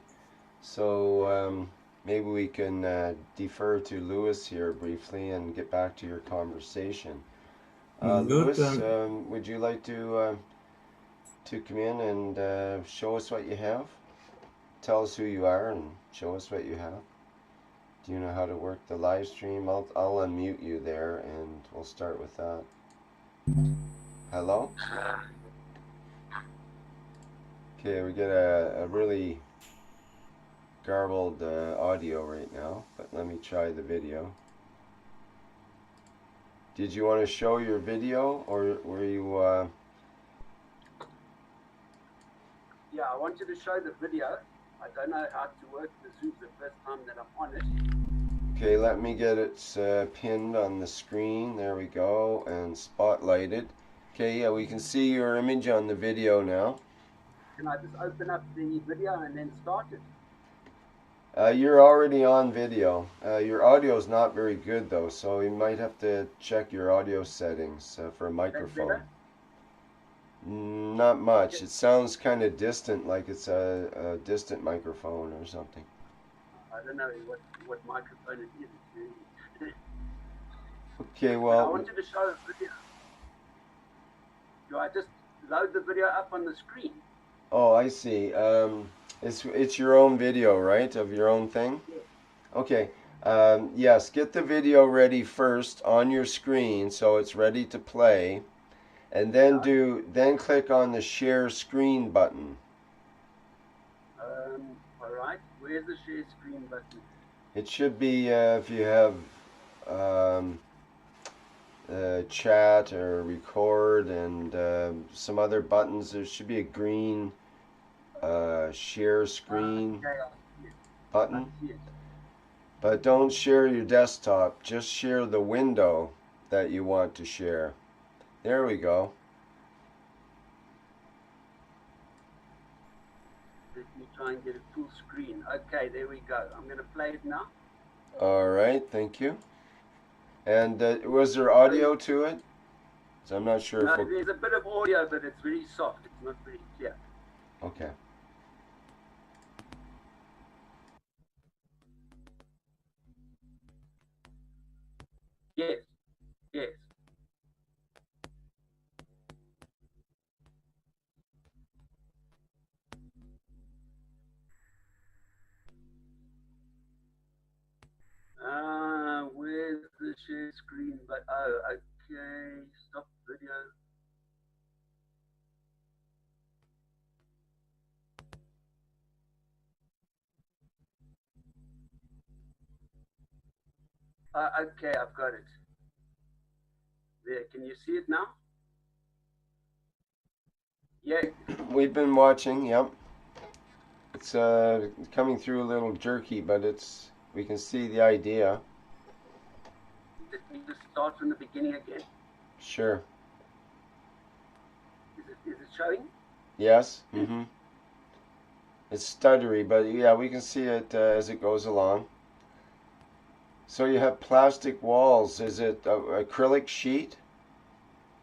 So maybe we can defer to Lewis here briefly and get back to your conversation. Good. Lewis, would you like to come in and show us what you have? Tell us who you are and show us what you have. Do you know how to work the live stream? I'll unmute you there and we'll start with that. Hello? Okay, we get a really garbled audio right now, but let me try the video. Did you want to show your video, or were you Yeah, I wanted to show the video. I don't know how to work the Zoom the first time that I'm on it. Okay, let me get it pinned on the screen. There we go, and spotlighted. Okay, yeah, we can see your image on the video now. Can I just open up the video and then start it? You're already on video. Your audio is not very good though, so you might have to check your audio settings for a microphone. Not much. It sounds kind of distant, like it's a distant microphone or something. I don't know what microphone it is. It's really Okay, well, I wanted to show a video. Do I just load the video up on the screen? oh, I see. It's your own video, right? Of your own thing? Yes. Okay. Yes, get the video ready first on your screen so it's ready to play. And then click on the share screen button. All right. Where's the share screen button? It should be if you have chat or record and some other buttons. There should be a green share screen Okay, I see it. button. I see it. But don't share your desktop. Just share the window that you want to share. There we go. Let me try and get it full screen. Okay, there we go. I'm going to play it now. All right, thank you. And was there audio to it? So I'm not sure No, if we'll... there's a bit of audio, but it's very soft. It's not very clear. Okay. Yes. Yes. Where's the share screen? But oh, okay. Stop video. Okay, I've got it. There, can you see it now? Yeah. We've been watching, yep. It's coming through a little jerky, but we can see the idea. Let me just start from the beginning again. Sure. Is it showing? Yes. Mm-hmm. It's stuttery, but yeah, we can see it as it goes along. So you have plastic walls. Is it acrylic sheet?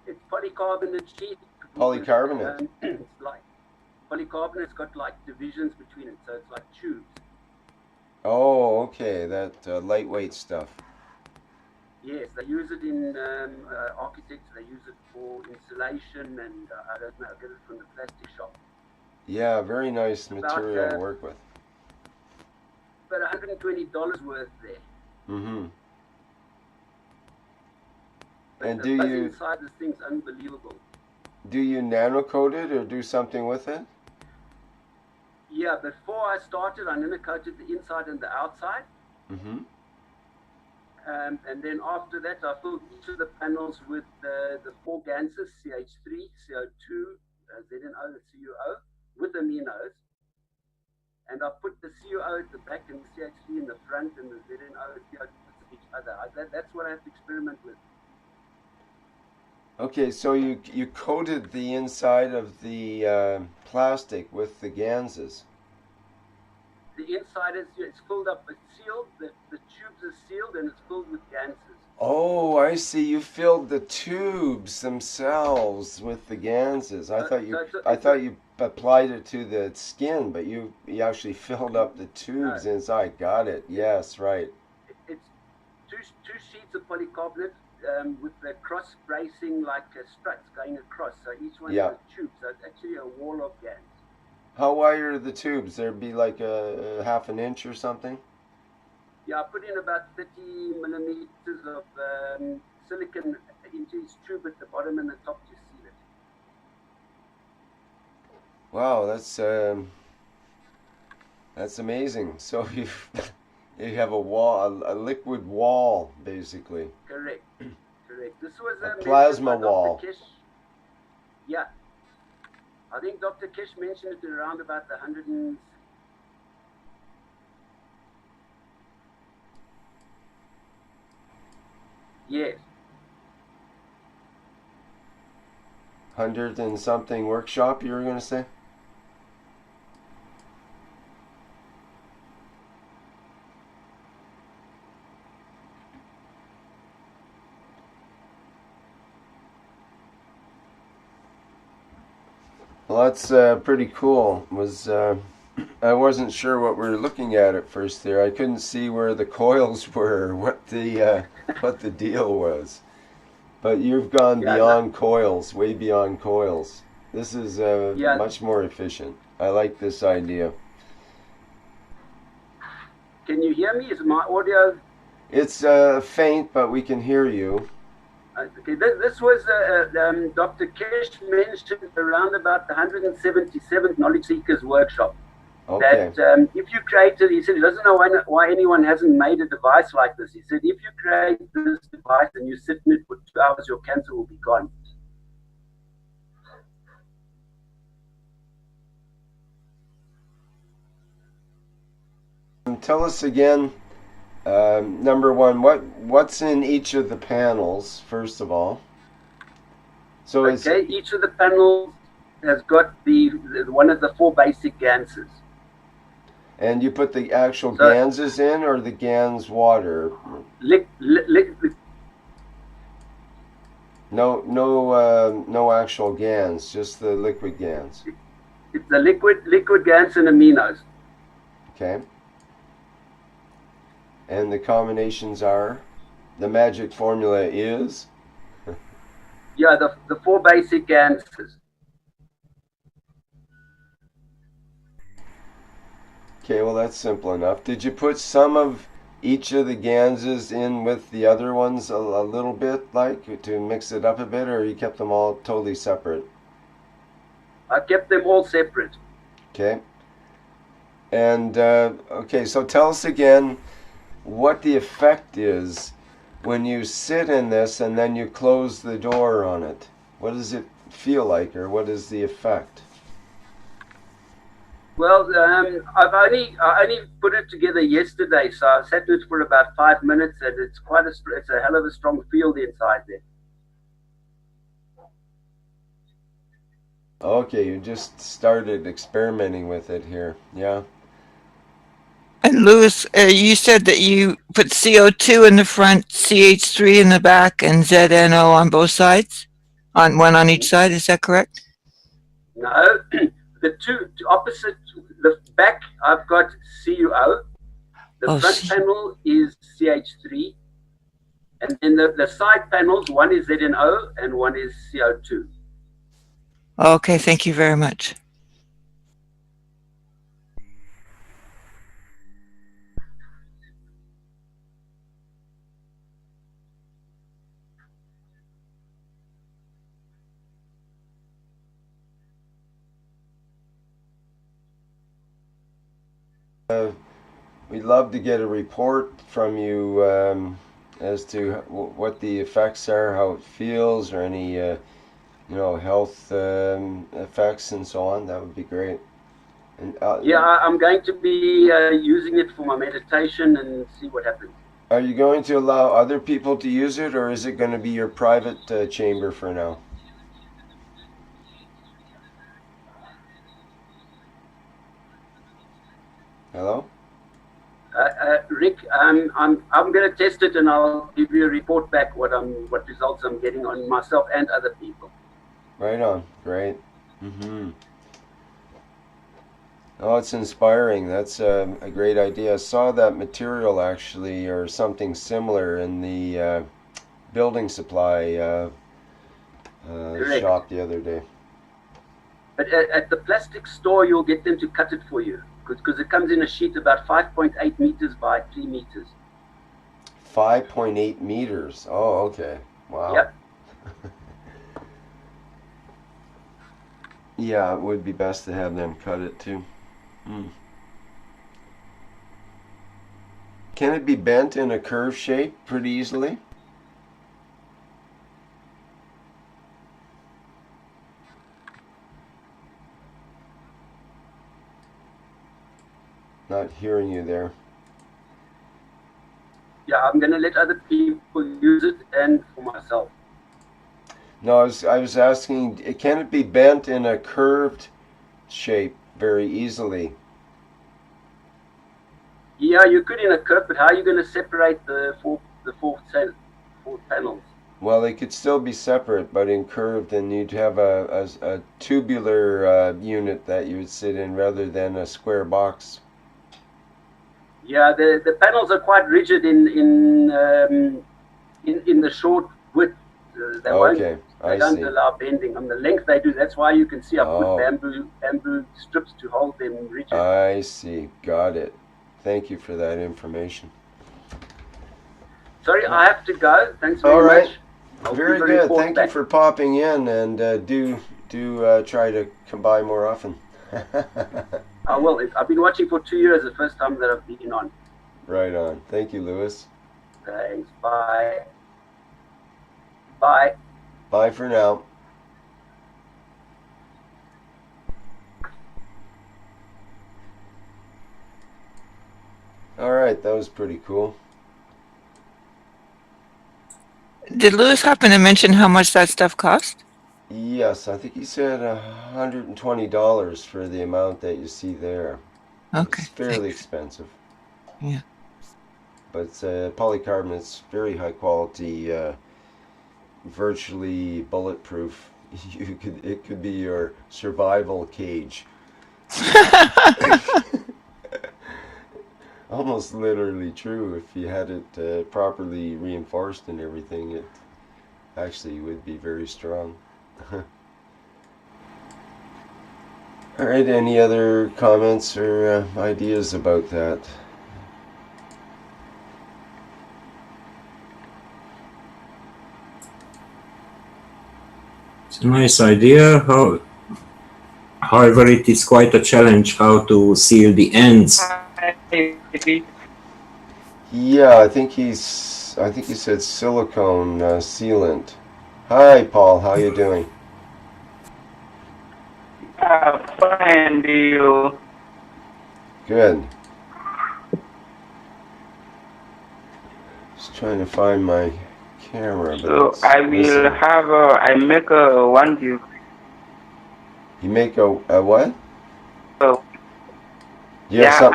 It's polycarbonate sheet. Polycarbonate. It's like polycarbonate. It's got like divisions between it, so it's like tubes. Oh, okay. That lightweight stuff. Yes, they use it in architecture. They use it for insulation, and I don't know. I get it from the plastic shop. Yeah, very nice material to about work with. $120 worth there. Mm-hmm. But And the do buzz you inside this thing's unbelievable. nano-coat it or do something with it? Yeah, before I started, I nano-coated the inside and the outside. Mm-hmm. And then after that, I filled each of the panels with the four gases, CH3, CO2, ZNO, and CuO, with aminos. and I put the CuO at the back and the CH3 in the front, and the ZNO CO2 of each other. That's what I have to experiment with. Okay, so you coated the inside of the plastic with the ganses. The inside is it's filled up, it's sealed. The tubes are sealed and it's filled with ganses. Oh, I see. You filled the tubes themselves with the ganses. I thought you applied it to the skin, but you actually filled up the tubes inside. Got it. Yes, right. It's two sheets of polycarbonate with the cross bracing like struts going across. So each one has a tube. So it's actually a wall of gans. How wide are the tubes? There'd be like a half an inch or something? Yeah, I put in about 30 millimeters of silicon into each tube at the bottom and the top to seal it. Wow, that's amazing. So you have a wall, a liquid wall, basically. Correct. This was a plasma wall. Keshe. Yeah. I think Dr. Keshe mentioned it around about the 100 and... Yes. 100 and something workshop, you were going to say? Well, that's pretty cool. I wasn't sure what we were looking at first there. I couldn't see where the coils were, what the deal was. But you've gone beyond coils, way beyond coils. This is much more efficient. I like this idea. Can you hear me? Is my audio? It's faint, but we can hear you. Okay, this was Dr. Keshe mentioned around about the 177th Knowledge Seekers workshop. Okay. That if you created, he said he doesn't know why anyone hasn't made a device like this. He said if you create this device and you sit in it for 2 hours, your cancer will be gone. Tell us again. Number one, what's in each of the panels, first of all? So each of the panels has got the one of the 4 basic ganses. And you put the actual ganses in, or the gans water? No actual gans, just the liquid gans. It's the liquid gans and aminos. Okay. And the combinations are? The magic formula is? Yeah, the 4 basic ganses. Okay, well that's simple enough. Did you put some of each of the ganses in with the other ones a little bit, like, to mix it up a bit, or you kept them all totally separate? I kept them all separate. Okay. And, okay, so tell us again what the effect is when you sit in this and then you close the door on it. What does it feel like, or what is the effect? Well, I only put it together yesterday, so I sat with it for about 5 minutes, and it's a hell of a strong field inside there. Okay, you just started experimenting with it here, yeah. And Louis, you said that you put CO2 in the front, CH3 in the back, and ZNO on both sides? One on each side, is that correct? No, the two opposite, the back I've got CuO, the front panel is CH3, and then the side panels, one is ZNO and one is CO2. Okay, thank you very much. We'd love to get a report from you as to what the effects are, how it feels, or any health effects and so on. That would be great. And, Yeah, I'm going to be using it for my meditation and see what happens. are you going to allow other people to use it, or is it going to be your private chamber for now? Hello? Rick, I'm going to test it and I'll give you a report back what results I'm getting on myself and other people. Right on. Great. Oh, it's inspiring. That's a great idea. I saw that material actually, or something similar, in the building supply shop the other day. But at the plastic store, you'll get them to cut it for you, because it comes in a sheet about 5.8 meters by 3 meters. 5.8 meters. Oh, okay. Wow. Yep. Yeah, it would be best to have them cut it too. Can it be bent in a curve shape pretty easily? Not hearing you there. Yeah, I'm going to let other people use it and for myself. No, I was asking, can it be bent in a curved shape very easily? Yeah, you could in a curve, but how are you going to separate the four panels? Well, they could still be separate, but in curved, and you'd have a tubular unit that you would sit in rather than a square box. Yeah, the panels are quite rigid in the short width. They don't allow bending. On the length they do. That's why you can see I put bamboo strips to hold them rigid. I see. Got it. Thank you for that information. Sorry, I have to go. Thanks very much. Very good. Thank you for popping in, and do try to come by more often. I will. I've been watching for 2 years. The first time that I've been on. Right on. Thank you, Lewis. Thanks. Bye. Bye. Bye for now. All right, that was pretty cool. Did Lewis happen to mention how much that stuff cost? Yes, I think he said $120 for the amount that you see there. Okay. It's fairly expensive. Yeah. But polycarbonate's very high quality, virtually bulletproof. It could be your survival cage. Almost literally true. If you had it properly reinforced and everything, it actually would be very strong. All right, any other comments or ideas about that? It's a nice idea. However, it is quite a challenge how to seal the ends. Yeah, I think he said silicone sealant. Hi, Paul. How you doing? Fine, do you? Good. Just trying to find my camera. So I will have I make a 1 GB. You make a what? So Yeah,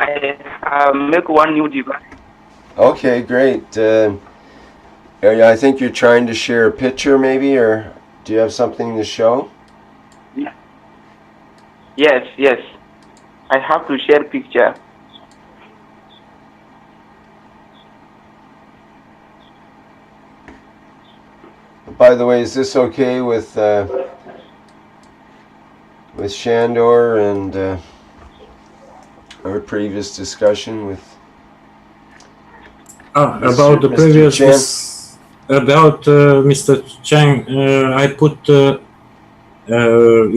I make 1 new device. Okay, great. I think you're trying to share a picture, maybe, or do you have something to show? Yes. I have to share picture. By the way, is this okay with Shandor and our previous discussion with? About the previous, about Mr. Chang, I put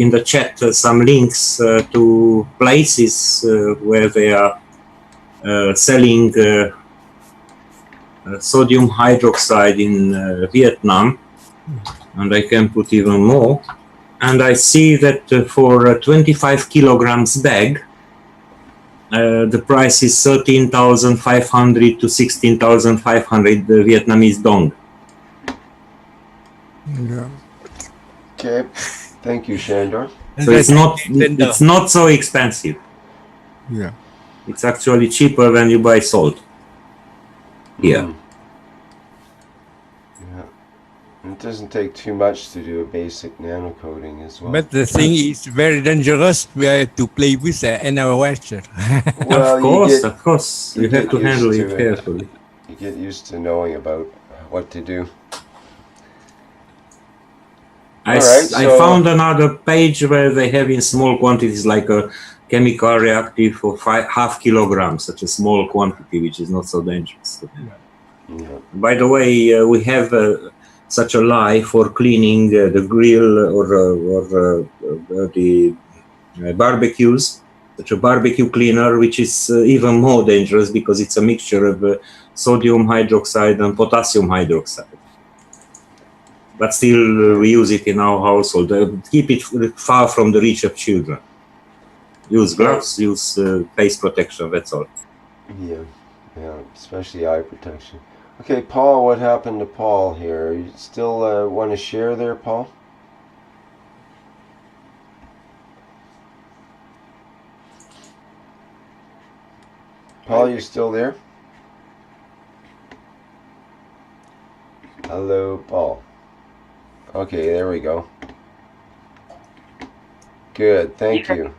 in the chat some links to places where they are selling sodium hydroxide in Vietnam, and I can put even more. And I see that for a 25 kilograms bag, the price is 13,500 to 16,500 Vietnamese dong. Yeah. Okay. Thank you, Shandor. So it's not so expensive. Yeah. It's actually cheaper when you buy salt here. Yeah. And it doesn't take too much to do a basic nano coating as well. But the thing is very dangerous. We have to play with an Reactor. Well, Of course, you have to handle it carefully. You get used to knowing about what to do. I found another page where they have in small quantities, like a chemical reactive for half kilograms, such a small quantity, which is not so dangerous. Yeah. By the way, we have such a lye for cleaning the grill or the barbecues, such a barbecue cleaner, which is even more dangerous because it's a mixture of sodium hydroxide and potassium hydroxide. But still, we use it in our household. Keep it far from the reach of children. Use gloves, use face protection, that's all. Yeah, especially eye protection. Okay, Paul, what happened to Paul here? You still want to share there, Paul? Paul, you still there? Hello, Paul. Okay, there we go. Good, thank you.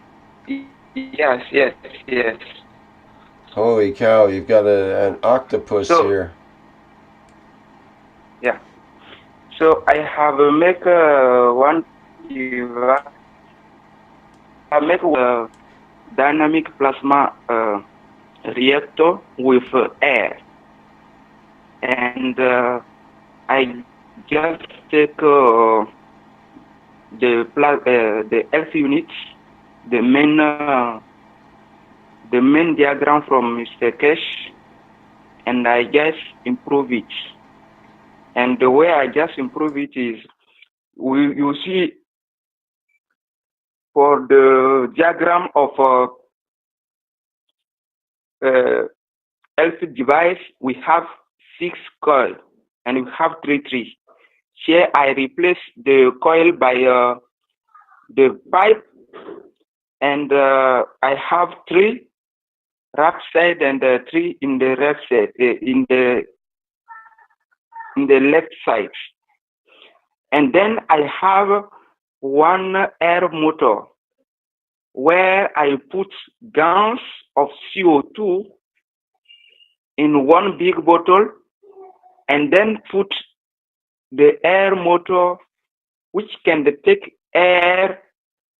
Yes. Holy cow, you've got an octopus here. Yeah. So I have make one device. I make a dynamic plasma reactor with air, and I just take the F units, the main diagram from Mr. Keshe, and I just improve it. And the way I just improve it is, you see, for the diagram of ELF device, we have 6 coils and we have 3 trees. Here I replace the coil by the pipe, and I have 3 right side and 3 in the left side, in the left side. And then I have one air motor where I put gallons of CO2 in one big bottle, and then put the air motor, which can take air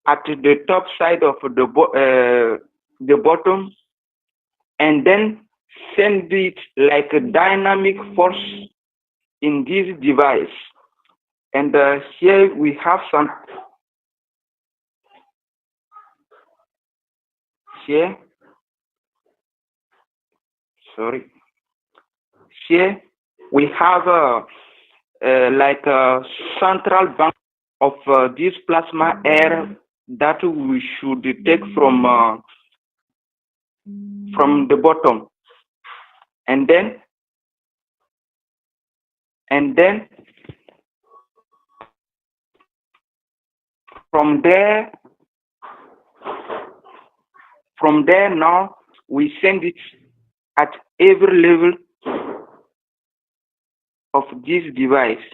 at the top side of the bottom, and then send it like a dynamic force in this device. And here we have some. Here, sorry. Here we have like a central bank of this plasma air that we should take from the bottom, and then from there now we send it at every level of this device,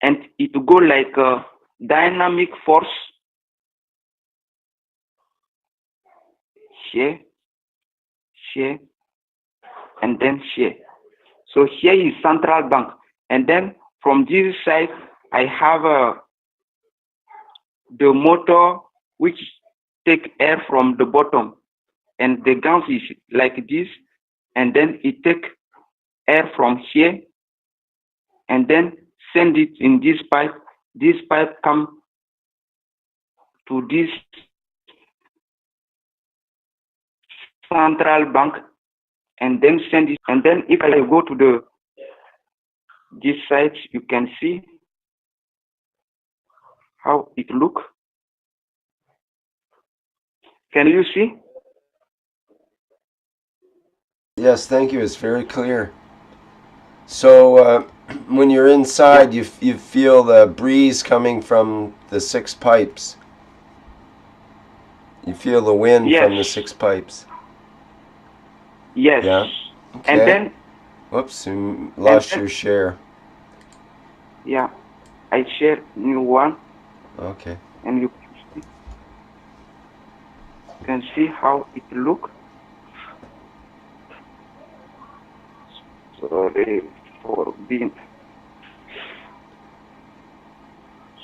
and it go like a dynamic force here, and then here. So here is central bank, and then from this side I have the motor which take air from the bottom, and the gas is like this, and then it take air from here and then send it in this pipe. This pipe come to this central bank and then send it. And then if I go to this side, you can see how it look. Can you see? Yes, thank you. It's very clear. So when you're inside, you feel the breeze coming from the 6 pipes. You feel the wind from the 6 pipes. Yes. Yeah. Okay. And then. Whoops, you lost your share. Yeah, I share new one. Okay. And you can see how it look. Sorry for being.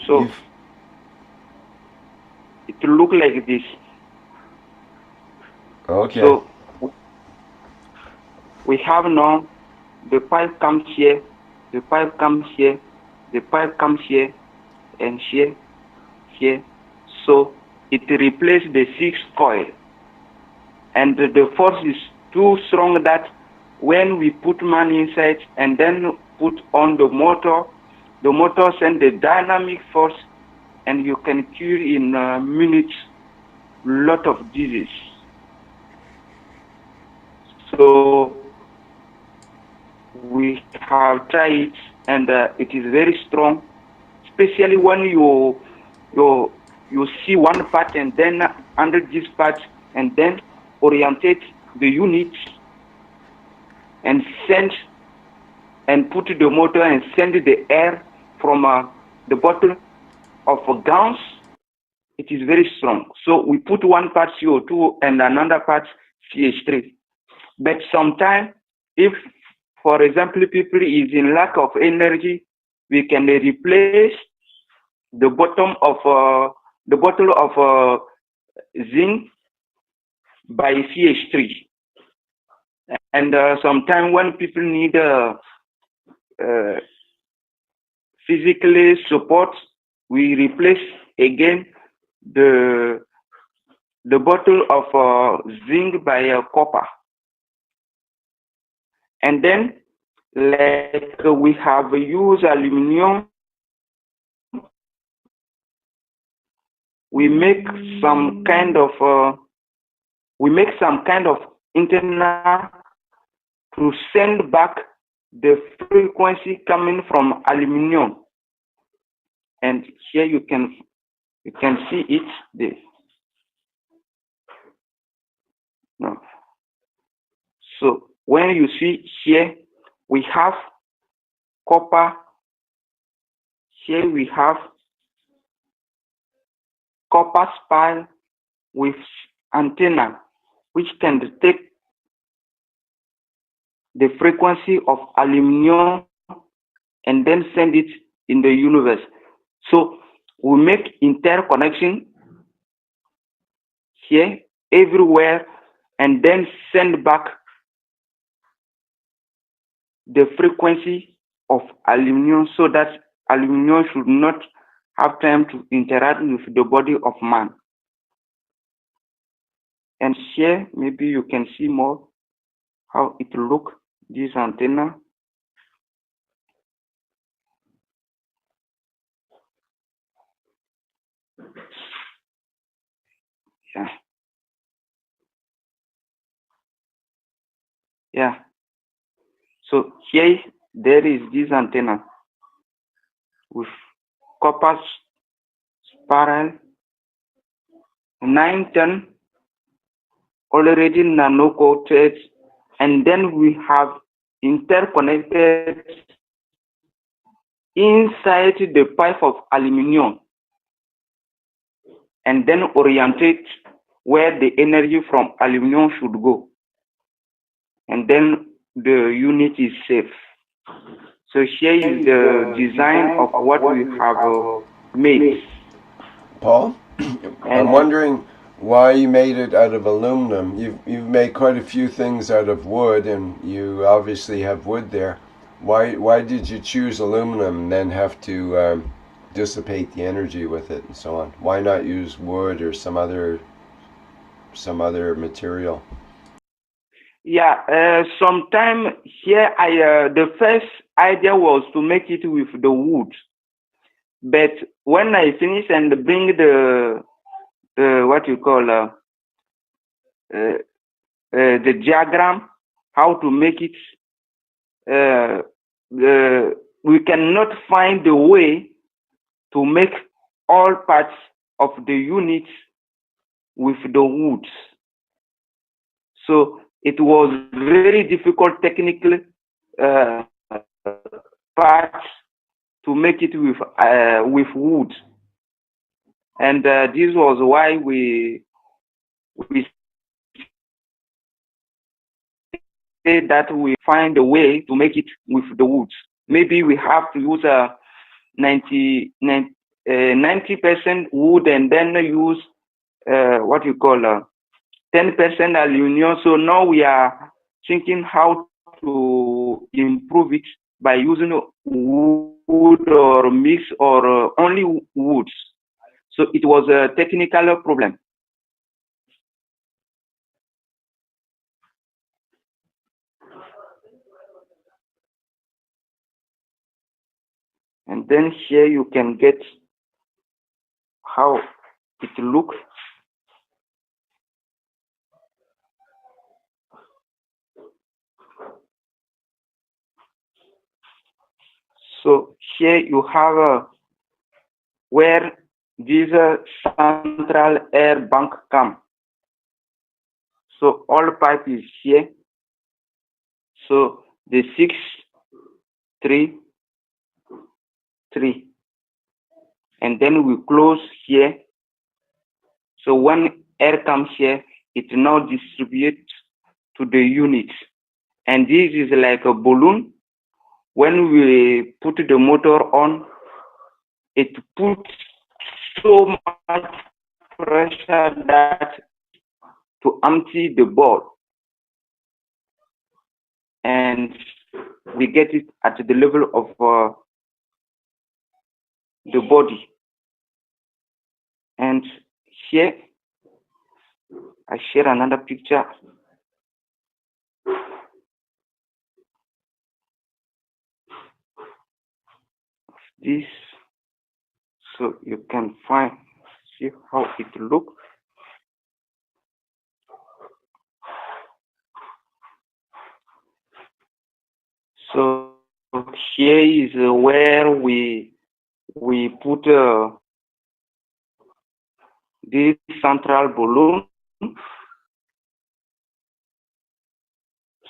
So it look like this. Okay. So we have now the pipe comes here, the pipe comes here, the pipe comes here, and here. So it replaces the 6 coil. And the force is too strong that when we put man inside and then put on the motor sends the dynamic force, and you can cure in minutes lot of disease. So we have tried it, and it is very strong, especially when you see one part and then under this part and then orientate the unit and send and put the motor and send the air from the bottle of gas. It is very strong. So we put one part CO2 and another part CH3. But sometimes, if, for example, people is in lack of energy, we can replace the bottom of the bottle of zinc by CH3. And sometimes when people need physically support, we replace again the bottle of zinc by copper. And then, like we have used aluminum, we make some kind of antenna to send back the frequency coming from aluminum. And here you can see it there. No. So when you see here, we have copper. Here we have copper spine with antenna, which can detect the frequency of aluminum and then send it in the universe. So we make interconnection here, everywhere, and then send back the frequency of aluminum so that aluminum should not have time to interact with the body of man. And here, maybe you can see more how it look, this antenna. Yeah. Yeah. So here, there is this antenna with copper spiral, 910 already nano-coated, and then we have interconnected inside the pipe of aluminum and then orientate where the energy from aluminum should go. And then the unit is safe. So here is the design of what we have made. Paul, I'm wondering why you made it out of aluminum. You've made quite a few things out of wood, and you obviously have wood there. Why did you choose aluminum and then have to dissipate the energy with it and so on? Why not use wood or some other material? Yeah, sometime here the first idea was to make it with the wood, but when I finish and bring the what you call the diagram how to make it. We cannot find a way to make all parts of the unit with the woods. So it was very difficult technical parts to make it with wood, and this was why we say that we find a way to make it with the woods. Maybe we have to use 90% wood and then use what you call 10% aluminum. So now we are thinking how to improve it by using wood or mix or only woods. So it was a technical problem. And then here you can get how it looks. So here you have where this central air bank come. So all pipe is here. So the 6, 3, 3. And then we close here. So when air comes here, it now distributes to the unit. And this is like a balloon. When we put the motor on, it puts so much pressure that to empty the ball. And we get it at the level of the body. And here, I share another picture. This, so you can see how it looks. So here is where we put this central balloon.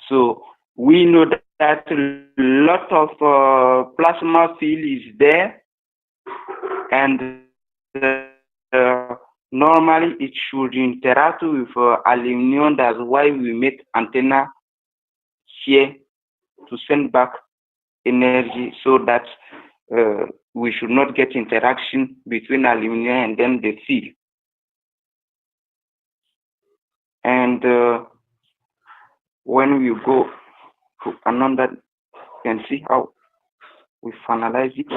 So we know that a lot of plasma field is there, and normally it should interact with aluminum. That's why we make antenna here to send back energy, so that we should not get interaction between aluminum and then the field. And when we go to another, you can see how we finalize it.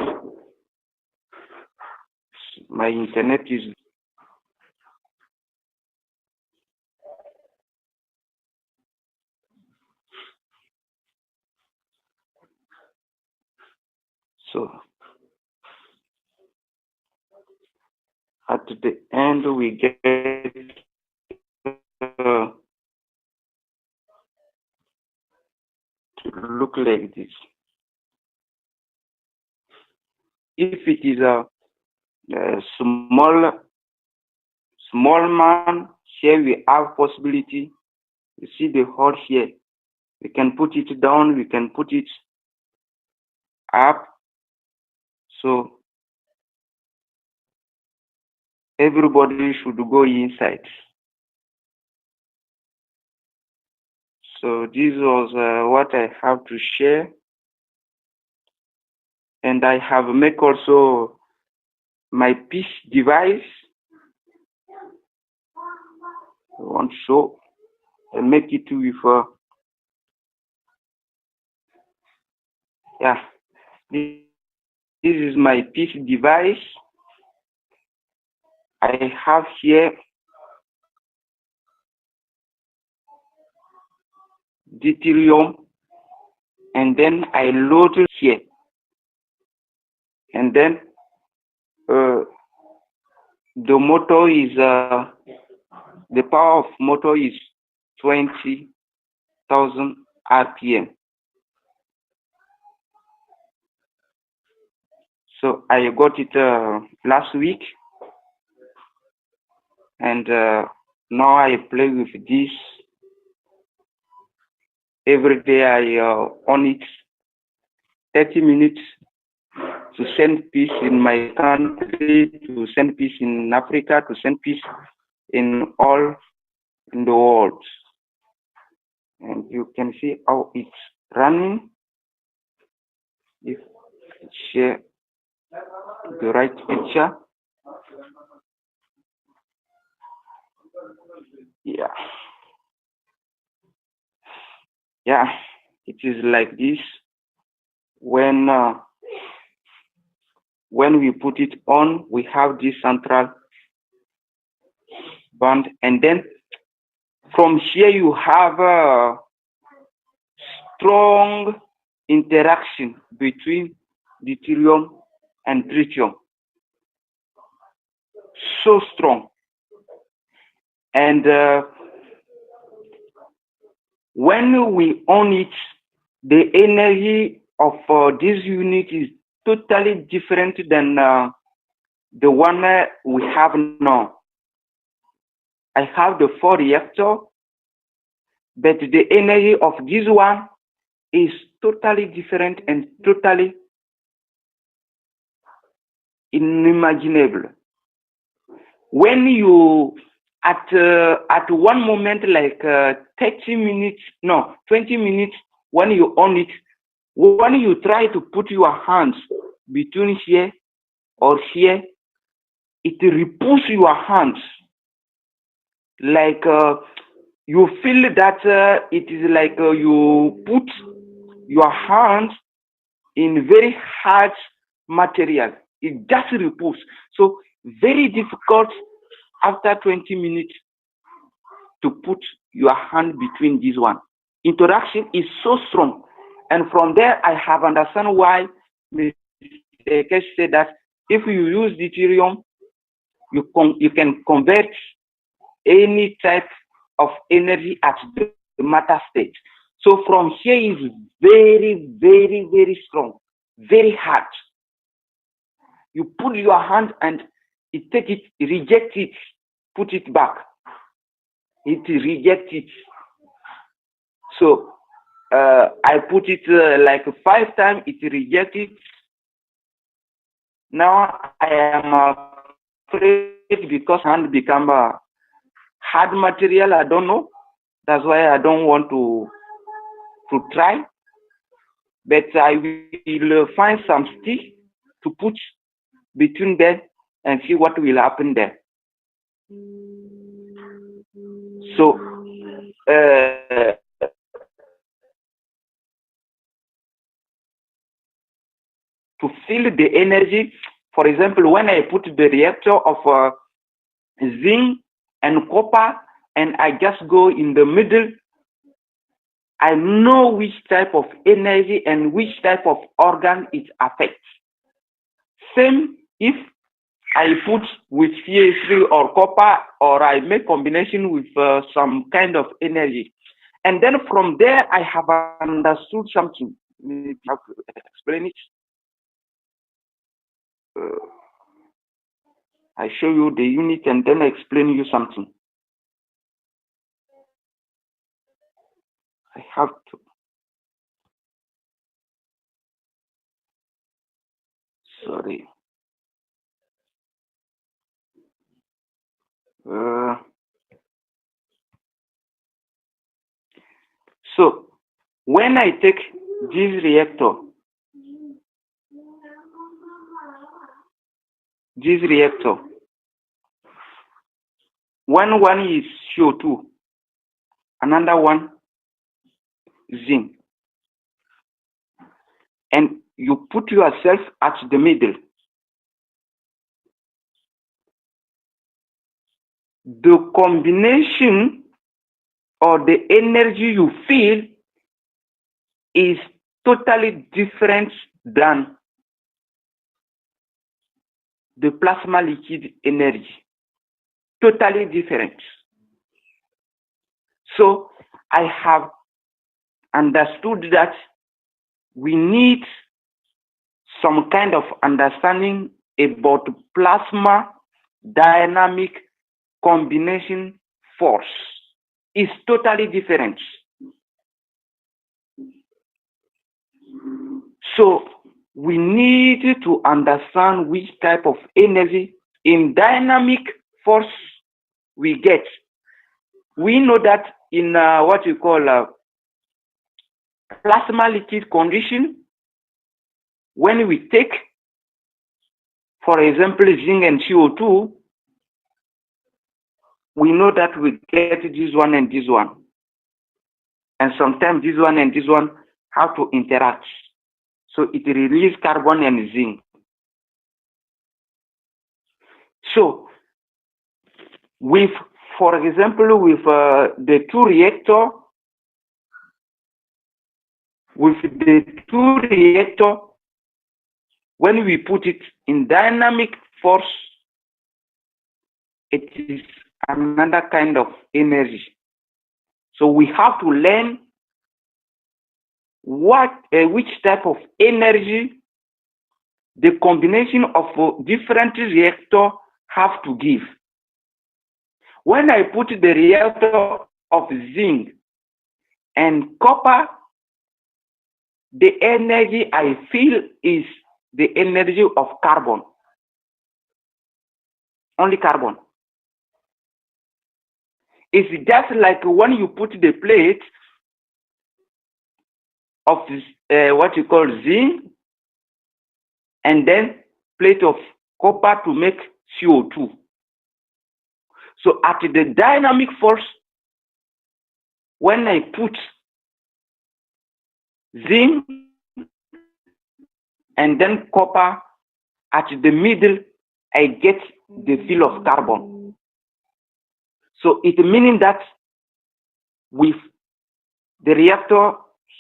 My internet is so at the end we get to look like this. If it is a small man, here we have possibility. You see the hole here. We can put it down, we can put it up. So everybody should go inside. So this was what I have to share. And I have made also my piece device. I want to show and make it with yeah. This is my piece device. I have here deuterium, and then I load it here, and then the motor is the power of motor is 20,000 RPM. So I got it last week, and now I play with this every day. I on it 30 minutes to send peace in my country, to send peace in Africa, to send peace in all in the world. And you can see how it's running. If I share the right picture. Yeah. Yeah, it is like this. When we put it on, we have this central band, and then from here you have a strong interaction between deuterium and tritium. So strong. And when we on it, the energy of this unit is totally different than the one we have now. I have the 4 reactor, but the energy of this one is totally different and totally unimaginable. When you at one moment, like 30 minutes, no, 20 minutes, when you on it, when you try to put your hands between here or here, it repulses your hands. Like you feel that it is like you put your hands in very hard material. It just repulses. So very difficult after 20 minutes to put your hand between this one. Interaction is so strong. And from there, I have understand why Mr. Keshe said that if you use deuterium, you can convert any type of energy at the matter state. So from here is very, very, very strong, very hard. You put your hand and it take it, reject it, put it back. It reject it. So I put it like 5 times, it reject it. Now I am afraid because hand become a hard material. I don't know. That's why I don't want to try. But I will find some stick to put between them and see what will happen there. So to feel the energy, for example, when I put the reactor of zinc and copper and I just go in the middle, I know which type of energy and which type of organ it affects. Same if I put with Ca3 or copper, or I make combination with some kind of energy. And then from there, I have understood something. Maybe I have to explain it. I show you the unit and then I explain you something. I have to. Sorry. So when I take this reactor, one is CO2, another one zinc, and you put yourself at the middle. The combination or the energy you feel is totally different than the plasma liquid energy. Totally different. So I have understood that we need some kind of understanding about plasma dynamic combination force. It's totally different. So we need to understand which type of energy in dynamic force we get. We know that in what we call plasma liquid condition, when we take, for example, zinc and CO2, we know that we get this one and this one. And sometimes this one and this one have to interact. So it releases carbon and zinc. So with, for example, with the two reactor, when we put it in dynamic force, it is another kind of energy. So we have to learn which type of energy the combination of different reactors have to give. When I put the reactor of zinc and copper, the energy I feel is the energy of carbon. Only carbon. It's just like when you put the plate of what you call zinc and then plate of copper to make CO2. So at the dynamic force, when I put zinc and then copper at the middle, I get the fill of carbon. So it meaning that with the reactor,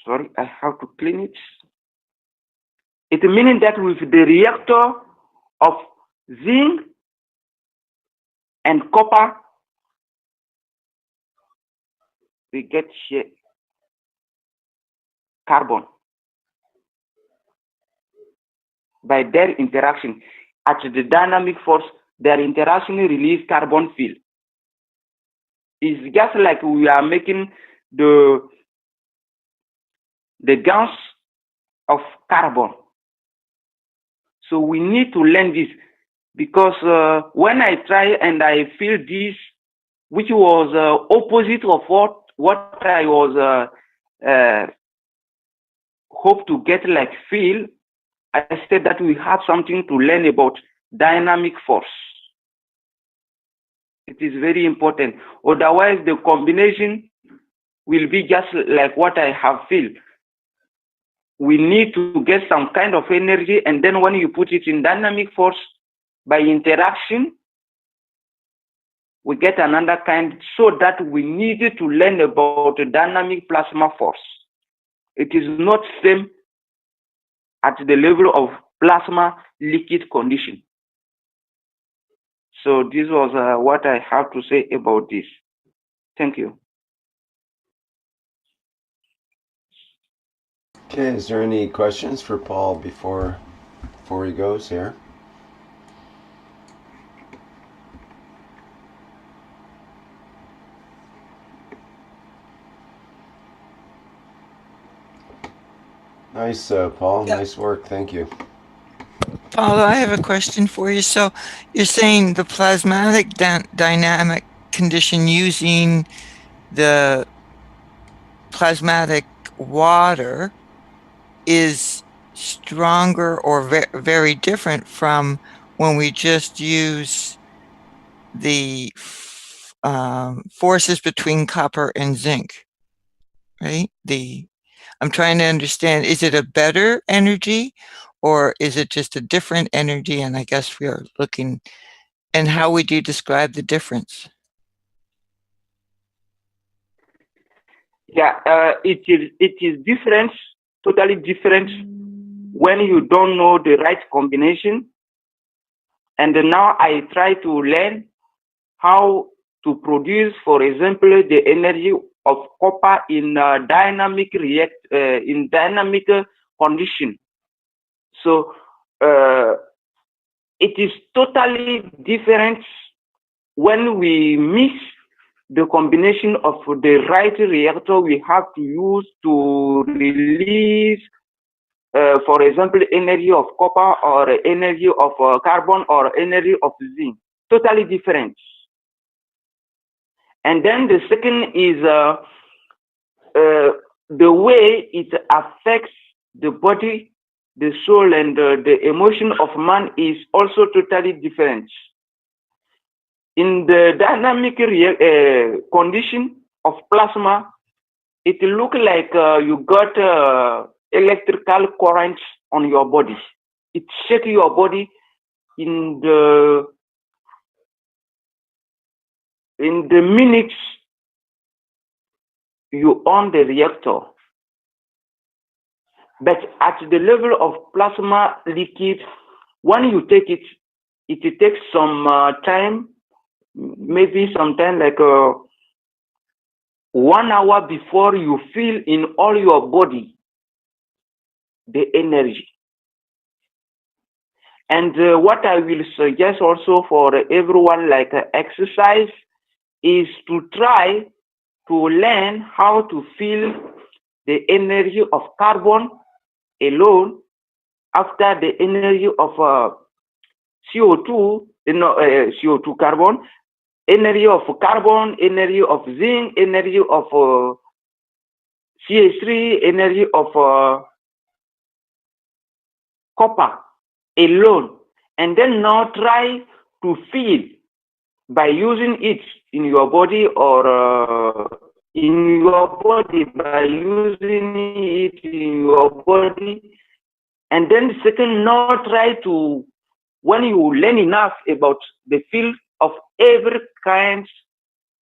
sorry, I have to clean it. It meaning that with the reactor of zinc and copper, we get here carbon by their interaction. At the dynamic force, their interaction release carbon field. It's just like we are making the gas of carbon. So we need to learn this, because when I try and I feel this, which was opposite of what I was hope to get like feel, I said that we have something to learn about dynamic force. It is very important. Otherwise, the combination will be just like what I have feel. We need to get some kind of energy, and then when you put it in dynamic force, by interaction, we get another kind, so that we need to learn about the dynamic plasma force. It is not same at the level of plasma liquid condition. So this was what I have to say about this. Thank you. Okay, is there any questions for Paul before he goes here? Nice, Paul. Yeah. Nice work. Thank you. Paulo, I have a question for you. So you're saying the plasmatic dynamic condition using the plasmatic water is stronger or very different from when we just use the forces between copper and zinc, right? I'm trying to understand, is it a better energy or is it just a different energy? And I guess we are looking, and how would you describe the difference? Yeah, it is different, totally different when you don't know the right combination. And now I try to learn how to produce, for example, the energy of copper in dynamic condition. So it is totally different when we mix the combination of the right reactor we have to use to release, for example, energy of copper or energy of carbon or energy of zinc. Totally different. And then the second is the way it affects the body, the soul, and the emotion of man is also totally different. In the dynamic condition of plasma, it looks like you got electrical currents on your body. It shakes your body in the minutes you on the reactor. But at the level of plasma liquid, when you take it, it takes some time, maybe sometime like 1 hour before you feel in all your body the energy. And what I will suggest also for everyone like exercise is to try to learn how to feel the energy of carbon alone after the energy of CO2, CO2 carbon, energy of carbon, energy of zinc, energy of CH3, energy of copper alone. And then now try to feel by using it in your body or by using it in your body. And then second, now try to, when you learn enough about the field of every kind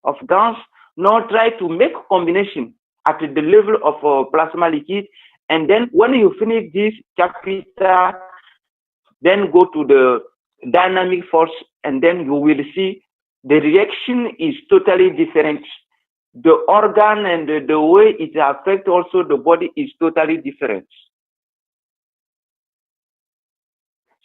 of gas, now try to make combination at the level of plasma liquid. And then when you finish this chapter, then go to the dynamic force, and then you will see the reaction is totally different. The organ and the way it affects also the body is totally different.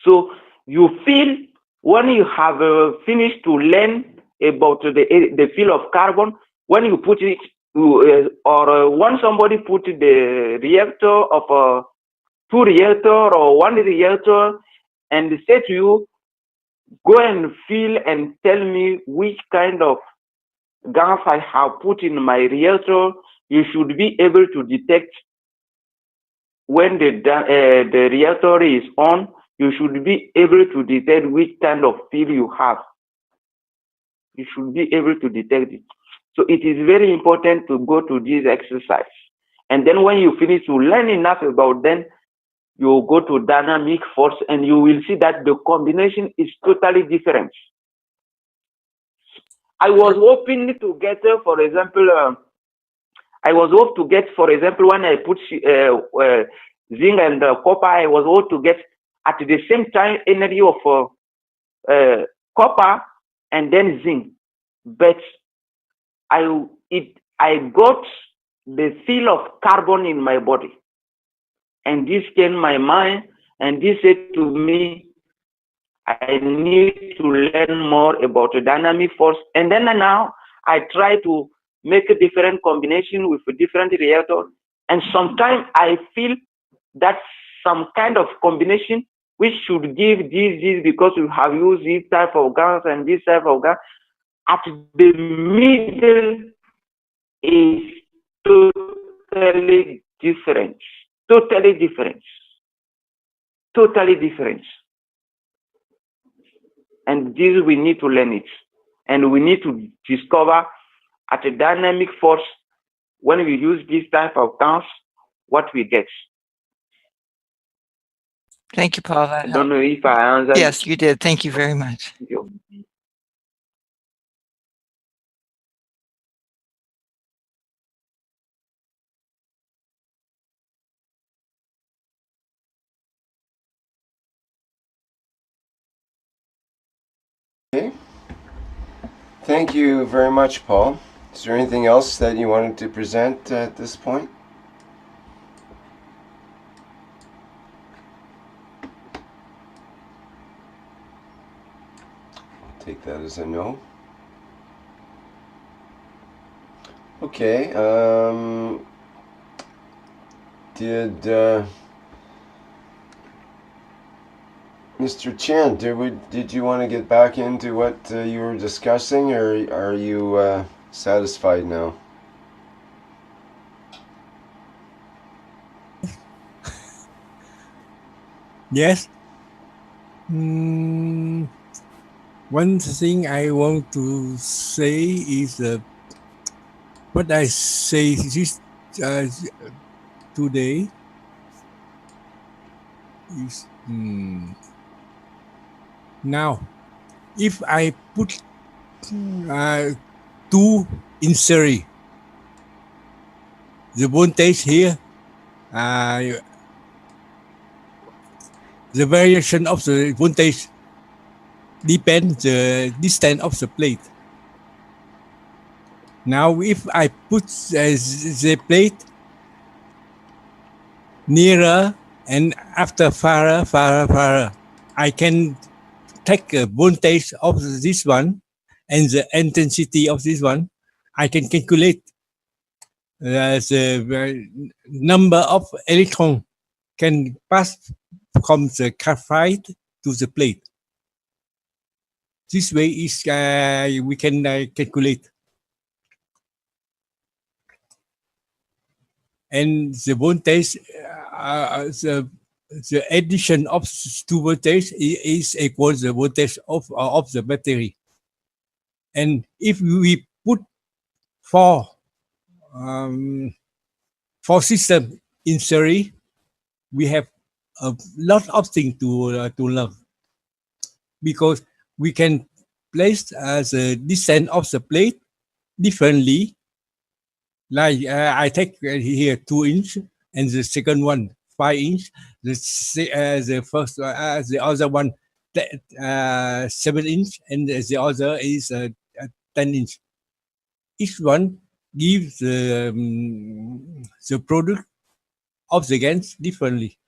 So you feel when you have finished to learn about the field of carbon, when you put it, or when somebody put the reactor of 2 reactor or 1 reactor and say to you, go and feel and tell me which kind of gas I have put in my reactor, you should be able to detect when the reactor is on. You should be able to detect which kind of feel you have. You should be able to detect it. So it is very important to go to this exercise. And then when you finish to learn enough about them, you go to dynamic force and you will see that the combination is totally different. I was hoping to get, for example, when I put zinc and copper, I was able to get at the same time energy of copper and then zinc. But I got the feel of carbon in my body. And this came my mind, and this said to me, I need to learn more about the dynamic force. And then now I try to make a different combination with a different reactor. And sometimes I feel that some kind of combination which should give this because we have used this type of gas and this type of gas, at the middle is totally different. Totally different. Totally different. And this we need to learn it. And we need to discover at a dynamic force when we use this type of gas, what we get. Thank you, Paul. I don't know if I answered. Yes, you did. Thank you very much. Thank you. Okay. Thank you very much, Paul. Is there anything else that you wanted to present at this point? I'll take that as a no. Okay, Mr. Chen, did you want to get back into what you were discussing, or are you satisfied now? Yes. One thing I want to say is what I say this today is now if I put two in series, the voltage here, the variation of the voltage depends the distance of the plate. Now, if I put the plate nearer and after farther, I can take a voltage of this one and the intensity of this one. I can calculate the number of electrons can pass from the graphite to the plate. This way is we can calculate. And the voltage, the addition of two voltage is equal the voltage of the battery. And if we put four systems in series, we have a lot of things to learn, because we can place the distance of the plate differently. Like I take here 2 inch, and the second one 5 inch. The first the other one 7 inch, and the other is 10 inch. Each one gives the product of the GANs differently.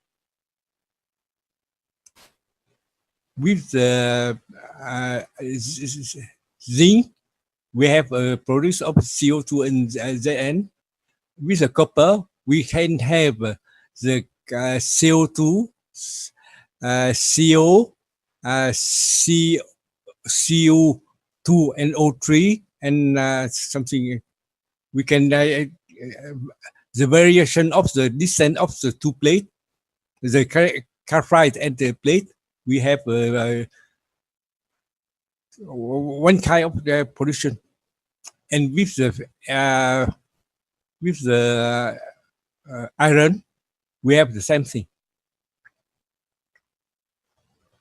With the zinc, we have a produce of CO2 and Zn. With the copper, we can have the CO2, CO, CO2 and O3, and something. We can the variation of the distance of the two plates, the graphite and the plate. We have one kind of pollution, and with the iron, we have the same thing.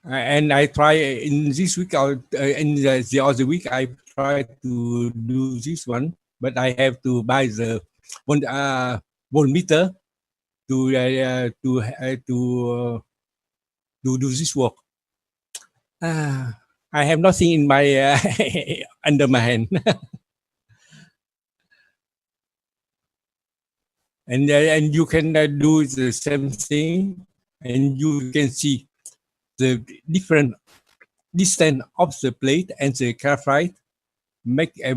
And I try in this week, or in the other week, I try to do this one, but I have to buy the voltmeter to do this work. I have nothing in my under my hand. And you can do the same thing, and you can see the different distance of the plate and the graphite make a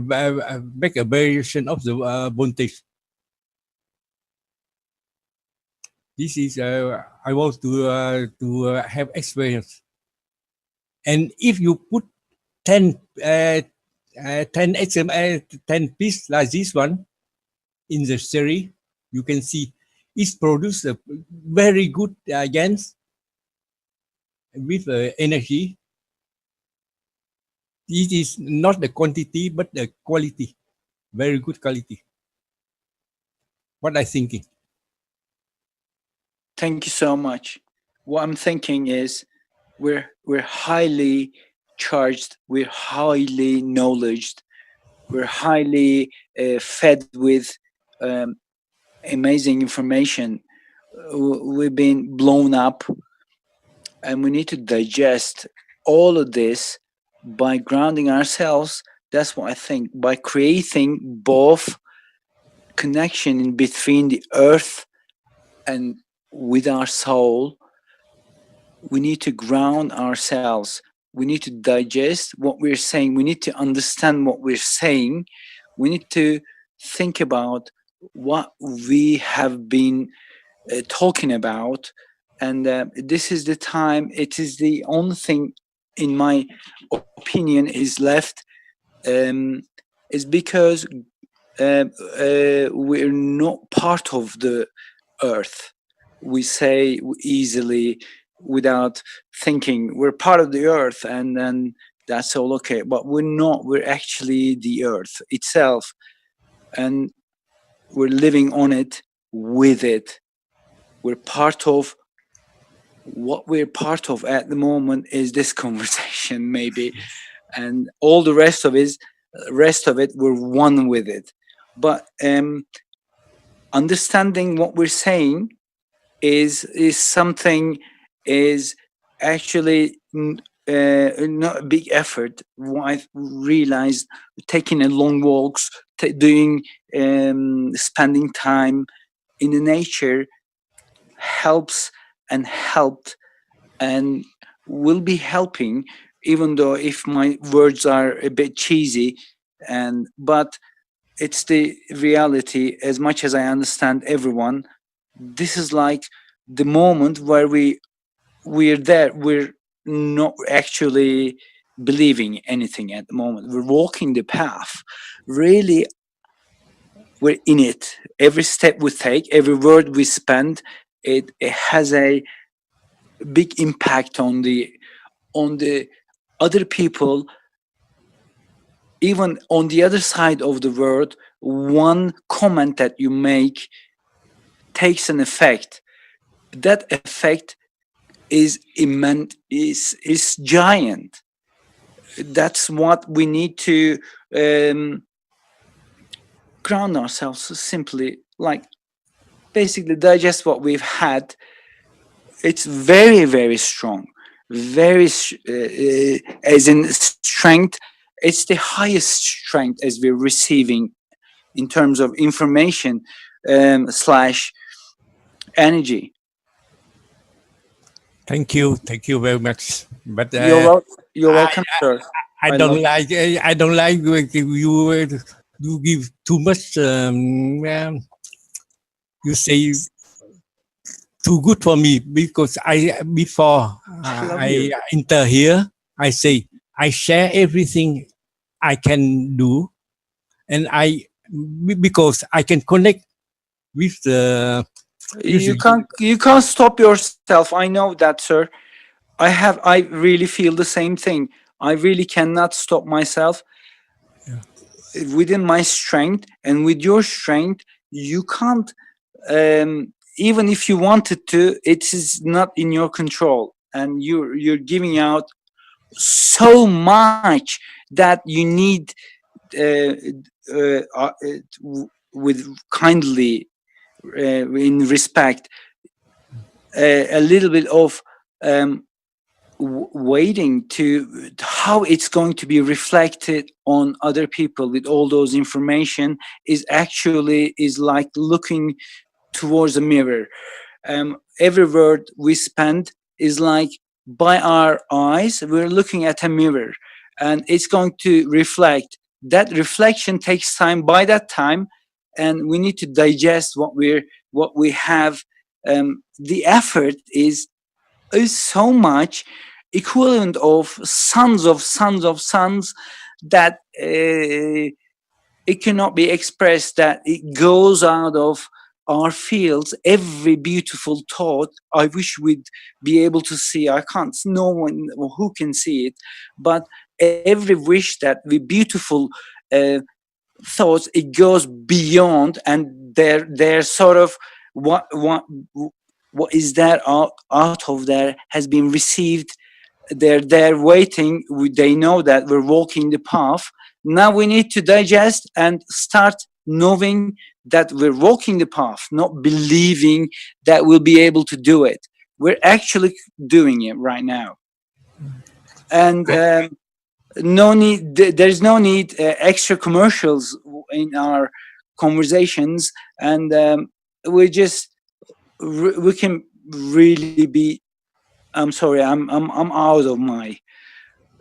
variation of the voltage. This is I want to have experience. And if you put 10 pieces like this one in the series, you can see it produces a very good GANs with energy. It is not the quantity, but the quality. Very good quality. What I'm thinking. Thank you so much. What I'm thinking is we're highly charged, we're highly knowledged, we're highly fed with amazing information. We've been blown up, and we need to digest all of this by grounding ourselves That's what I think. By creating both connection in between the earth and with our soul, we need to ground ourselves. We need to digest what we're saying. We need to understand what we're saying. We need to think about what we have been talking about. And this is the time, it is the only thing, in my opinion, is left, is because we're not part of the earth. We say easily without thinking we're part of the earth, and then that's all okay, but we're not. We're actually the earth itself, and we're living on it, with it. We're part of what we're part of at the moment is this conversation, maybe, and all the rest of it, we're one with it. But understanding what we're saying is something, is actually not a big effort. I've realized taking a long walks, doing spending time in the nature helps and helped and will be helping, even though if my words are a bit cheesy, and but it's the reality. As much as I understand everyone, this is like the moment where we're there. We're not actually believing anything at the moment. We're walking the path. Really, we're in it. Every step we take, every word we spend, it has a big impact on the other people. Even on the other side of the world, one comment that you make takes an effect. That effect is immense, is giant. That's what we need to ground ourselves, simply, like, basically digest what we've had. It's very, very strong, very as in strength. It's the highest strength as we're receiving in terms of information slash energy. Thank you very much. But You're welcome, sir. I don't like you give too much. You say too good for me, because before I enter here, I say I share everything I can do, and because I can connect with the. You can't stop yourself. I know that, sir. I really feel the same thing. I really cannot stop myself. Within my strength and with your strength, you can't. Even if you wanted to, it is not in your control, and you're giving out so much that you need with kindly, in respect, a little bit of waiting to how it's going to be reflected on other people with all those information, is actually is like looking towards a mirror. Every word we spend is like, by our eyes, we're looking at a mirror, and it's going to reflect. That reflection takes time. By that time, and we need to digest what we have. The effort is so much, equivalent of sons that it cannot be expressed, that it goes out of our fields. Every beautiful thought, I wish we'd be able to see. I can't, no one who can see it, but every wish, that the beautiful thoughts, it goes beyond, and they're sort of what is there out of there has been received. They're there waiting. They know that we're walking the path. Now we need to digest and start knowing that we're walking the path, not believing that we'll be able to do it. We're actually doing it right now. And no need. There's no need extra commercials in our conversations, and we just we can really be. I'm sorry. I'm out of my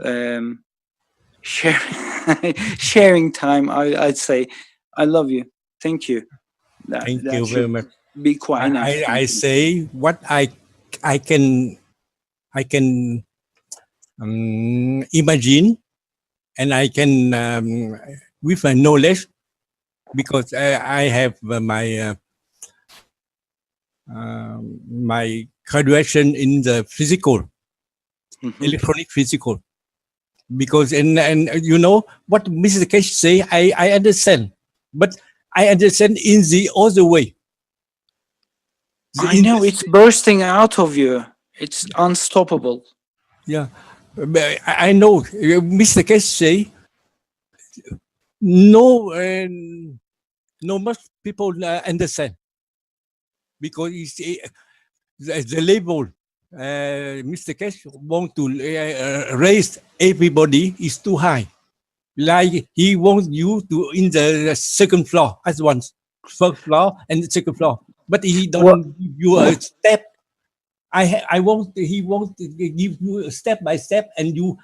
um, share, sharing time. I'd say I love you. Thank you. Thank That you very should much. be quite enough. I say what I can imagine, and I can with my knowledge, because I have my graduation in the physical, electronic physical. Because and you know what Mr. Keshe say, I understand, but I understand in the other way. I know it's bursting out of you. It's unstoppable. Yeah, but I know Mr. Keshe say no, no much people understand, because it's, the label Mr. Keshe want to raise everybody is too high. Like he wants you to in the second floor at once, first floor and the second floor, but he don't give you a step. I want, he wants to give you a step by step, and you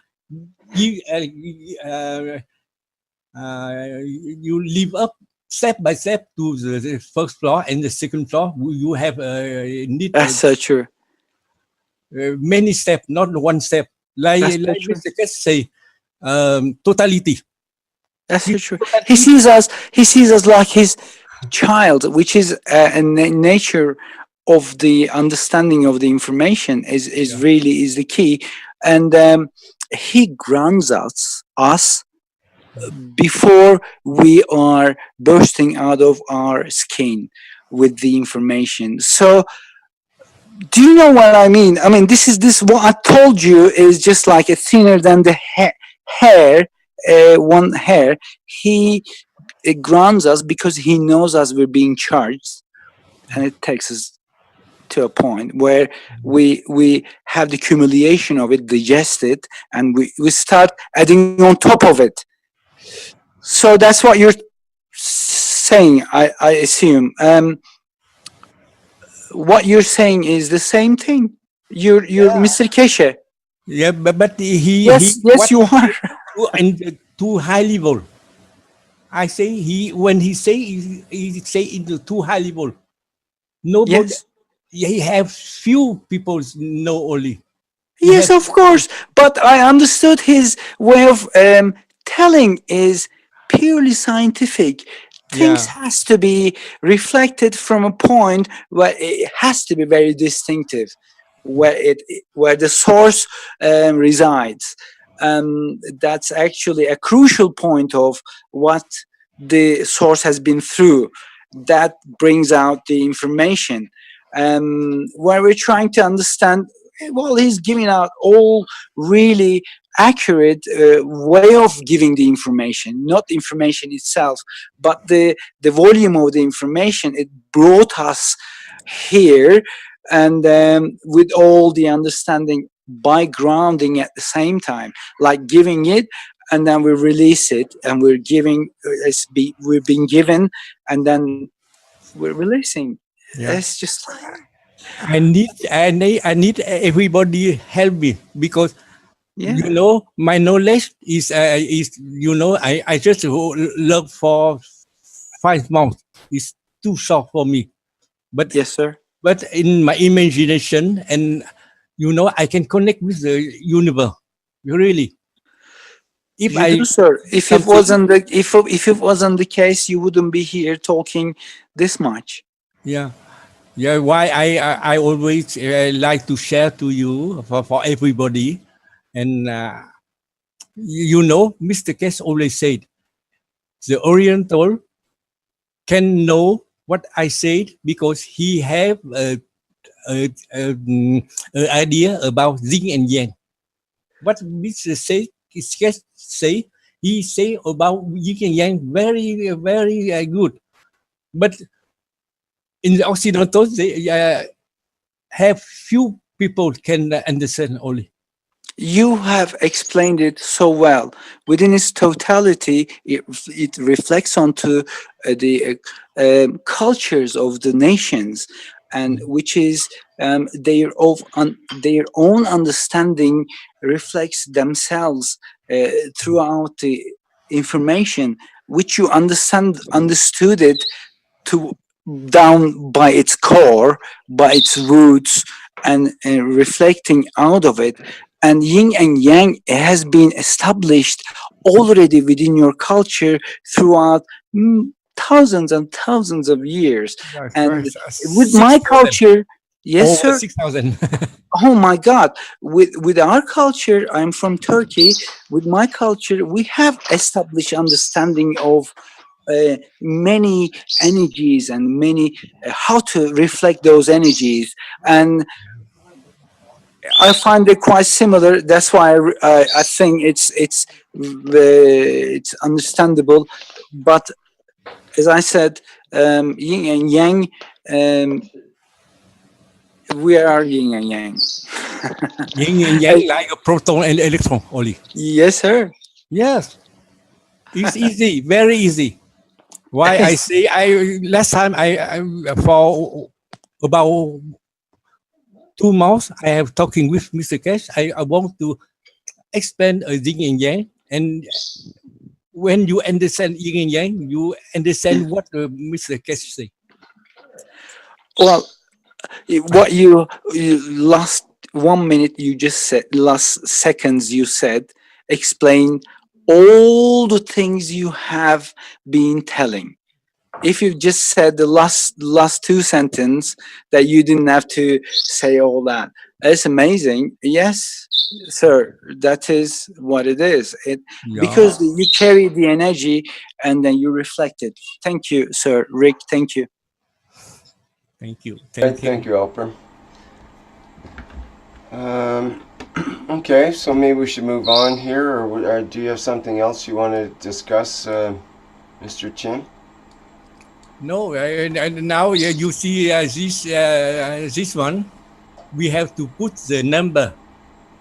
you live up step by step to the first floor and the second floor. You have need That's so true. many steps, not one step. Like Mr. Keshe say, totality. That's so true. He sees us. He sees us like his child, which is a nature of the understanding of the information is really is the key, and he grants us before we are bursting out of our skin with the information. So do you know what I mean? I mean, this what I told you is just like a thinner than the hair, one hair. He grounds us because he knows us we're being charged, and it takes us to a point where we have the accumulation of it, digest it, and we start adding on top of it. So that's what you're saying, I assume. What you're saying is the same thing. You're Mr. Keshe. Yeah, but Yes, yes, you are. And too high level. I say when he say say into too high level. Nobody. Yes. He have few people know only. Yes, of course. But I understood his way of telling is purely scientific. Things has to be reflected from a point where it has to be very distinctive, where the source resides. That's actually a crucial point of what the source has been through. That brings out the information. Where we're trying to understand, well, he's giving out all really accurate way of giving the information, not the information itself, but the volume of the information. It brought us here, and with all the understanding by grounding at the same time, like giving it, and then we release it, and we're giving, we've been given, and then we're releasing. It's just like, I need everybody help me, because you know my knowledge is you know I just learn for 5 months. It's too short for me. But yes, sir. But in my imagination, and you know, I can connect with the universe. Really. If you do, sir. If it wasn't the if it wasn't the case, you wouldn't be here talking this much. Yeah. Yeah, why I always like to share to you for everybody. And you know, Mr. Keshe always said, the Oriental can know what I said because he have a idea about yin and yang. What Mr. Keshe say, he say about yin and yang very, very good. But in the Occidental, they have few people can understand only. You have explained it so well. Within its totality, it reflects onto the cultures of the nations, and which is their own understanding reflects themselves throughout the information which you understood it to down by its core, by its roots, and reflecting out of it. And yin and yang has been established already within your culture throughout thousands and thousands of years. And with my 6,000, culture, yes, over sir. 6,000. Oh my God! With our culture, I'm from Turkey. With my culture, we have established understanding of many energies and many how to reflect those energies, and I find it quite similar. That's why I think it's understandable. But as I said, yin and yang. We are yin and yang. Yin and yang, like a proton and electron only. Yes, sir. Yes, it's easy, very easy. Why I say last time I for about 2 months I have talking with Mr. Keshe. I want to explain a yin and yang, and when you understand yin and yang, you understand what Mr. Keshe say. Well, what you last 1 minute you just said, last seconds you said, explain all the things you have been telling. If you just said the last two sentence, that you didn't have to say all that. It's amazing. Yes, sir, that is what it is. Because you carry the energy and then you reflect it. Thank you, sir. Rick, thank you. Thank you. Thank you, Alper. Okay, so maybe we should move on here, or do you have something else you want to discuss, Mr. Chin? No, and now you see this one, we have to put the number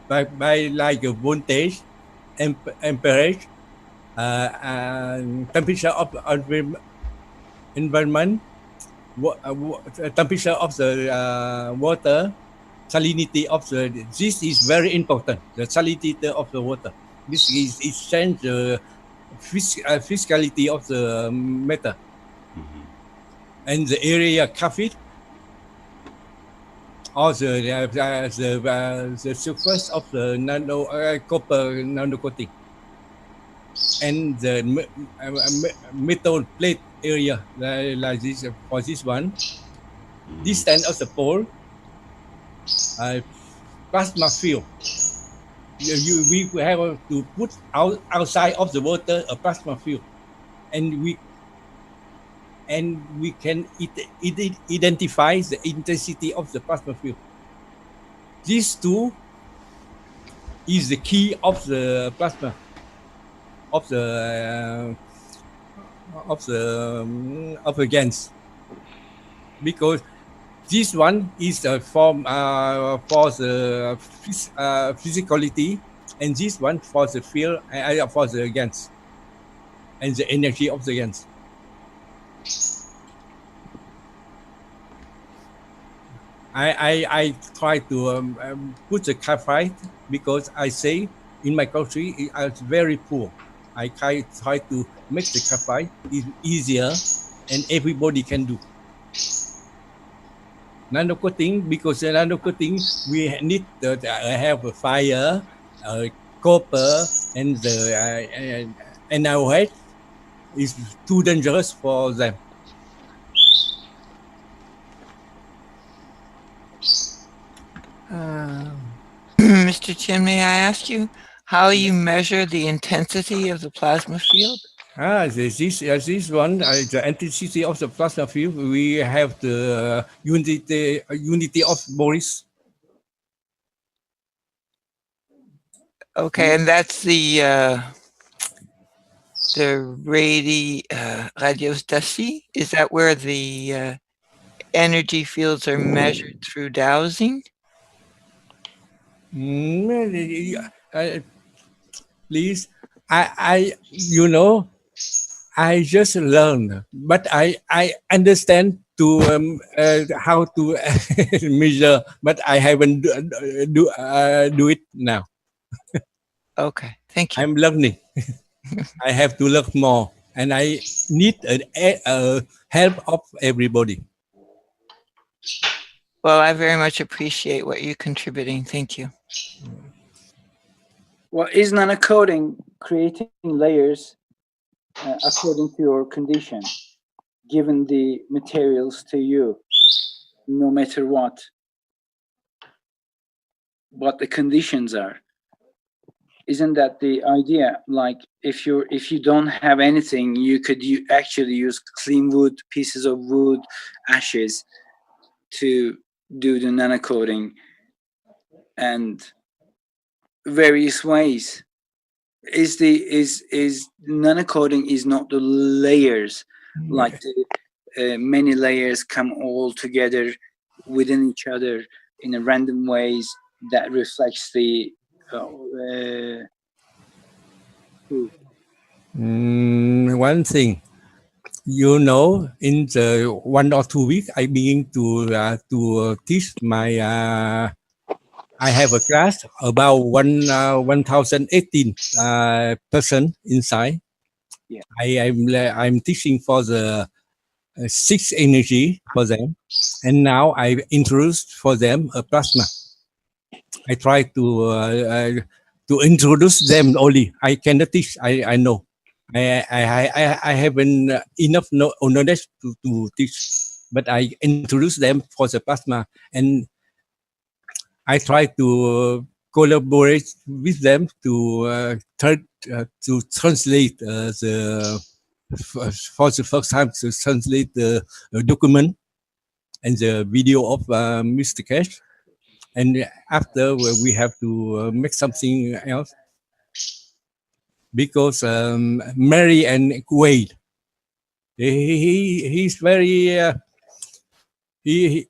by like a voltage, amperage, temperature of environment, temperature of the water, salinity of the. This is very important. The salinity of the water. This is change the physicality of the matter. And the area covered, or the surface of the copper nano coating, and the metal plate area like this for this one. Distance of the pole, plasma field. We have to put outside of the water a plasma field, and we can identify the intensity of the plasma field. These two is the key of the plasma of the GANs, because this one is the form for the physicality, and this one for the field for the GANs and the energy of the GANs. I try to put the graphite, because I say in my country it's very poor. I try to make the graphite easier and everybody can do. Nano coating, because the nano coating we need to have a fire, copper, and the NaOH is too dangerous for them. Mr. Chin, may I ask you how you measure the intensity of the plasma field? This one, the intensity of the plasma field, we have the unity of Morris. Okay, and that's the radiostasy. Is that where the energy fields are measured through dowsing? Please, you know, I just learned, but I understand to how to measure, but I haven't do it now. Okay, thank you. I'm learning. I have to learn more, and I need help of everybody. Well, I very much appreciate what you're contributing. Thank you. Well, is nano-coating creating layers according to your condition, given the materials to you, no matter what the conditions are? Isn't that the idea? Like if you don't have anything, you could actually use clean wood, pieces of wood, ashes to do the nano-coating, and various ways. Is nano-coating is not the layers, like the many layers come all together within each other in a random ways that reflects the One thing, you know, in the 1 or 2 weeks, I begin to teach my. I have a class about 1,018 person inside. Yeah. I'm teaching for the 6 energy for them, and now I introduced for them a plasma. I try to introduce them only. I cannot teach. I know. I haven't enough knowledge to teach, but I introduce them for the plasma, and I try to collaborate with them to translate for the first time to translate the document and the video of Mr. Keshe. And after we have to make something else because Mary and Wade, he's very he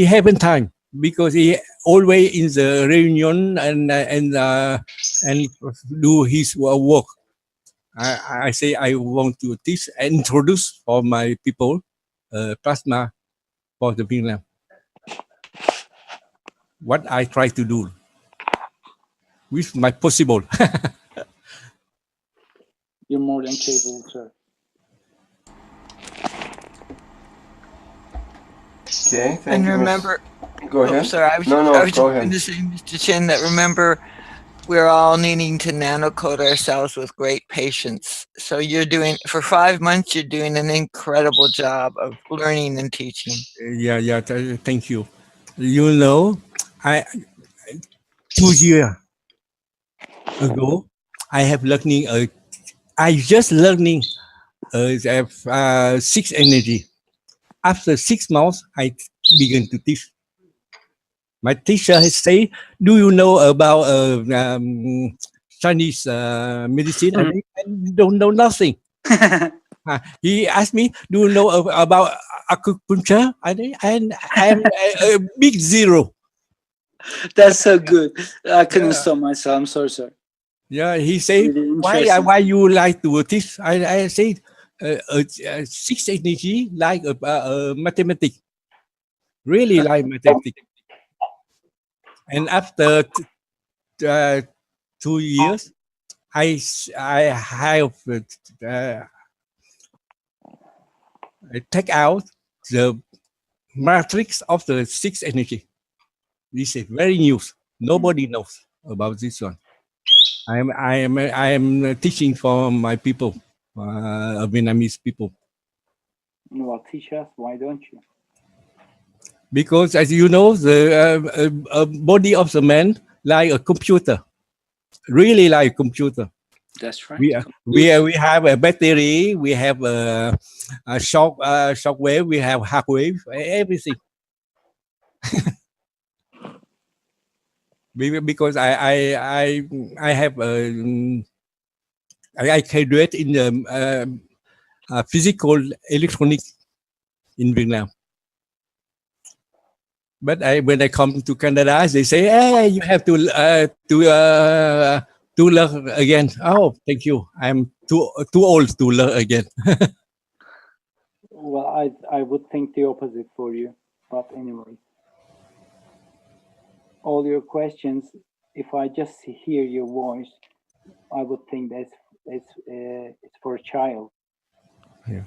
haven't time because he always in the reunion and do his work. I say I want to teach and introduce for my people plasma for the Vietnam. What I try to do with my possible. You're more than capable, sir. Okay, thank And you. remember, Go ahead. Sorry, I was go just ahead. going to say, Mr. Chin, that remember, we're all needing to nano-coat ourselves with great patience. So you're doing, for 5 months, you're doing an incredible job of learning and teaching. Yeah, thank you. You know, 2 years ago, I have learning. I just learning 6 energy. After 6 months, I began to teach. My teacher has say, "Do you know about Chinese medicine?" I don't know nothing. He asked me, "Do you know about acupuncture?" And I'm a big zero. That's so good. I couldn't stop myself. I'm sorry, sir. Yeah, he said, Really interesting. why you like to teach? I said, 6 energy like mathematics. Really like mathematics. And after 2 years, I have take out the matrix of the 6 energy. This is very new. Nobody knows about this one. I am teaching for my people, Vietnamese people. Well, teach us. Why don't you? Because as you know, the body of the man like a computer, really like a computer. That's right. We have a battery, we have a shock wave, we have half wave, everything. Because I have I graduate in the physical electronics in Vietnam. But when I come to Canada, they say, "Hey, you have to learn again." Oh, thank you. I'm too old to learn again. Well, I would think the opposite for you, but anyway, all your questions. If I just hear your voice, I would think that it's for a child. Yeah.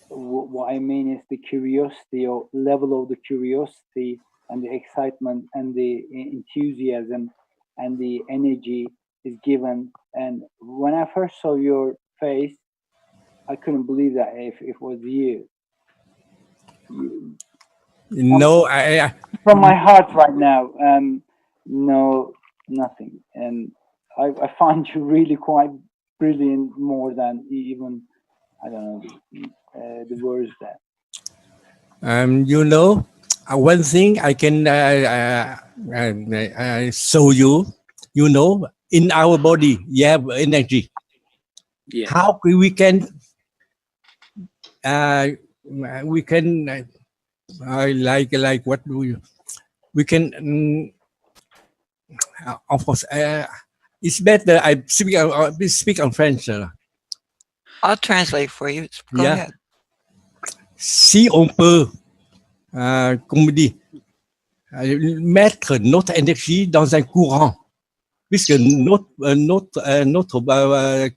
What I mean is the curiosity or level of the curiosity and the excitement and the enthusiasm and the energy is given. And when I first saw your face, I couldn't believe that if it was you. No, From my heart right now, no, nothing. And I find you really quite brilliant, more than even, I don't know, the words that. you know, one thing I can show you. You know, in our body, you have energy. Yeah. How we can like what do we can of course it's better I speak on French. I'll translate for you. Go Yeah. ahead. Si on peut comme on dit mettre notre énergie dans un courant, puisque notre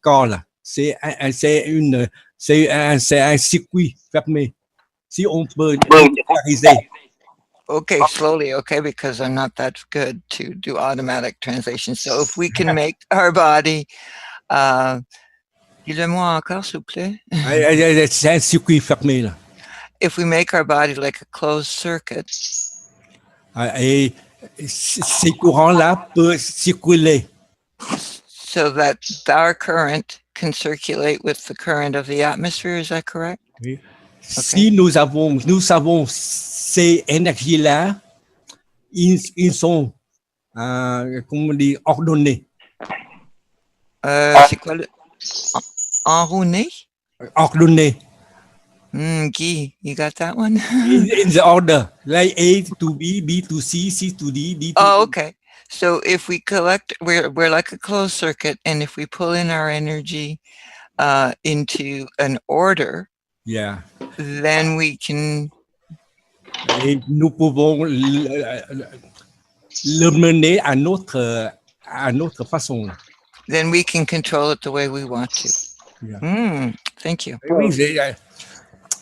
corps là, c'est un circuit fermé. Si on peut vulgariser. Okay, slowly, okay, because I'm not that good to do automatic translation. So if we can make our body, dis-le-moi encore, s'il vous plaît. C'est un circuit fermé là. If we make our body like a closed circuit. Et ces courants-là peuvent circuler. So that our current can circulate with the current of the atmosphere, is that correct? Oui. Okay. Si nous savons ces énergies-là, ils sont, comment dire, ordonnés. C'est quoi le... Enrouné? Ordonnés. Guy, you got that one? in the order, like A to B, B to C, C to D, D to Oh, E. okay. So if we collect, we're like a closed circuit, and if we pull in our energy into an order, yeah, then we can. Et nous pouvons le mener à notre façon. Then we can control it the way we want to. Yeah. Thank you. Oui,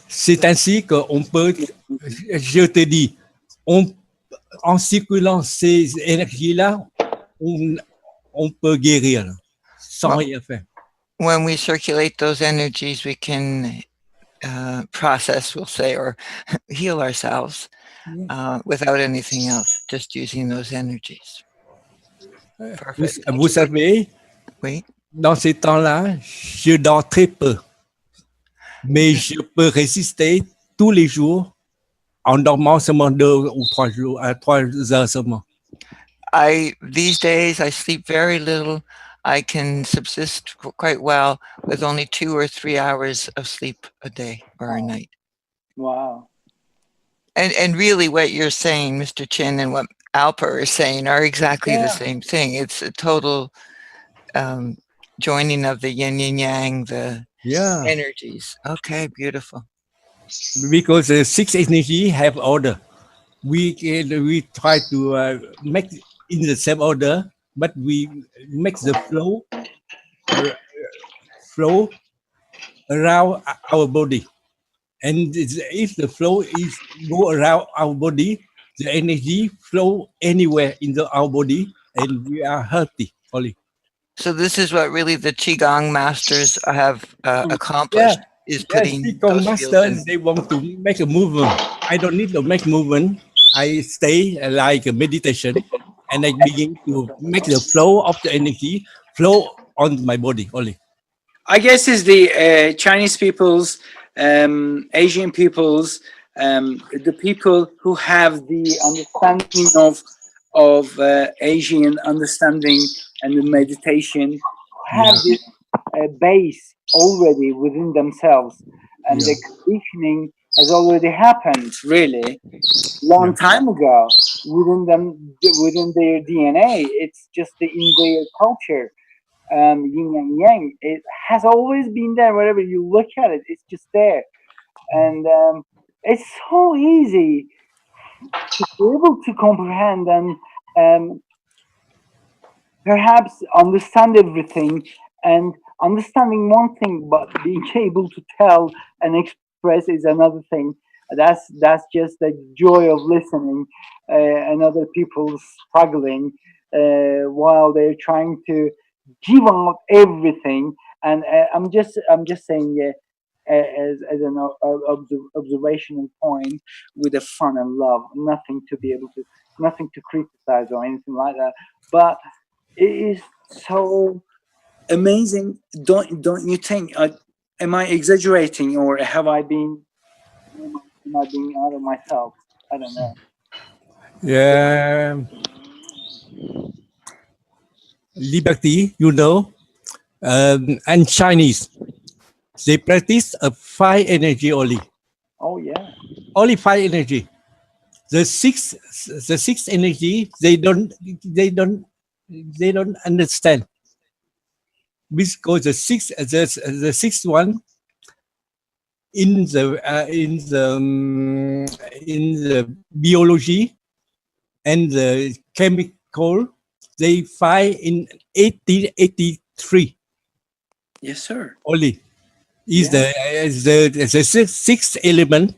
c'est ainsi qu'on peut, je te dis, en circulant ces énergies-là, on peut guérir sans rien faire. When we circulate those energies, we can process, we'll say, or heal ourselves without anything else, just using those energies. Perfect. Vous savez, oui. Dans ces temps-là, je dors très peu, mais je peux résister tous les jours en dormant seulement 2 ou 3 heures seulement. These days, I sleep very little. I can subsist quite well with only 2 or 3 hours of sleep a day or a night. Wow. And really what you're saying, Mr. Chin, and what Alper is saying are exactly the same thing. It's a total joining of the yin and yang, the energies. Okay, beautiful. Because the 6 energy have order. We try to make in the same order, but we make the flow around our body. And if the flow is go around our body, the energy flow anywhere in our body, and we are healthy only. So this is what really the Qigong masters have accomplished, is putting Qigong masters, they want to make a movement. I don't need to make movement. I stay like a meditation, and I begin to make the flow of the energy flow on my body only. I guess is the Chinese peoples, Asian peoples, the people who have the understanding of Asian understanding and the meditation have this base already within themselves, and the conditioning has already happened, really, long time ago within them, within their DNA. It's just in their culture. Yin and yang. It has always been there. Wherever you look at it, it's just there, and it's so easy to be able to comprehend and perhaps understand everything, and understanding one thing but being able to tell and express is another thing. That's just the joy of listening, and other people struggling while they're trying to give out everything. And I'm just saying, as an observational point, with a fun and love, nothing to be able to, nothing to criticize or anything like that. But it is so amazing. Don't you think? Am I exaggerating, or have I been? Am I being out of myself? I don't know. Yeah, liberty, and Chinese, they practice a five energy only. Oh yeah. Only five energy. The six energy, they don't understand, because the sixth one in the biology and the chemical, they find in 1883 Yes, sir. only. Is Yeah. the sixth element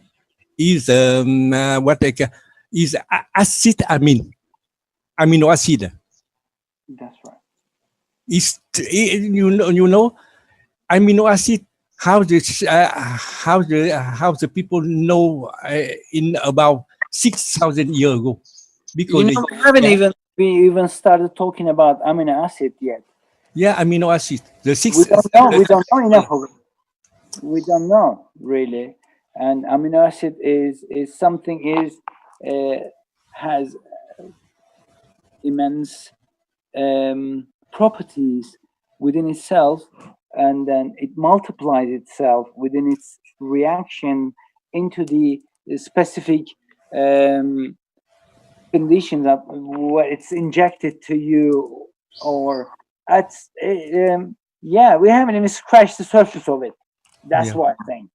is what they call, is acid amino acid. That's right. Is amino acid. How the people know in about 6,000 years ago, because we haven't even started talking about amino acid yet. yeah, amino acid. The six. We don't know. We don't know enough of it. We don't know really. And amino acid is something has immense properties within itself, and then it multiplies itself within its reaction into the specific conditions of where it's injected to you, or it's yeah, we haven't even scratched the surface of it. That's Yeah. what I think.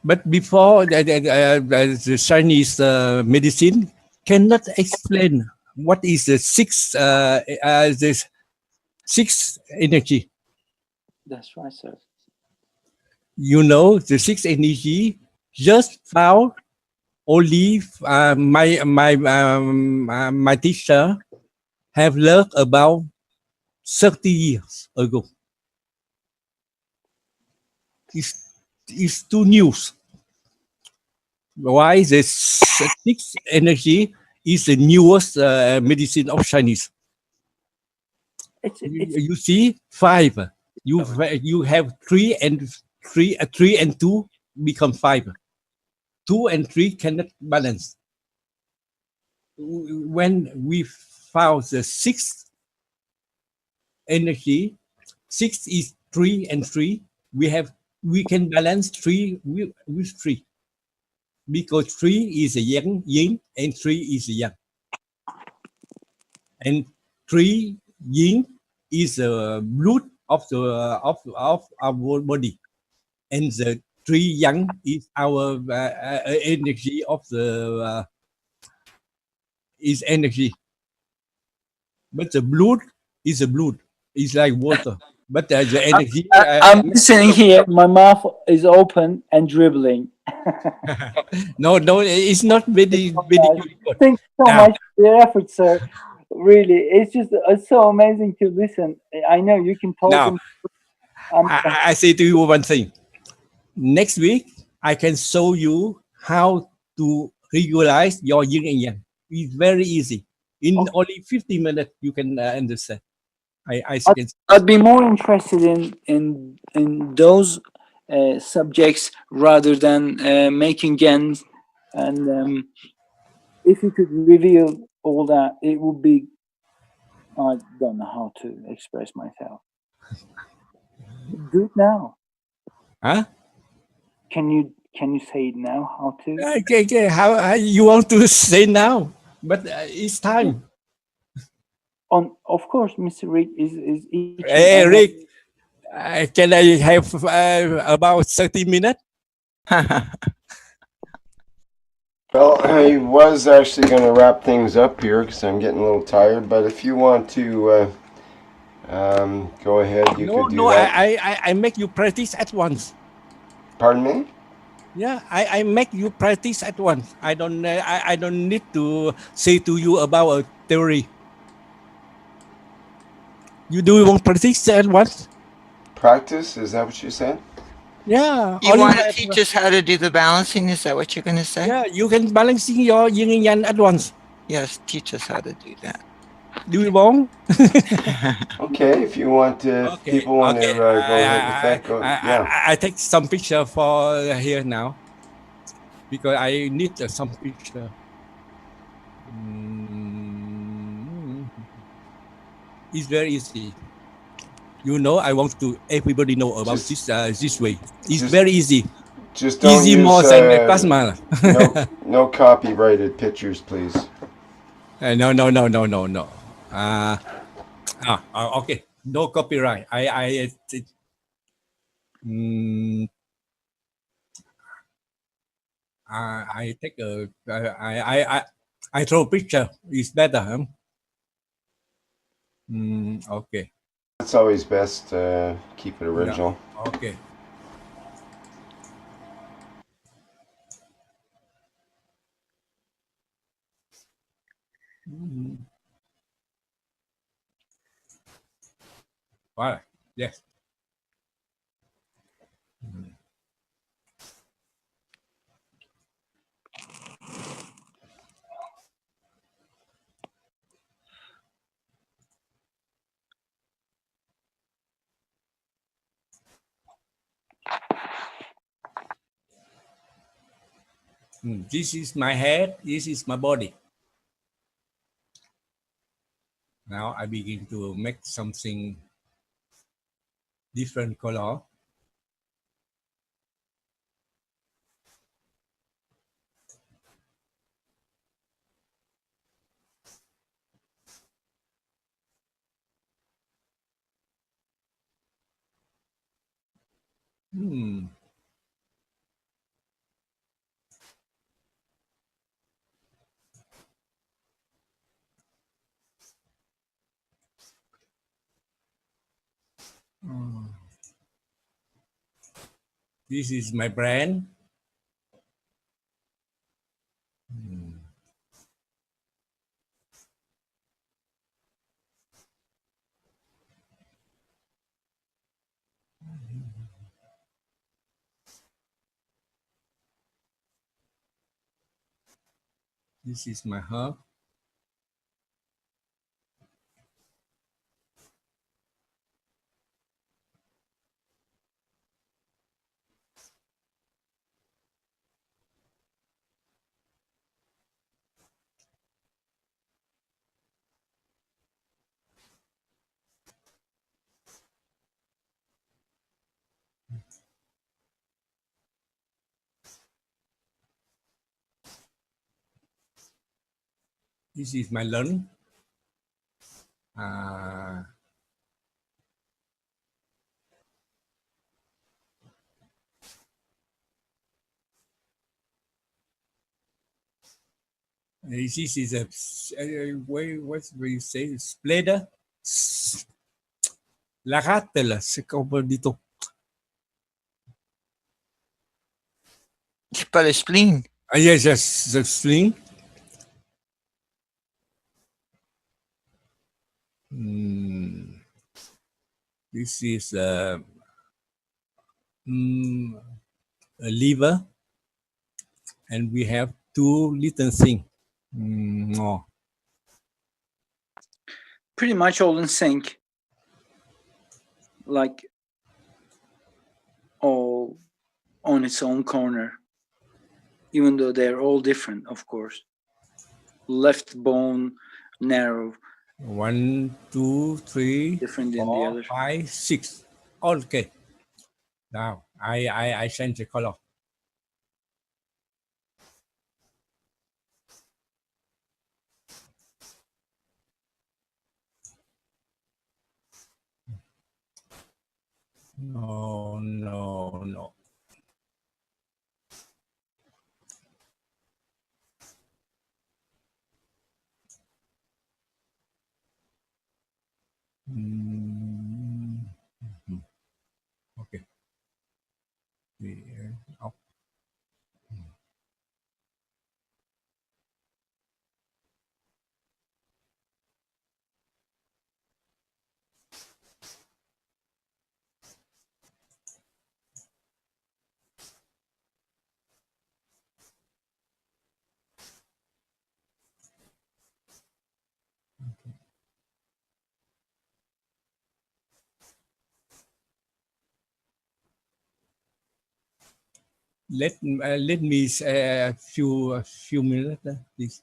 But before the Chinese medicine cannot explain what is the sixth energy. That's right, sir. The sixth energy just found only my teacher have learned about 30 years ago. It's too new. Why the sixth energy is the newest medicine of Chinese. You see, five. You have three and two become five. Two and three cannot balance. When we found the sixth energy, six is three and three. We can balance three with three, because three is a yin and three is a yang, and three yin is the blood of our body, and the three yang is our energy of the is energy. But the blood is a blood. It's like water. But the energy. I'm listening here. My mouth is open and dribbling. No, it's not very good. Thanks so much for your effort, sir. Really, it's so amazing to listen. I know you can talk. Now, I say to you one thing. Next week, I can show you how to regularize your yin and yang. It's very easy. In only 50 minutes, you can understand. I'd be more interested in those subjects rather than making gens. And if you could reveal all that, it would be. I don't know how to express myself. Do it now. Huh? Can Can you say it now? How to? Okay. How you want to say now? But it's time. Of course, Mr. Rick is itching. Hey, Rick, can I have about 30 minutes? Well, I was actually going to wrap things up here because I'm getting a little tired. But if you want to go ahead, you could do that. I make you practice at once. Pardon me? Yeah, I make you practice at once. I don't need to say to you about a theory. You do want practice at once? Practice? Is that what you said? Yeah. You want to teach us how to do the balancing? Is that what you're going to say? Yeah, you can balancing your yin and yang at once. Yes, teach us how to do that. Do you want? Okay, if you want to, people want to go ahead with that, go, yeah. I take some picture for here now because I need some picture. It's very easy. You know, I want to everybody know about this way. It's very easy. Just don't easy use more than plasma. no copyrighted pictures, please. No. Okay. No copyright. I take a I throw a picture. It's better, huh? Okay. It's always best to keep it original. Yeah. Okay. Wow. Yes. This is my head. This is my body. Now I begin to make something different color. This is my brand. This is my herb. This is my lung. This is a what you say splatter. La rate là, c'est comme dit-on. C'est pas le spleen. Yes, the spleen. This is a liver, and we have two little things. Pretty much all in sync, like all on its own corner, even though they're all different, of course. Left bone narrow. 1, 2, 3, different than 4, the other. 5, 6. Okay. Now I change the color. No, no, no. Okay. Oh. Let me a few minutes, please.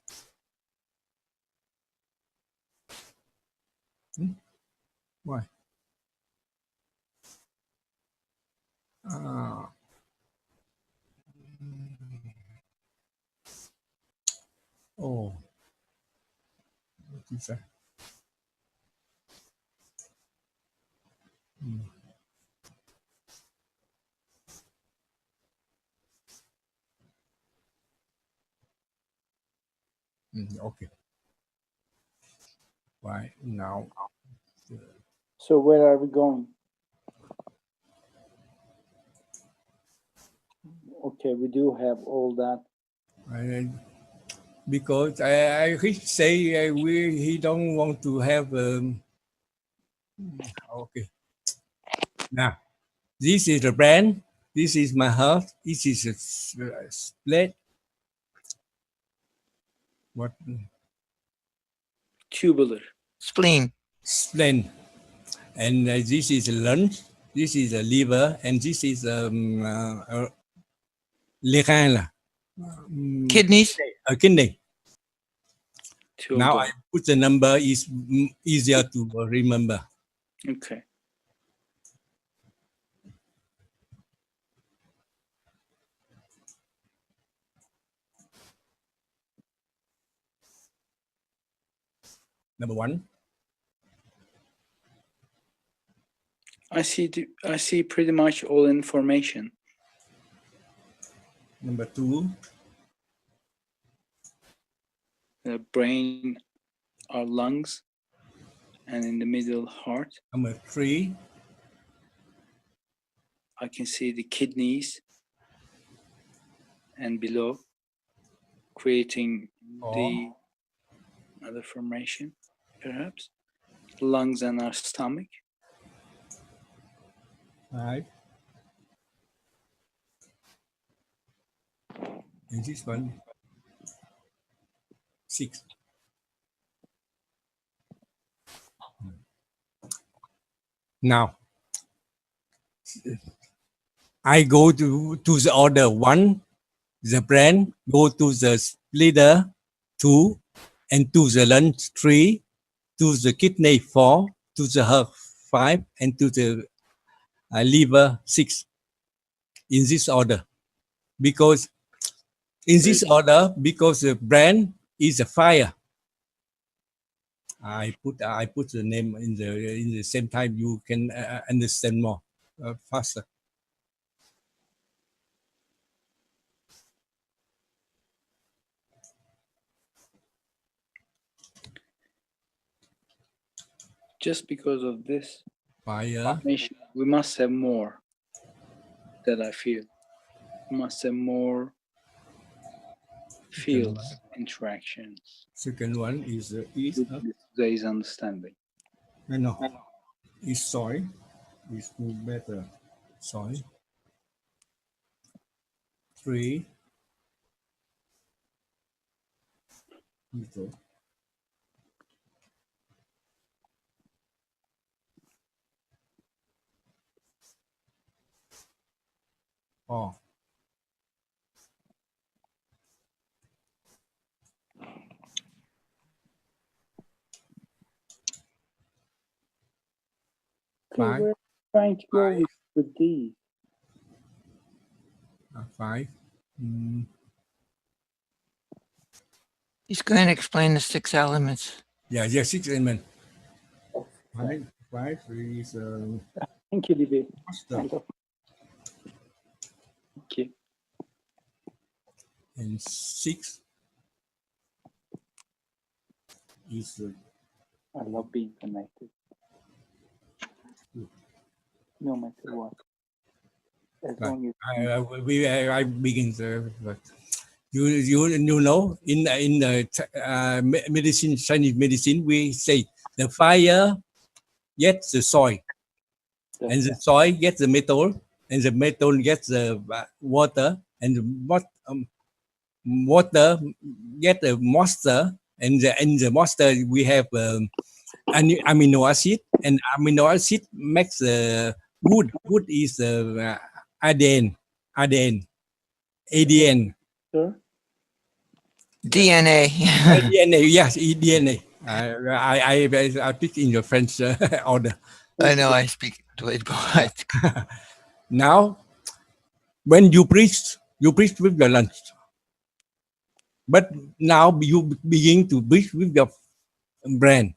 Why? Oh, what is that? Okay. Right now. So where are we going? Okay, we do have all that. Because I say he don't want to have. Okay. Now, this is the brand. This is my heart. This is a split. What? Tubular. Spleen. Spleen. And this is a lungs. This is a liver, and this is Kidneys. A kidney. Two Now I put the number is easier to remember. Okay. Number 1. I see pretty much all information. Number 2. The brain, our lungs, and in the middle, heart. Number 3. I can see the kidneys, and below, creating the other formation, perhaps. Lungs and our stomach. 5. And this one, 6. Now, I go to the order 1, the brain, go to the splitter 2, and to the lungs 3, to the kidney 4, to the heart 5, and to the liver 6. In this order, because the brain is a fire. I put the name in the same time. You can understand more faster. Just because of this fire, we must have more. That I feel. We must have more fields, interactions. Second one is today's understanding. I know. Is soil. Is better. Soil. 3. Oh. Okay, we're trying to go with these. 5. He's going to explain the 6 elements. Yeah, 6 elements. 5 is Thank you, Libby. Master. Okay. And 6 is I love being connected. No matter what. As long as I begin but you know in the medicine, Chinese medicine, we say the fire gets the soil, and the soil gets the metal, and the metal gets the water, and the water get the moisture, and the moisture we have amino acid, and amino acid makes the wood. Wood is ADN. Sure. DNA. DNA, yes, DNA. I speak in your French order. I know I speak poetic. Now, when you preach with your lunch. But now you begin to breathe with your brain.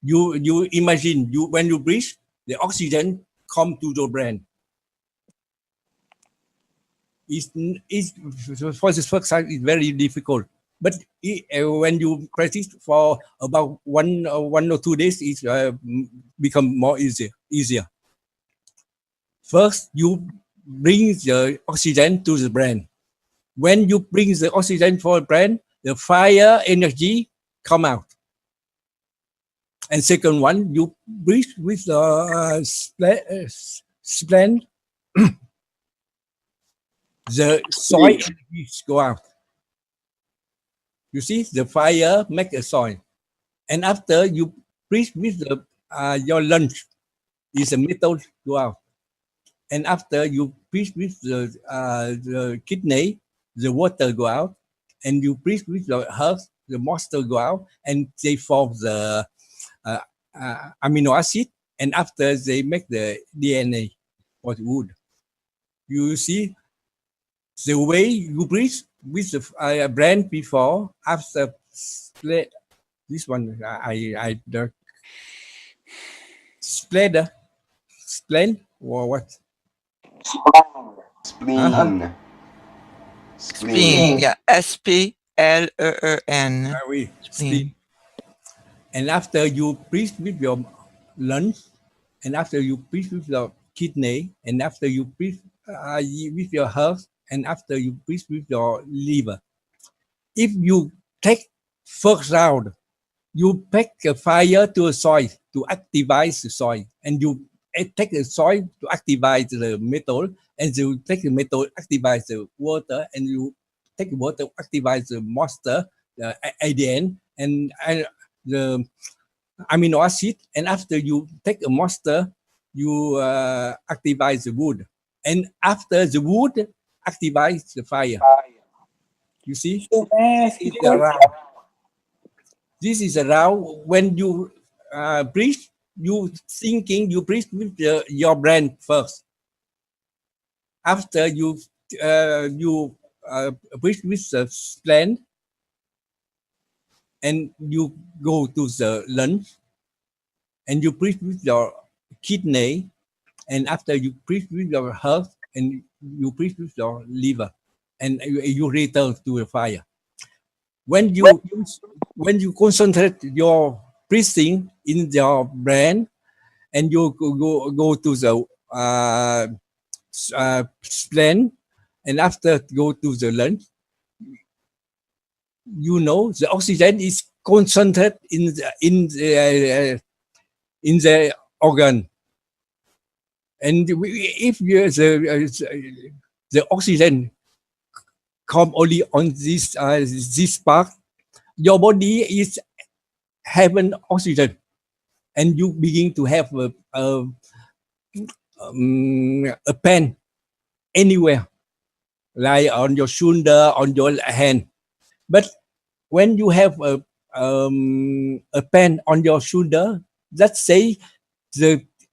You imagine when you breathe, the oxygen come to your brain. It's for the first time it's very difficult. But when you practice for about one or 2 days, it become more easier. First, you bring the oxygen to the brain. When you bring the oxygen for the brain, the fire energy come out. And second one, you breathe with the spleen, the soil energies go out. You see, the fire make a soil. And after you breathe with the your lungs, is a metal go out. And after you breathe with the kidney, the water go out. And you breathe with the heart, the moisture go out, and they form the amino acid. And after they make the DNA or the wood. You see, the way you breathe with the brain before, after this one, I spleen or what? Spleen. Spleen. Yeah, SPLEEN. Spleen. And after you breathe with your lungs, and after you breathe with your kidney, and after you breathe with your heart, and after you breathe with your liver. If you take first round, you pack a fire to a soil to activate the soil, and you take the soil to activate the metal, and you take the metal activate the water, and you take the water activate the moisture, the ADN, and the amino acid. And after you take a moisture, you activate the wood, and after the wood activates the fire. You see, this is around when you breathe. You thinking you breathe with your brain first. After you breathe with the spleen, and you go to the lungs, and you breathe with your kidney, and after you breathe with your heart, and you breathe with your liver, and you return to the fire. When you concentrate your breathing in your brain, and you go to the spleen, and after go to the lungs, you know the oxygen is concentrated in the organ. And if the oxygen come only on this part, your body is having oxygen, and you begin to have a pain anywhere, like on your shoulder, on your hand. But when you have a pain on your shoulder, let's say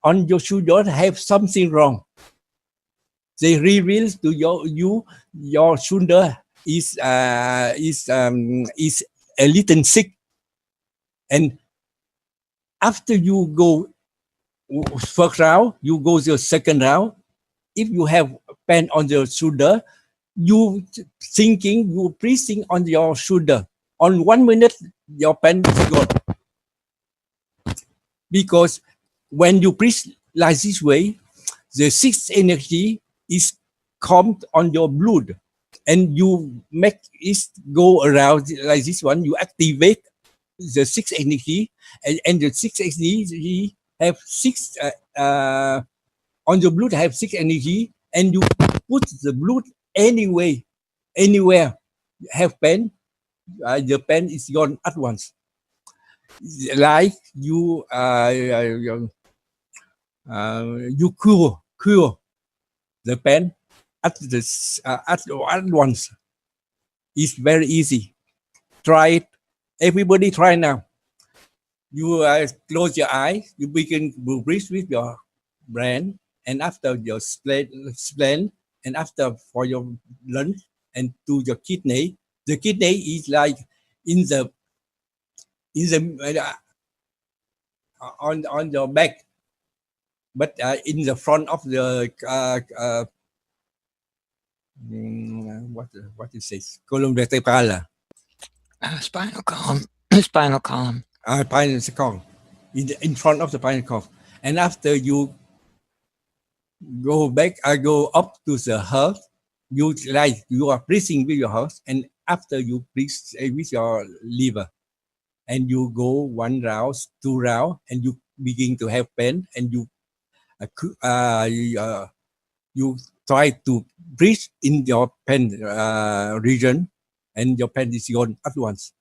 on your shoulder have something wrong. They reveal to your shoulder is a little sick, and after you go first round, you go to the second round. If you have pen on your shoulder, you thinking, you pressing on your shoulder. On 1 minute, your pen is gone. Because when you press like this way, the sixth energy is come on your blood, and you make it go around like this one. You activate the sixth energy, and the sixth energy have six on your blood have six energy, and you put the blood anywhere have pen, the pen is gone at once. Like you you cure the pen at once. It's very easy. Try it. Everybody try now. You close your eyes. You begin to breathe with your brain, and after your spleen, and after for your lungs and to your kidney. The kidney is like in the on your back, but in the front of the what it says, column vertebral. Spinal column. Spinal column. Spinal column. In front of the spinal column. And after you go back, I go up to the heart. You like you are breathing with your heart, and after you breathe with your liver, and you go 1 round, 2 round, and you begin to have pain, and you try to breathe in your pain region, and your pain is gone at once.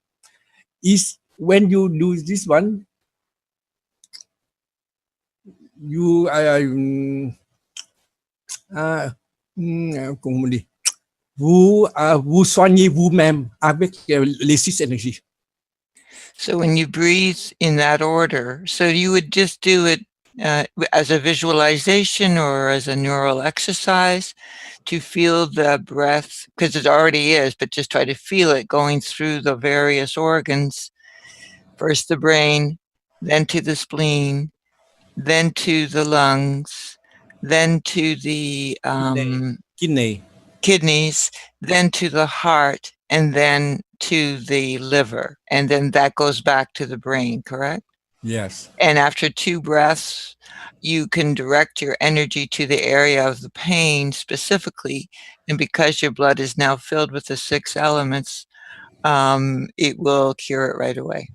Is when you do this one, you vous soignez vous-même avec les six énergies. So when you breathe in that order, so you would just do it as a visualization or as a neural exercise to feel the breath, because it already is, but just try to feel it going through the various organs. First the brain, then to the spleen, then to the lungs, then to the kidneys, then to the heart, and then to the liver. And then that goes back to the brain, correct? Yes. And after 2 breaths, you can direct your energy to the area of the pain specifically. And because your blood is now filled with the 6 elements, it will cure it right away.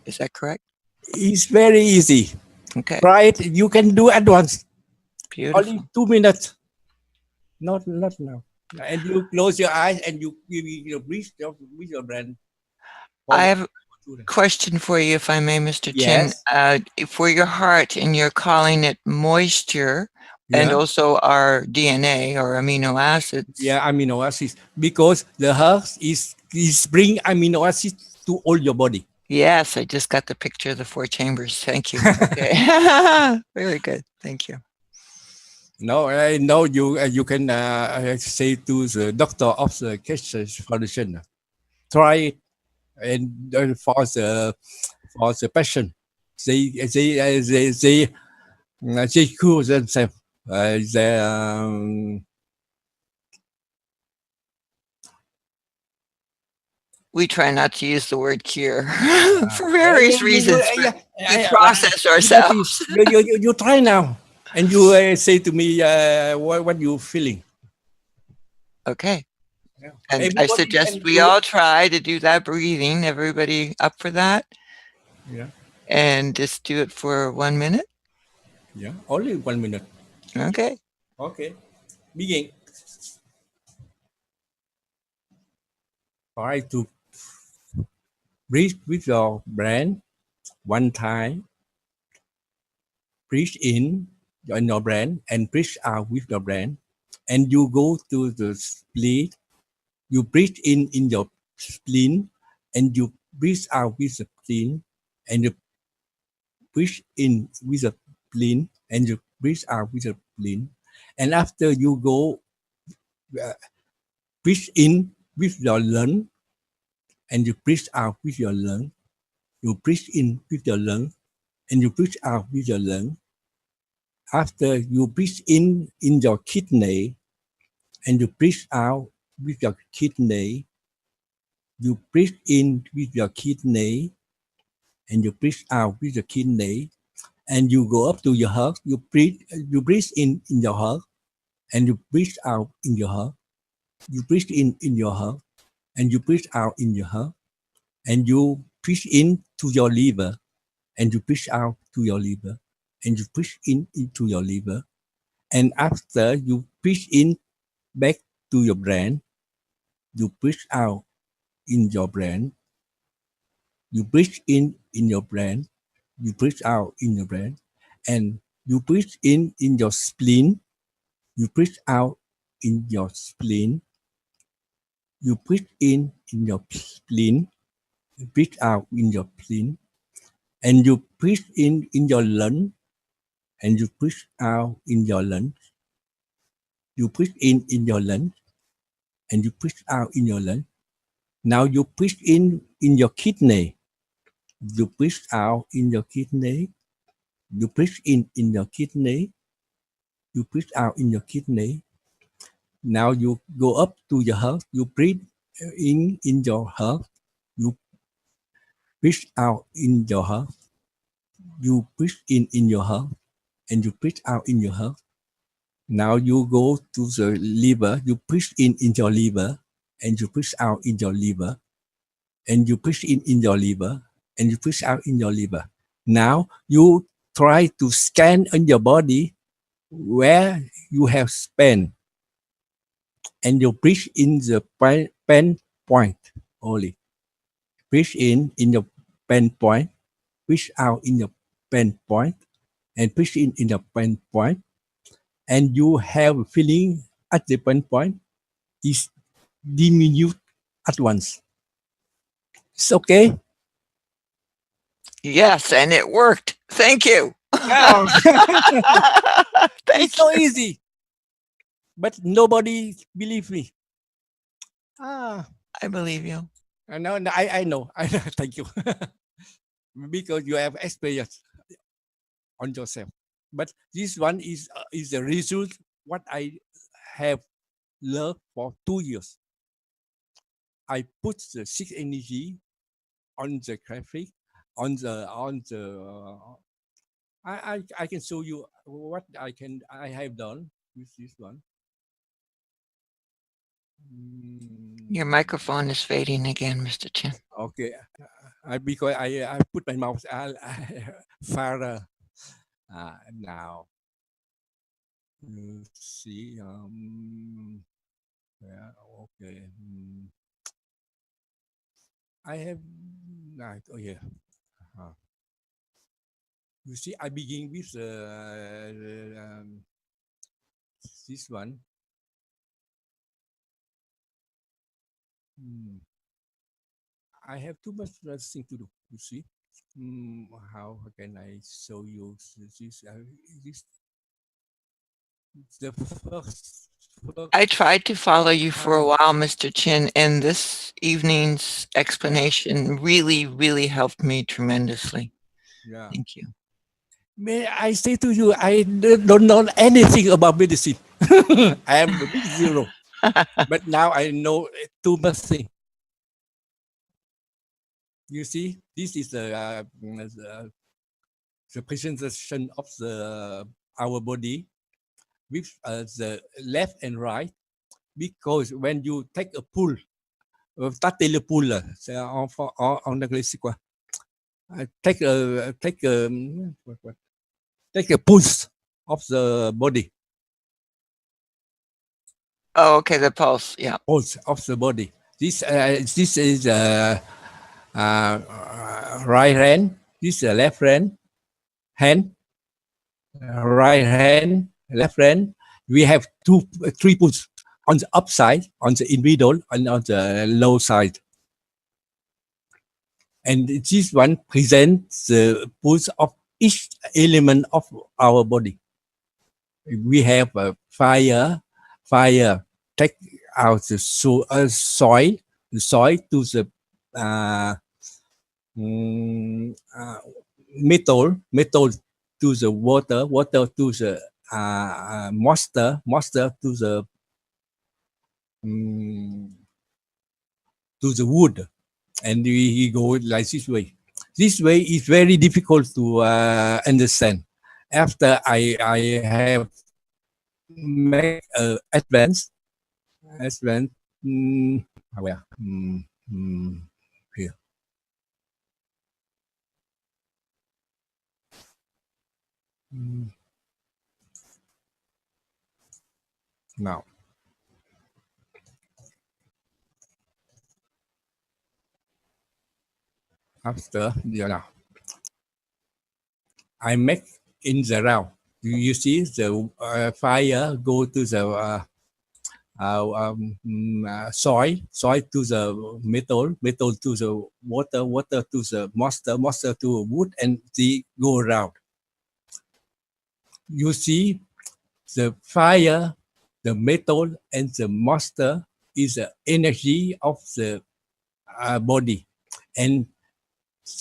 Is that correct? It's very easy. Okay. Right? You can do at once. Beautiful. Only 2 minutes. Not now. And you close your eyes and you breathe with your brain. I have a question for you, if I may, Mr. Yes. Chin. For your heart, and you're calling it moisture, and also our DNA or amino acids. Yeah, amino acids. Because the heart is bring amino acids to all your body. Yes, I just got the picture of the 4 chambers. Thank you. Okay. Very good. Thank you. No, I know you can say to the doctor of the Keshe Foundation, try it, and for the patient, they cure themselves. We try not to use the word cure for various reasons. We process ourselves. You try now, and you say to me what you feeling. Okay. And I suggest we all try to do that breathing. Everybody up for that? Yeah. And just do it for 1 minute? Yeah, only 1 minute. Okay. Okay. Begin. Try to breathe with your brain 1 time. Breathe in your brain and breathe out with your brain. And you go to the spleen. You breathe in your spleen, and you breathe out with the spleen, and you breathe in with the spleen, and you breathe out with the spleen. And after you go breathe in with your lung, and you breathe out with your lung. You breathe in with your lung, and you breathe out with your lung. After you breathe in your kidney, and you breathe out with your kidney, you breathe in with your kidney, and you breathe out with your kidney, and you go up to your heart. You breathe in your heart, and you breathe out in your heart. You breathe in your heart, and you breathe out in your heart, and you breathe in to your liver, and you breathe out to your liver, and you breathe in into your liver, and after you breathe in back to your brain, you breathe out in your brain. You breathe in your brain, you breathe out in your brain, and you breathe in your spleen, you breathe out in your spleen, you breathe in your spleen, you breathe out in your spleen, and you breathe in your lung, and you breathe out in your lung. You breathe in your lung, and you breathe out in your lung. Now you breathe in your kidney. You breathe out in your kidney. You breathe in your kidney. You breathe out in your kidney. Now you go up to your heart. You breathe in your heart. You breathe out in your heart. You breathe in your heart, and you breathe out in your heart. Now you go to the liver. You breathe in your liver, and you breathe out in your liver, and you breathe in your liver, and you breathe out in your liver. Now you try to scan on your body where you have spent, and you breathe in the pain point only. Breathe in your pain point, breathe out in your pain point, and breathe in your pain point, and you have a feeling at the pain point is diminished at once. It's okay. Yes, and it worked. Thank you. Wow. Thank It's so you. easy, but nobody believes me. Ah, I believe you. I know. I know. Thank you, because you have experience on yourself. But this one is the result what I have learned for 2 years. I put the six energy on the graphic, on the I can show you what I have done with this one. Your microphone is fading again, Mr. Chin. Okay, because I put my mouth far now. You see, yeah, okay. I have oh yeah. You see, I begin with this one. I have too much thing to do. You see, how can I show you this? The first. I tried to follow you for a while, Mr. Chin, and this evening's explanation really, really helped me tremendously. Yeah. Thank you. May I say to you, I don't know anything about medicine. I am a big zero. But now I know too much thing. You see, this is the presentation of our body with the left and right. Because when you take a pull, tâter le pouls, c'est en anglais c'est quoi? Take a pulse of the body. Oh, okay, the pulse, yeah. Pulse of the body. This is right hand. This is left hand. Right hand, left hand. We have three pulse on the upside, on the middle, and on the low side. And this one presents the pulse of each element of our body. We have fire. Take out the soil, the soil to the metal to the water, water to the moisture, moisture to the wood, and we go like this way. This way is very difficult to understand. After I have make advance, where here. Now, after now, I make in the round. You see the fire go to the soil to the metal, metal to the water, water to the moisture, moisture to wood, and they go around. You see the fire, the metal, and the moisture is the energy of the body, and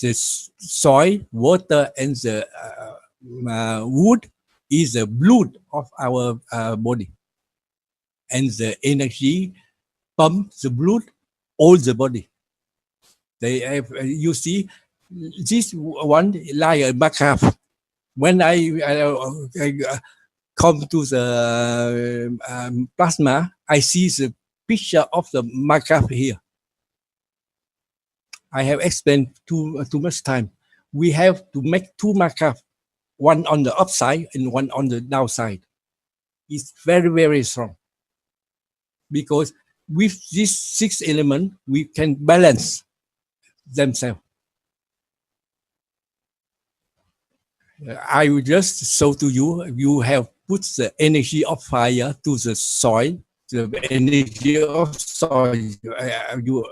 the soil, water, and the wood is the blood of our body, and the energy pump the blood all the body. They have, you see, this one like a macaque. When I come to the plasma, I see the picture of the macaque here. I have explained too much time. We have to make two macaques, one on the upside and one on the downside. It's very, very strong. Because with these 6 elements, we can balance themselves. I will just show to you, you have put the energy of fire to the soil, the energy of soil, you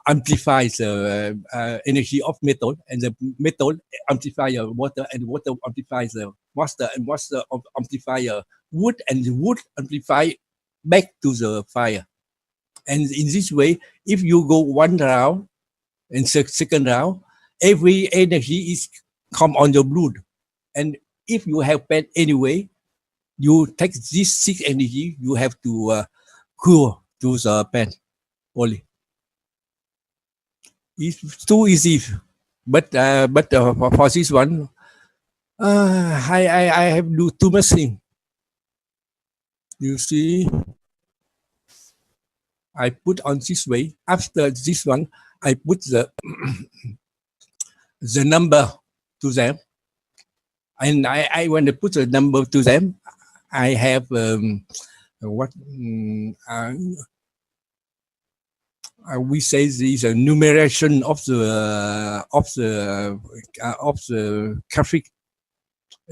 amplify the energy of metal, and the metal amplify water, and water amplifies the moisture, and moisture amplify wood, and the wood amplify back to the fire. And in this way, if you go one round and second round, every energy is come on your blood. And if you have pain anyway, you take this 6 energy, you have to cure to the pain only. It's too easy, but for this one, I have do too much thing. You see, I put on this way. After this one, I put the the number to them, and I when I put the number to them, I have what we say is a numeration of the graphic.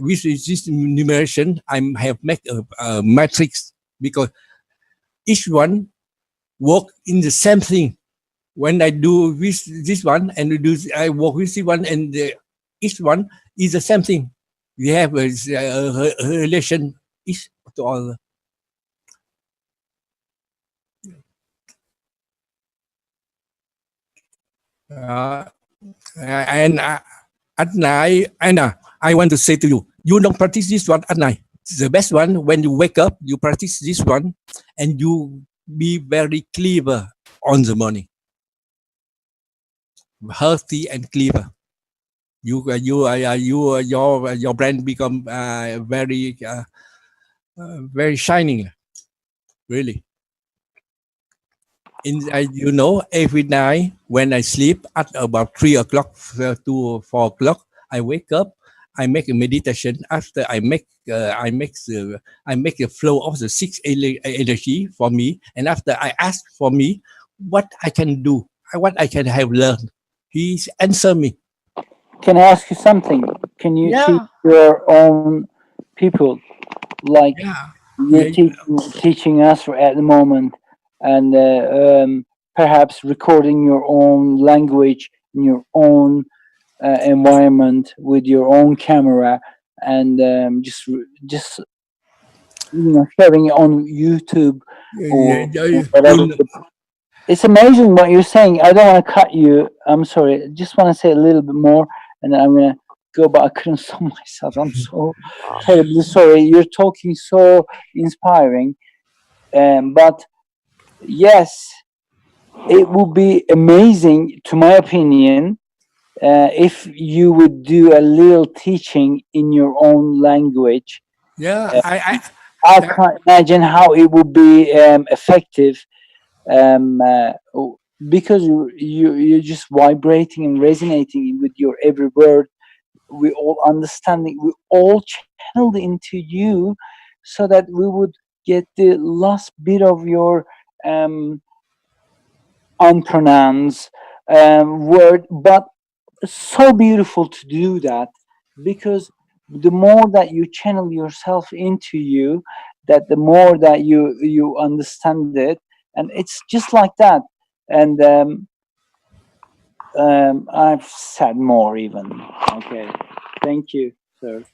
With this numeration, I have made a matrix, because each one work in the same thing. When I do with this one and I work with this one, and each one is the same thing. We have a relation each to all. And at night, Anna, I want to say to you, you don't practice this one at night. The best one, when you wake up, you practice this one, and you be very clever on the morning, healthy and clever. Your brain become very very shining, really. You know, every night when I sleep at about 3 o'clock to 4 o'clock, I wake up. I make a meditation. After I make the flow of the 6 energy for me, and after I ask for me what I can do, what I can have learned, he answer me. Can I ask you something? Can you teach your own people, like you're teaching us at the moment, and perhaps recording your own language in your own environment with your own camera, and just sharing it on YouTube or whatever. It's amazing what you're saying. I don't want to cut you. I'm sorry. I just want to say a little bit more, and then I'm going to go, but I couldn't stop myself. I'm so terribly sorry. You're talking so inspiring. But yes, it would be amazing, to my opinion, if you would do a little teaching in your own language. Yeah, I can't imagine how it would be effective, because you're just vibrating and resonating with your every word. We all understanding. We all channeled into you, so that we would get the last bit of your unpronounced word, but so beautiful to do that, because the more that you channel yourself into you, that the more that you understand it, and it's just like that. And I've said more even. Okay, thank you, sir.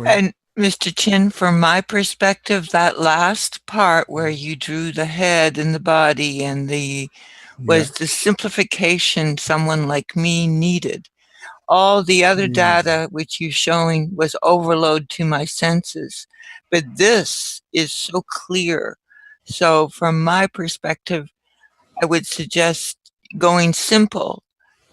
And Mr. Chin, from my perspective, that last part where you drew the head and the body and was the simplification someone like me needed. All the other data which you're showing was overload to my senses. But this is so clear. So from my perspective, I would suggest going simple.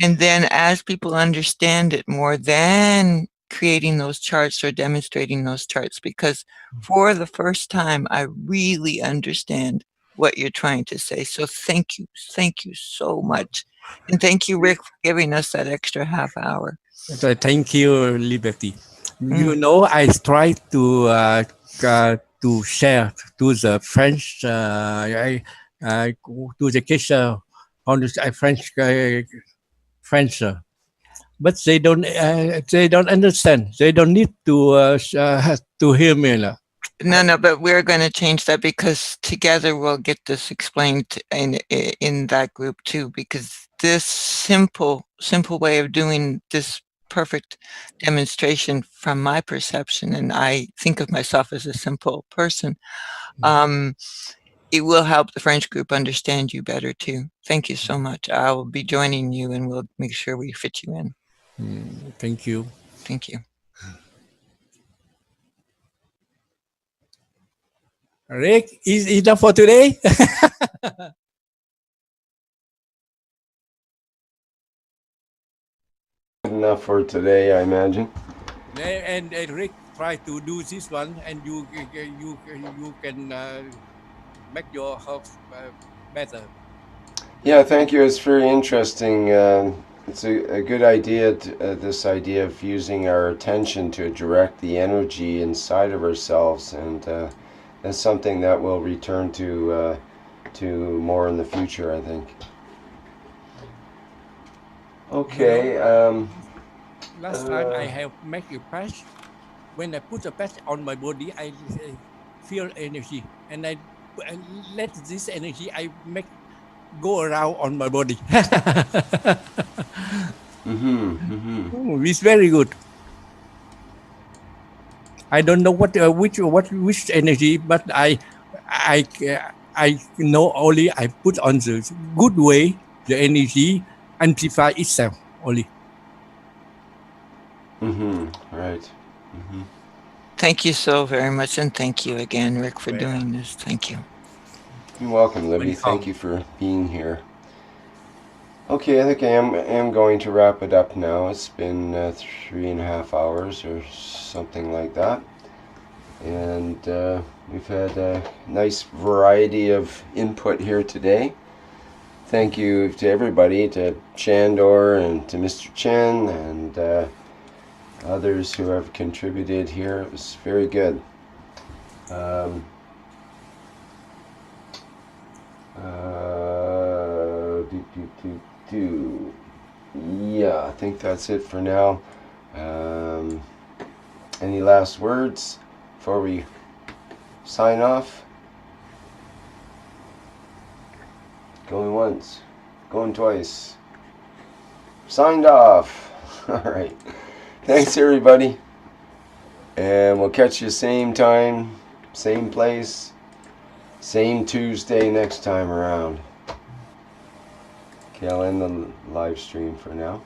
And then as people understand it more, then creating those charts or demonstrating those charts. Because for the first time, I really understand what you're trying to say. So thank you so much. And thank you, Rick, for giving us that extra half hour. So thank you, Liberty. You know, I try to share to the French, to the Keshe, on the French, but they don't understand. They don't need to hear me. No, but we're going to change that, because together we'll get this explained in that group too, because this simple way of doing this perfect demonstration, from my perception, and I think of myself as a simple person, it will help the French group understand you better too. Thank you so much. I will be joining you, and we'll make sure we fit you in. Thank you. Thank you. Rick, is enough for today? Enough for today, I imagine. And Rick, try to do this one, and you can make your house better. Yeah, thank you. It's very interesting. It's a good idea, this idea of using our attention to direct the energy inside of ourselves, and that's something that we'll return to more in the future, I think. Okay. Last time I have make a patch. When I put a patch on my body, I feel energy, and I let this energy I make go around on my body. It's very good. I don't know which energy, but I know only I put on the good way, the energy amplify itself only. Right. Thank you so very much, and thank you again, Rick, for doing this. Thank you. You're welcome, Libby. Thank you for being here. Okay, I think I am going to wrap it up now. It's been 3.5 hours or something like that, and we've had a nice variety of input here today. Thank you to everybody, to Chandor and to Mr. Chen and others who have contributed here. It was very good. Yeah, I think that's it for now. Any last words before we sign off? Going once, going twice. Signed off. All right. Thanks, everybody. And we'll catch you same time, same place, same Tuesday next time around. Okay, I'll end the live stream for now.